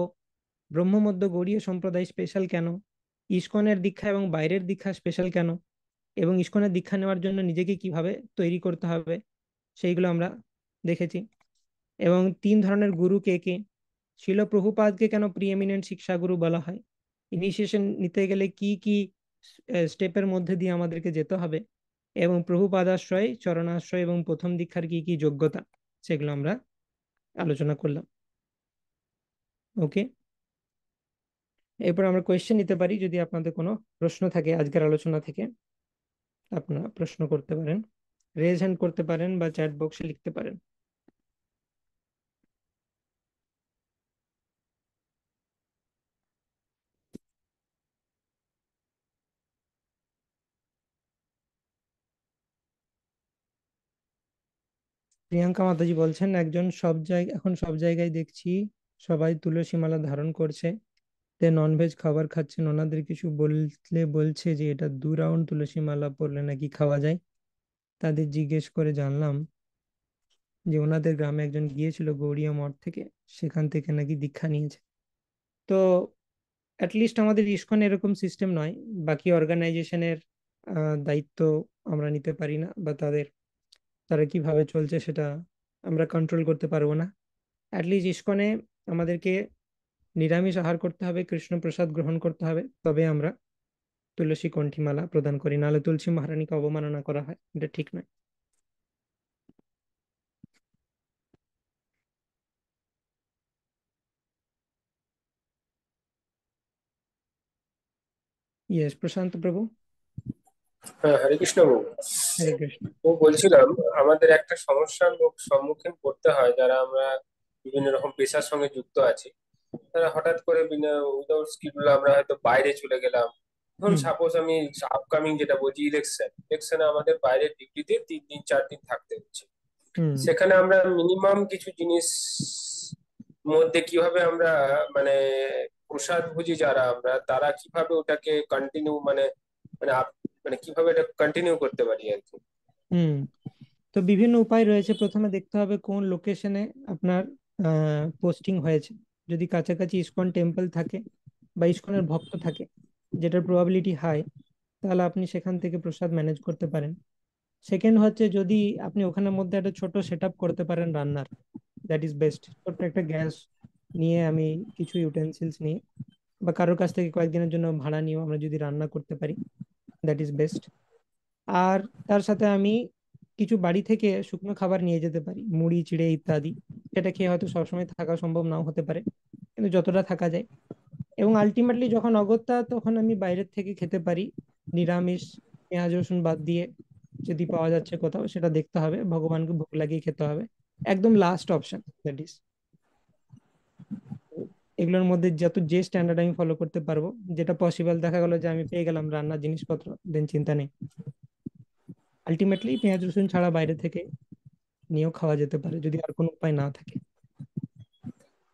ব্রহ্মমধ্য গৌড়ীয় সম্প্রদায় স্পেশাল কেন, ইসকনের দীক্ষা এবং বাইরের দীক্ষা স্পেশাল কেন, এবং ইসকনের দীক্ষা নেওয়ার জন্য নিজেকে কিভাবে তৈরি করতে হবে, সেইগুলো আমরা দেখেছি। এবং 3 ধরনের গুরু কে কে, শিল প্রভুপাদকে কেন প্রিএমিনেন্ট শিক্ষাগুরু বলা হয়, ইনিশিয়েশন নিতে গেলে কি কি স্টেপের মধ্যে দিয়ে আমাদেরকে যেতে হবে, এবং প্রভু পাদাশ্রয়, চরণাশ্রয় এবং প্রথম দীক্ষার কি কি যোগ্যতা, সেগুলো আমরা আলোচনা করলাম। ওকে, এরপর আমরা কোয়েশ্চেন নিতে পারি। যদি আপনাদের কোনো প্রশ্ন থাকে আজকের আলোচনা থেকে, আপনারা প্রশ্ন করতে পারেন, রেজ হ্যান্ড করতে পারেন বা চ্যাট বক্সে লিখতে পারেন। প্রিয়াঙ্কা মাতাজি বলছেন, এখন সব জায়গায় দেখছি সবাই তুলসী মালা ধারণ করছে, তে ননভেজ খাবার খাচ্ছেন, ওনাদের কিছু বললে বলছে যে এটা 2 রাউন্ড তুলসী মালা পরলে নাকি খাওয়া যায়। তাদের জিজ্ঞেস করে জানলাম যে ওনাদের গ্রামে একজন গিয়েছিল গৌড়িয়া মঠ থেকে, সেখান থেকে নাকি দীক্ষা নিয়েছে। তো অ্যাটলিস্ট আমাদের ইসকন এরকম সিস্টেম নয়, বাকি অর্গানাইজেশনের দায়িত্ব আমরা নিতে পারি না, বা তারা কিভাবে চলছে সেটা আমরা কন্ট্রোল করতে পারবো না। অ্যাটলিস্ট ইসকনে আমাদেরকে নিরামিষ আহার করতে হবে, কৃষ্ণ প্রসাদ গ্রহণ করতে হবে, তবে আমরা তুলসী কণ্ঠীমালা প্রদান করি, নাহলে তুলসী মহারানীকে অবমাননা করা হয়, এটা ঠিক নয়। ইয়েস, প্রশান্ত প্রভু। হ্যাঁ, হরে কৃষ্ণ বাবু। হরে কৃষ্ণ। ও বলছিলাম, আমাদের একটা সমস্যার সম্মুখীন পড়তে হয় যারা আমরা বিভিন্ন রকম পেশার সঙ্গে যুক্ত আছি। তারা হঠাৎ করে বিনা উইদাউট শিডিউল আমরা হয়তো বাইরে চলে গেলাম। ধরুন হুম। সাপোজ আমি আপকামিং যেটা বলছি, ইলেকশনে আমাদের বাইরের ডিউটিতে 3 দিন 4 দিন থাকতে হচ্ছে। হুম। সেখানে আমরা মিনিমাম কিছু জিনিস মধ্যে কিভাবে আমরা মানে প্রসাদ ভুজি যারা আমরা, তারা কিভাবে ওটাকে কন্টিনিউ মানে মানে মানে কিভাবে এটা কন্টিনিউ করতে পারি আর কি। হুম। তো বিভিন্ন উপায় রয়েছে। প্রথমে দেখতে হবে কোন লোকেশনে আপনার পোস্টিং হয়েছে। যদি কাছাকাছি ইসকন টেম্পল থাকে বা ইসকনের ভক্ত থাকে, যেটার প্রবাবিলিটি হাই, তাহলে আপনি সেখান থেকে প্রসাদ ম্যানেজ করতে পারেন। সেকেন্ড হচ্ছে, যদি আপনি ওখানের মধ্যে একটা ছোট সেট আপ করতে পারেন রান্নার, দ্যাট ইজ বেস্ট। ছোট্ট একটা গ্যাস নিয়ে, আমি কিছু ইউটেন্সিলস নিয়ে, বা কারোর কাছ থেকে কয়েকদিনের জন্য ভাড়া নিয়েও আমরা যদি রান্না করতে পারি, দ্যাট ইজ বেস্ট। আর তার সাথে আমি কিছু বাড়ি থেকে শুকনো খাবার নিয়ে যেতে পারি, মুড়ি চিড়ে ইত্যাদি। সেটা খেয়ে হয়তো সবসময় থাকা সম্ভব নাও হতে পারে, কিন্তু যতটা থাকা যায়। এবং আলটিমেটলি যখন অগত্যা, তখন আমি বাইরের থেকে খেতে পারি নিরামিষ, পেঁয়াজ রসুন বাদ দিয়ে। যদি পাওয়া যাচ্ছে কোথাও, সেটা দেখতে হবে, ভগবানকে ভোগ লাগিয়ে খেতে হবে। একদম লাস্ট অপশন দ্যাট ইজ। এগুলোর মধ্যে যে স্ট্যান্ডার্ড আমি ফলো করতে পারবো, যেটা পসিবল দেখা গেল যে আমি পেয়ে গেলাম রান্নার জিনিসপত্র, দেন চিন্তা নেই। আলটিমেটলি পেঁয়াজ রসুন ছাড়া বাইরে থেকে নিয়েও খাওয়া যেতে পারে, যদি আর কোনো উপায় না থাকে।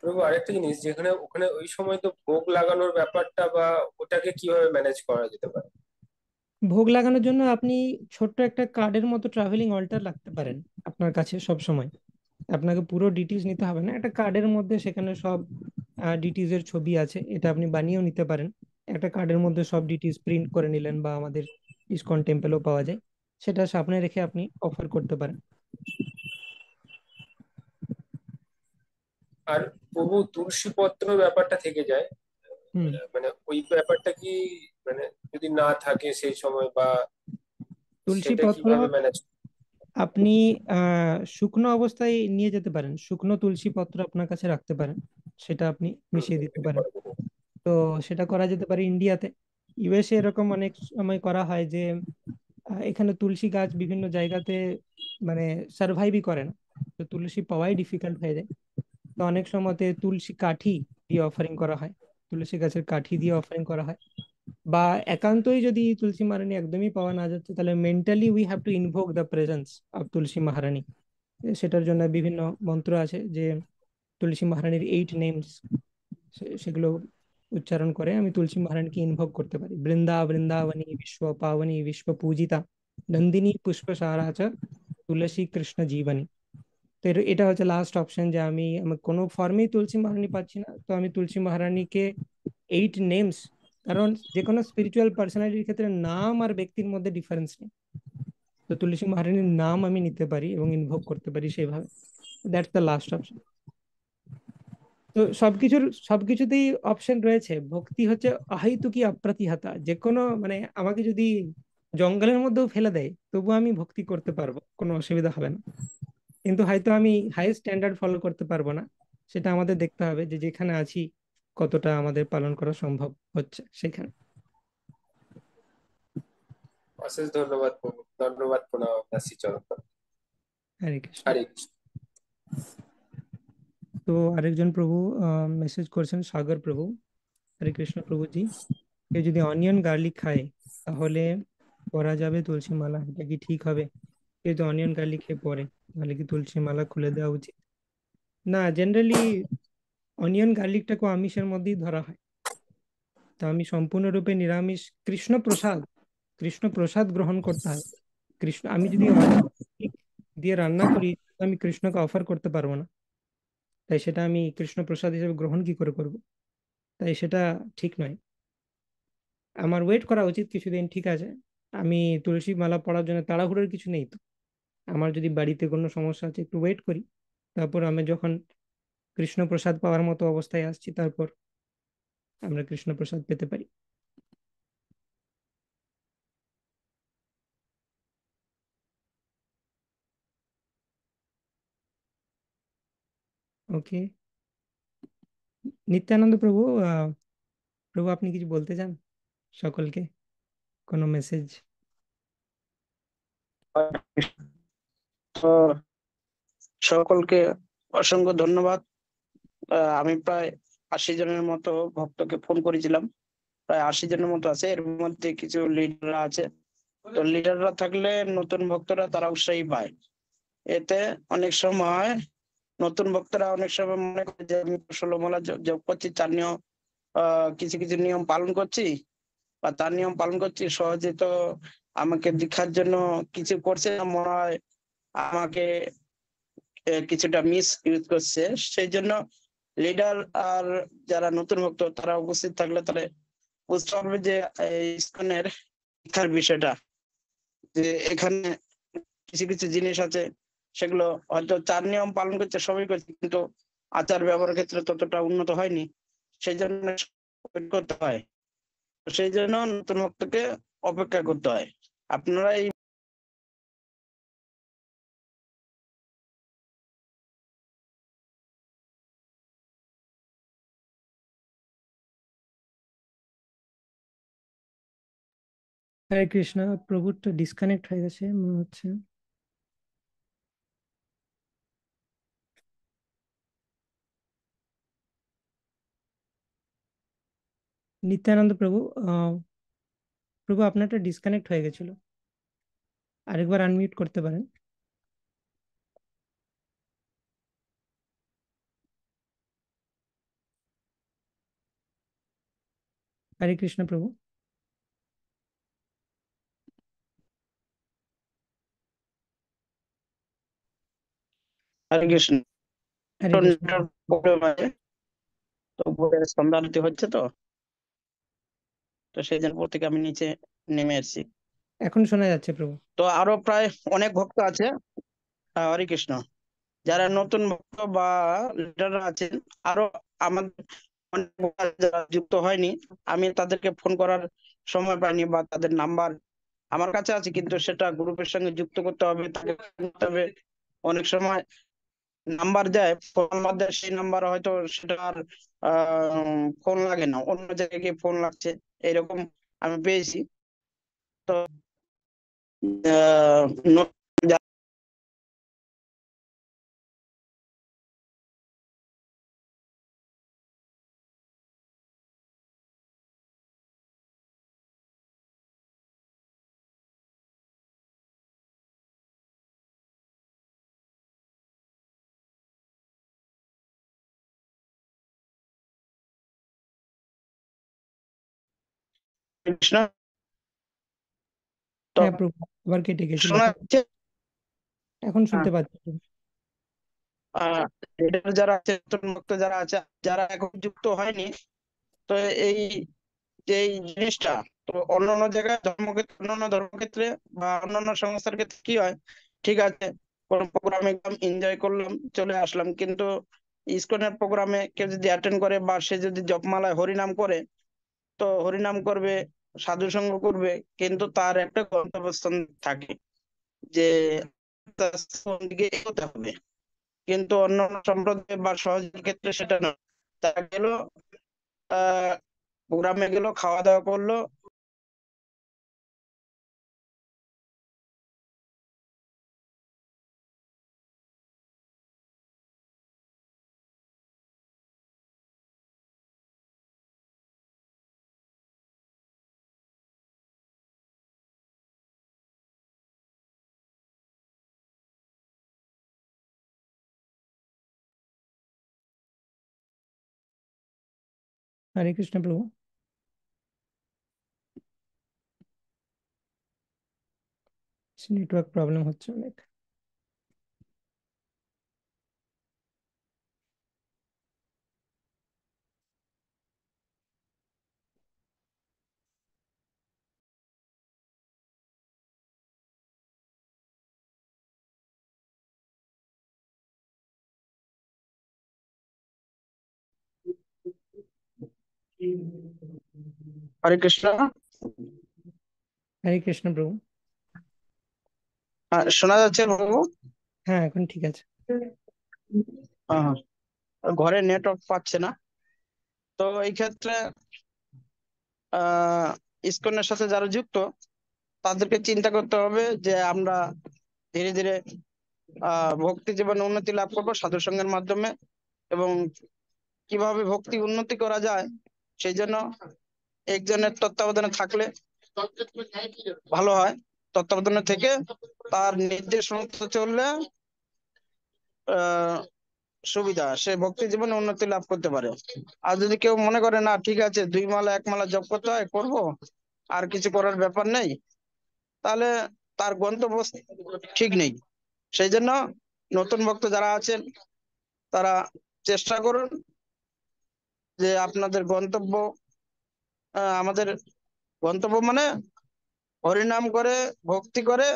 প্রভু, আরেকটা জিনিস, যেখানে ওখানে ওই সময় তো ভোগ লাগানোর ব্যাপারটা বা ওটাকে কিভাবে ম্যানেজ করা যেতে পারে? ভোগ লাগানোর জন্য আপনি ছোট্ট একটা কার্ডের মতো ট্রাভেলিং অল্টার রাখতে পারেন আপনার কাছে সব সময়। আপনাকে পুরো ডিটেইলস নিতে হবে না, একটা কার্ডের মধ্যে সেখানে সব ডিটেইলস এর ছবি আছে, এটা আপনি বানিয়েও নিতে পারেন। একটা কার্ডের মধ্যে সব ডিটেইলস প্রিন্ট করে নিলেন, বা আমাদের ইসকন টেম্পলেও পাওয়া যায়, সেটা সামনে রেখে আপনি অফার করতে পারেন। আর প্রভু, তুলসী পত্র ব্যাপারটা থেকে যায়, হুম। মানে ওই ব্যাপারটা কি, মানে যদি না থাকে সেই সময়, বা তুলসী সেটা পত্র কিভাবে ম্যানেজ? আপনি শুকনো অবস্থায় নিয়ে যেতে পারেন, শুকনো তুলসী পত্র আপনার কাছে রাখতে পারেন, সেটা আপনি মিশিয়ে দিতে পারেন। তো সেটা করা যেতে পারে ইন্ডিয়াতে। ইউএসএ এরকম অনেক সময় করা হয় যে এখানে তুলসী গাছ বিভিন্ন জায়গাতে মানে সার্ভাইভই করে না, তো তুলসী পাওয়াই ডিফিকাল্ট হয়ে যায়। তো অনেক সময়তে তুলসী কাঠি দিয়ে অফারিং করা হয়, তুলসী গাছের কাঠি দিয়ে অফারিং করা হয়। বা একান্তই যদি তুলসী মহারানী একদমই পাওয়া না যাচ্ছে, তাহলে mentally we have to invoke the presence of Tulsi মহারানী। সেটার জন্য বিভিন্ন মন্ত্র আছে, যে তুলসী মহারানীর 8 নেমস, সেগুলো উচ্চারণ করে আমি তুলসী মহারানীকে ইনভোক করতে পারি। বৃন্দাবনী বিশ্ব পাবনী বিশ্ব পূজিতা, নন্দিনী পুষ্পসারা চ তুলসী কৃষ্ণ জীবনী। তো এটা হচ্ছে লাস্ট অপশন, যে আমি কোনো ফর্মেই তুলসী মহারানী পাচ্ছি না, তো আমি তুলসী মহারানীকে 8 নেমস, কারণ যে কোনো স্পিরিচুয়াল পার্সোনালিটির ক্ষেত্রে নাম আর ব্যক্তির মধ্যে ডিফারেন্স নেই। তো তুলসী মহারানীর নাম আমি নিতে পারি এবং ইনভোক করতে পারি সেইভাবে। That's the last option. তো সবকিছুতেই অপশন রয়েছে। ভক্তি হচ্ছে অহেতুকি অপ্রতিহতা। যে কোনো মানে আমাকে যদি জঙ্গলের মধ্যেও ফেলে দেয় তবু আমি ভক্তি করতে পারবো, কোনো অসুবিধা হবে না। কিন্তু হয়তো আমি হাই স্ট্যান্ডার্ড ফলো করতে পারবো না। সেটা আমাদের দেখতে হবে যে যেখানে আছি কতটা আমাদের পালন করা সম্ভব হচ্ছে সেখানে। অশেষ ধন্যবাদ প্রভু, ধন্যবাদ, প্রণাম আপনার শ্রীচরণ। হরে কৃষ্ণ। হরে কৃষ্ণ। তো আরেকজন প্রভু মেসেজ করছেন, সাগর প্রভু। হরে কৃষ্ণ প্রভুজি, কেউ যদি অনিয়ন গার্লিক খায় তাহলে পরা যাবে তুলসী মালা, এটা কি ঠিক হবে? কেউ যদি অনিয়ন গার্লিক খেয়ে পরে তাহলে কি তুলসী মালা খুলে দেওয়া উচিত? না, জেনারেলি অনিয়ন গার্লিকটাকে আমিষের মধ্যেই ধরা হয়। তো আমি সম্পূর্ণরূপে নিরামিষ, কৃষ্ণ প্রসাদ, কৃষ্ণ প্রসাদ গ্রহণ করতে হয়। কৃষ্ণ, আমি যদি অনিয়ন garlic দিয়ে রান্না করি আমি কৃষ্ণকে অফার করতে পারবো না। তাই সেটা আমি কৃষ্ণ প্রসাদ হিসেবে গ্রহণ কি করে করব? তাই সেটা ঠিক নয়। আমার ওয়েট করা উচিত কিছুদিন, ঠিক আছে। আমি তুলসী মালা পড়ার জন্য তাড়াহুড়োর কিছু নেই তো। আমার যদি বাড়িতে কোনো সমস্যা আছে একটু ওয়েট করি, তারপর আমি যখন কৃষ্ণ প্রসাদ পাওয়ার মতো অবস্থায় আসছি তারপর আমরা কৃষ্ণ প্রসাদ পেতে পারি। ওকে। নিত্যানন্দ প্রভু, প্রভু আপনি কিছু বলতে চান সকলকে, কোনো মেসেজ? তো সকলকে অসংখ্য ধন্যবাদ। আমি প্রায় 80 জনের মতো ভক্তকে ফোন করেছিলাম। প্রায় 80 জনের মতো আছে, এর মধ্যে কিছু লিডাররা আছে। তো লিডাররা থাকলে নতুন ভক্তরা তারা উৎসাহী পায়। এতে অনেক সময় নতুন ভক্তরা অনেক সময় মনে করে যে আমি 16 মালা জপ করছি, তার নিয়ম কিছু কিছু নিয়ম পালন করছি বা তার নিয়ম পালন করছি, সহজে তো আমাকে দীক্ষার জন্য কিছু করছে না, মনে হয় আমাকে কিছুটা মিস ইউজ করছে। সেই জন্য লিডার আর যারা নতুন ভক্ত তারা উপস্থিত থাকলে তাহলে বুঝতে পারবে যে এই ইসকনের শিক্ষার বিষয়টা, যে এখানে কিছু কিছু জিনিস আছে সেগুলো হয়তো চার নিয়ম পালন করছে, সবই করছে, কিন্তু আচার ব্যবহারের ক্ষেত্রে ততটা উন্নত হয়নি। সেই জন্য wait করতে হয়। সেই জন্য নতুন ভক্তকে অপেক্ষা করতে হয়। আপনারা এই হরে কৃষ্ণ, প্রভুরটা ডিসকানেক্ট হয়ে গেছে মনে হচ্ছে। নিত্যানন্দ প্রভু, আহ প্রভু আপনারটা ডিসকানেক্ট হয়ে গেছিল, আরেকবার আনমিউট করতে পারেন। হরে কৃষ্ণ প্রভু। হরে কৃষ্ণ, হরে কৃষ্ণ। প্রবলেম আছে। তো উপরে সন্ধ্যা আরতি হচ্ছে, তো তো সেই জন্য উপর থেকে আমি নিচে নেমে এসেছি। এখন শোনা যাচ্ছে প্রভু। তো আরো প্রায় অনেক ভক্ত আছে। হরে কৃষ্ণ, যারা নতুন ভক্ত বা লিডাররা আছেন, আরো আমাদের অনেক ভক্ত আছে যারা যুক্ত হয়নি। আমি তাদেরকে ফোন করার সময় পাইনি বা তাদের নাম্বার আমার কাছে আছে, কিন্তু সেটা গ্রুপের সঙ্গে যুক্ত করতে হবে, তাকে phone করতে হবে। অনেক সময় নাম্বার দেয়, ফোন নাম্বার দেয়, সেই নাম্বার হয়তো সেটা আর ফোন লাগে না, অন্য জায়গায় গিয়ে ফোন লাগছে, এরকম আমি পেয়েছি। তো আহ, ন- কৃষ্ণ, তো হ্যাঁ প্রভু, আবার কেটে গেছিল শোনা এখন। যাচ্ছে? এখন হ্যাঁ। শুনতে পাচ্ছি প্রভু। আহ leader যারা আছে, নতুন ভক্ত যারা আছে, যারা এখন যুক্ত হয়নি, তো এই যে এই জিনিসটা, তো অন্যান্য জায়গায় ধর্মক্ষেত্রে, অন্যান্য ধর্মক্ষেত্রে বা অন্যান্য সংস্থার ক্ষেত্রে কি হয়, ঠিক আছে, কোন প্রোগ্রামে গেলাম, এনজয় করলাম, চলে আসলাম, কিন্তু ইসকনের প্রোগ্রামে কেউ যদি অ্যাটেন্ড করে বা সে যদি জপমালায় হরিনাম করে, তো হরিনাম করবে, সাধু সঙ্গ করবে, কিন্তু তার একটা গন্তব্যস্থান থাকে যে তার কোন দিকে এগোতে হবে। কিন্তু অন্যান্য সম্প্রদায় বা সহজের ক্ষেত্রে সেটা না। তারা গেল, আহ প্রোগ্রামে গেল, খাওয়া দাওয়া করলো, হরে কৃষ্ণ প্রভু। নেটওয়ার্ক প্রবলেম হচ্ছে অনেক। হরে কৃষ্ণ। হরে কৃষ্ণ প্রভু। শোনা যাচ্ছে বাবু? হ্যাঁ, এখন ঠিক আছে। হ্যাঁ, ঘরে নেটওয়ার্ক পাচ্ছে না। তো এই ক্ষেত্রে আহ ইসকনের সাথে যারা যুক্ত, তাদেরকে চিন্তা করতে হবে যে আমরা ধীরে ধীরে ভক্তি জীবনে উন্নতি লাভ করবো সাধু সঙ্গের মাধ্যমে, এবং কিভাবে ভক্তি উন্নতি করা যায় সেই জন্য একজনের তত্ত্বাবধানে থাকলে ভালো হয়। তত্ত্বাবধানে থেকে তার নির্দেশ মতো চললে আহ সুবিধা, সে ভক্তি জীবনে উন্নতি লাভ করতে পারে। আর যদি কেউ মনে করে না ঠিক আছে 2 মালা 1 মালা জপ করতে হয়, করবো, আর কিছু করার ব্যাপার নেই, তাহলে তার গন্তব্য ঠিক নেই। সেই জন্য নতুন ভক্ত যারা আছেন তারা চেষ্টা করুন যে আপনাদের গন্তব্য, আমাদের গন্তব্য মানে হরিনাম করে ভক্তি করে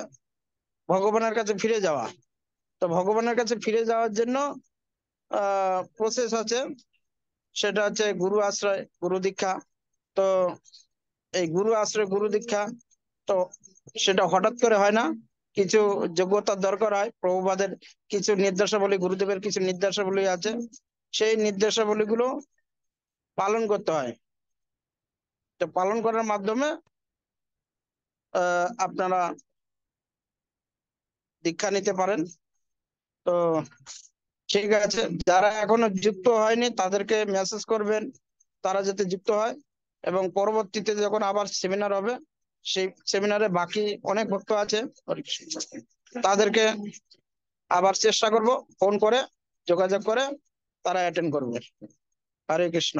ভগবানের কাছে ফিরে যাওয়া। তো ভগবানের কাছে ফিরে যাওয়ার জন্য প্রসেস আছে, সেটা হচ্ছে গুরু আশ্রয়, গুরু দীক্ষা। তো এই গুরু আশ্রয়, গুরু দীক্ষা, তো সেটা হঠাৎ করে হয় না, কিছু যোগ্যতার দরকার হয়। প্রভুপাদের কিছু নির্দেশাবলী, গুরুদেবের কিছু নির্দেশাবলী আছে, সেই নির্দেশাবলীগুলো পালন করতে হয়। তো পালন করার মাধ্যমে আপনারা দীক্ষা নিতে পারেন। তো ঠিক আছে, যারা এখনো যুক্ত হয়নি তাদেরকে মেসেজ করবেন, তারা যাতে যুক্ত হয়। এবং পরবর্তীতে যখন আবার সেমিনার হবে, সেই সেমিনারে বাকি অনেক ভক্ত আছে, তাদেরকে আবার চেষ্টা করব ফোন করে যোগাযোগ করে তারা অ্যাটেন্ড করবে। হরে কৃষ্ণ।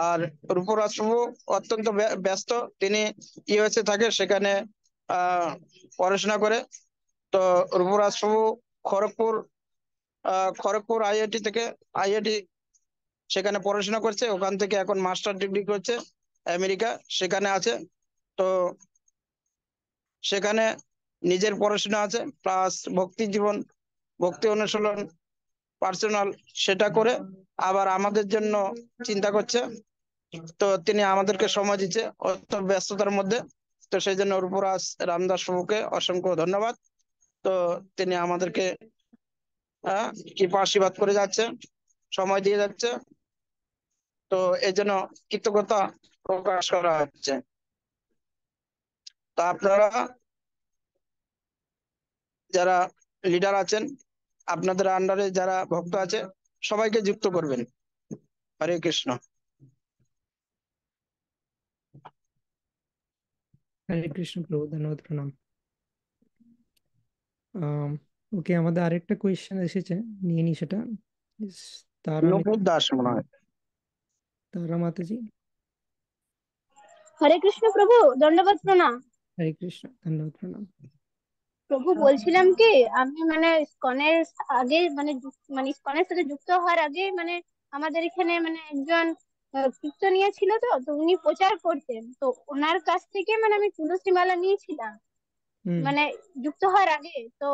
আর রূপরাজ প্রভু অত্যন্ত ব্যস্ত, তিনি ইউএসএ থাকে, সেখানে পড়াশোনা করে। তো রূপরাজ প্রভু খড়গপুর, খড়গপুর আইআইটি থেকে, আইআইটি সেখানে পড়াশোনা করছে, ওখান থেকে এখন মাস্টার ডিগ্রি করছে আমেরিকা, সেখানে আছে। তো সেখানে নিজের পড়াশোনা আছে, প্লাস ভক্তি জীবন, ভক্তি অনুশীলন পার্সোনাল, সেটা করে আবার আমাদের জন্য চিন্তা করছে। তো তিনি আমাদেরকে সময় দিচ্ছে অত ব্যস্ততার মধ্যে। তো সেই জন্য রূপরাজ রামদাস প্রভুকে অসংখ্য ধন্যবাদ। তো তিনি আমাদেরকে কৃপা আশীর্বাদ করে যাচ্ছে, সময় দিয়ে যাচ্ছে। তো এই জন্য কৃতজ্ঞতা প্রকাশ করা হচ্ছে। তা আপনারা যারা লিডার আছেন, আপনাদের আন্ডারে যারা ভক্ত আছে, সবাইকে যুক্ত করবেন। হরে কৃষ্ণ। হরে কৃষ্ণ প্রভু, ধন্যবাদ, প্রণাম। ওকে, আমাদের আরেকটা কোয়েশ্চেন এসেছে, নিয়ে নি সেটা। Yes, তারা নকুল দাস মনে হয়। তারা মাতাজি। হরে কৃষ্ণ প্রভু, দণ্ডবত প্রণাম। হরে কৃষ্ণ, ধন্যবাদ, প্রণাম। প্রভু, বলছিলাম কি, আমি মানে ইসকনের আগে মানে ইসকনের সাথে যুক্ত হওয়ার আগে মানে আমাদের এখানে মানে একজন কীর্তনিয়া ছিল, তো তো উনি প্রচার করতেন, তো ওনার কাছ থেকে মানে আমি তুলসী মালা নিয়েছিলাম। হুম মানে যুক্ত হওয়ার আগে তো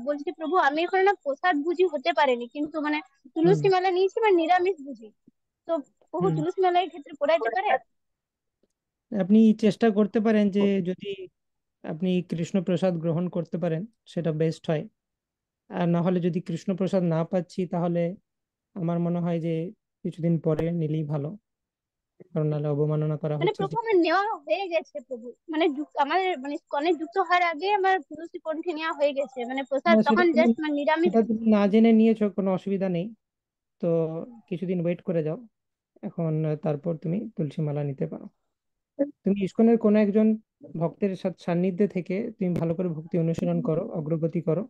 বলছি প্রভু আমি এখন না প্রসাদ ভুজি হতে পারিনি, কিন্তু মানে হুম তুলসী মালা নিয়েছি মানে নিরামিষ ভুজি। তো প্রভু হুম তুলসী মালা এই ক্ষেত্রে পড়াইতে পারে? আপনি চেষ্টা করতে পারেন যে যদি আপনি কৃষ্ণ প্রসাদ গ্রহণ করতে পারেন সেটা বেস্ট হয়। আর না হলে যদি কৃষ্ণ প্রসাদ না পাচ্ছি তাহলে আমার মনে হয় যে কিছুদিন পরে নিলেই ভালো, কারণ নাহলে অবমাননা করা মানে হচ্ছে যে। প্রভু আমার নেওয়া হয়ে গেছে প্রভু, মানে আমার মানে ইসকনে যুক্ত হওয়ার আগে আমার তুলসী কণ্ঠে নেওয়া হয়ে গেছে, মানে প্রসাদ না, সেটা তখন তুমি জাস্ট মানে নিরামিষ সেটা তুমি ভুজি। না জেনে নিয়েছো, কোনো অসুবিধা নেই। তো কিছুদিন ওয়েট করে যাও এখন, তারপর তুমি তুলসী মালা নিতে পারো। তুমি ইসকনের কোনো একজন ভক্তের সাথে সান্নিধ্যে থেকে তুমি ভালো করে ভক্তি অনুসরণ করো, অগ্রগতি করো।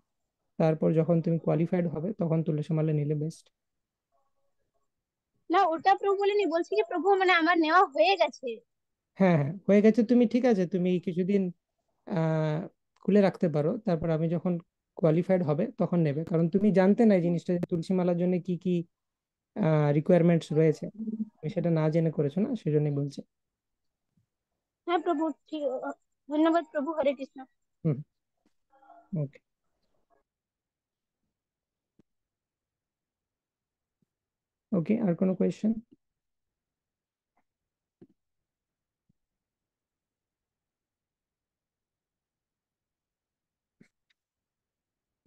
তারপর যখন তুমি কোয়ালিফাইড হবে তখন তুলসী মালা নিলে বেস্ট। না ওটা প্রভু বলিনি, বলছি কি প্রভু মানে আমার নেওয়া হয়ে গেছে। হ্যাঁ হ্যাঁ, হয়ে গেছে, তুমি ঠিক আছে, তুমি কিছুদিন আহ খুলে রাখতে পারো, তারপর আমি যখন কোয়ালিফাইড হবে তখন নেবে, কারণ তুমি জানতে না এই জিনিসটা যে তুলসী মালার জন্য কি কি রিকোয়ারমেন্টস রয়েছে। তুমি সেটা না জেনে করেছো না, সেজন্যই বলছি। হ্যাঁ প্রভু ঠিক, ধন্যবাদ প্রভু, হরে কৃষ্ণ। হুম, ওকে। ওকে, আর কোনো কোয়েশ্চেন?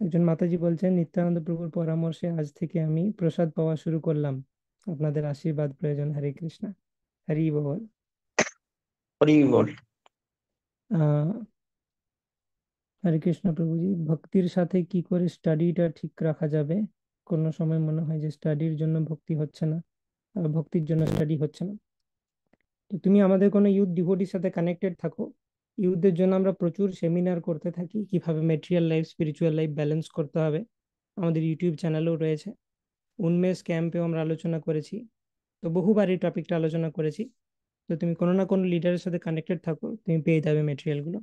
একজন মাতাজি বলছেন, নিত্যানন্দ প্রভুর পরামর্শে আজ থেকে আমি প্রসাদ পাওয়া শুরু করলাম, আপনাদের আশীর্বাদ প্রয়োজন, হরে কৃষ্ণ। হরি বল। হরি বল। আহ হরে কৃষ্ণ প্রভুজি, ভক্তির সাথে কি করে স্টাডিটা ঠিক রাখা যাবে? কোনো সময় মনে হয় যে স্টাডির জন্য ভক্তি হচ্ছে না, আর ভক্তির জন্য স্টাডি হচ্ছে না। তো তুমি আমাদের কোনো ইউথ ডিভোটির সাথে কানেক্টেড থাকো। ইউথদের জন্য আমরা প্রচুর সেমিনার করতে থাকি, কিভাবে material life spiritual life balance করতে হবে। আমাদের ইউটিউব চ্যানেলেও রয়েছে। উন্মেষ ক্যাম্পেও আমরা আলোচনা করেছি। তো বহুবার এই টপিকটা আলোচনা করেছি। তো তুমি কোনো না কোনো লিডারের সাথে কানেক্টেড থাকো, তুমি পেয়ে যাবে মেটেরিয়াল গুলো।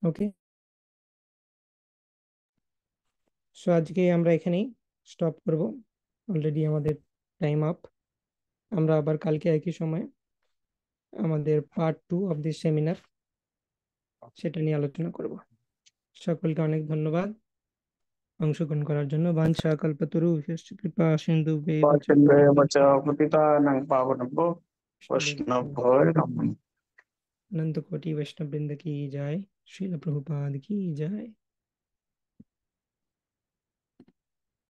ওকে, সো আজকে আমরা এখানেই স্টপ করব, অলরেডি আমাদের টাইম আপ। আমরা আবার কালকে একই সময় আমাদের পার্ট 2 অফ দিস সেমিনার সেটা নিয়ে আলোচনা করব। সকলকে অনেক ধন্যবাদ অংশগ্রহণ করার জন্য। বাঞ্ছা কল্পতরু কৃপা সিন্ধু বেব চ পতিতানাং পাবনভ্যো বৈষ্ণবভ্যো নমঃ। अनंत कोटि वैष्णव वृंद की जय। श्रील प्रभुपाद की जय।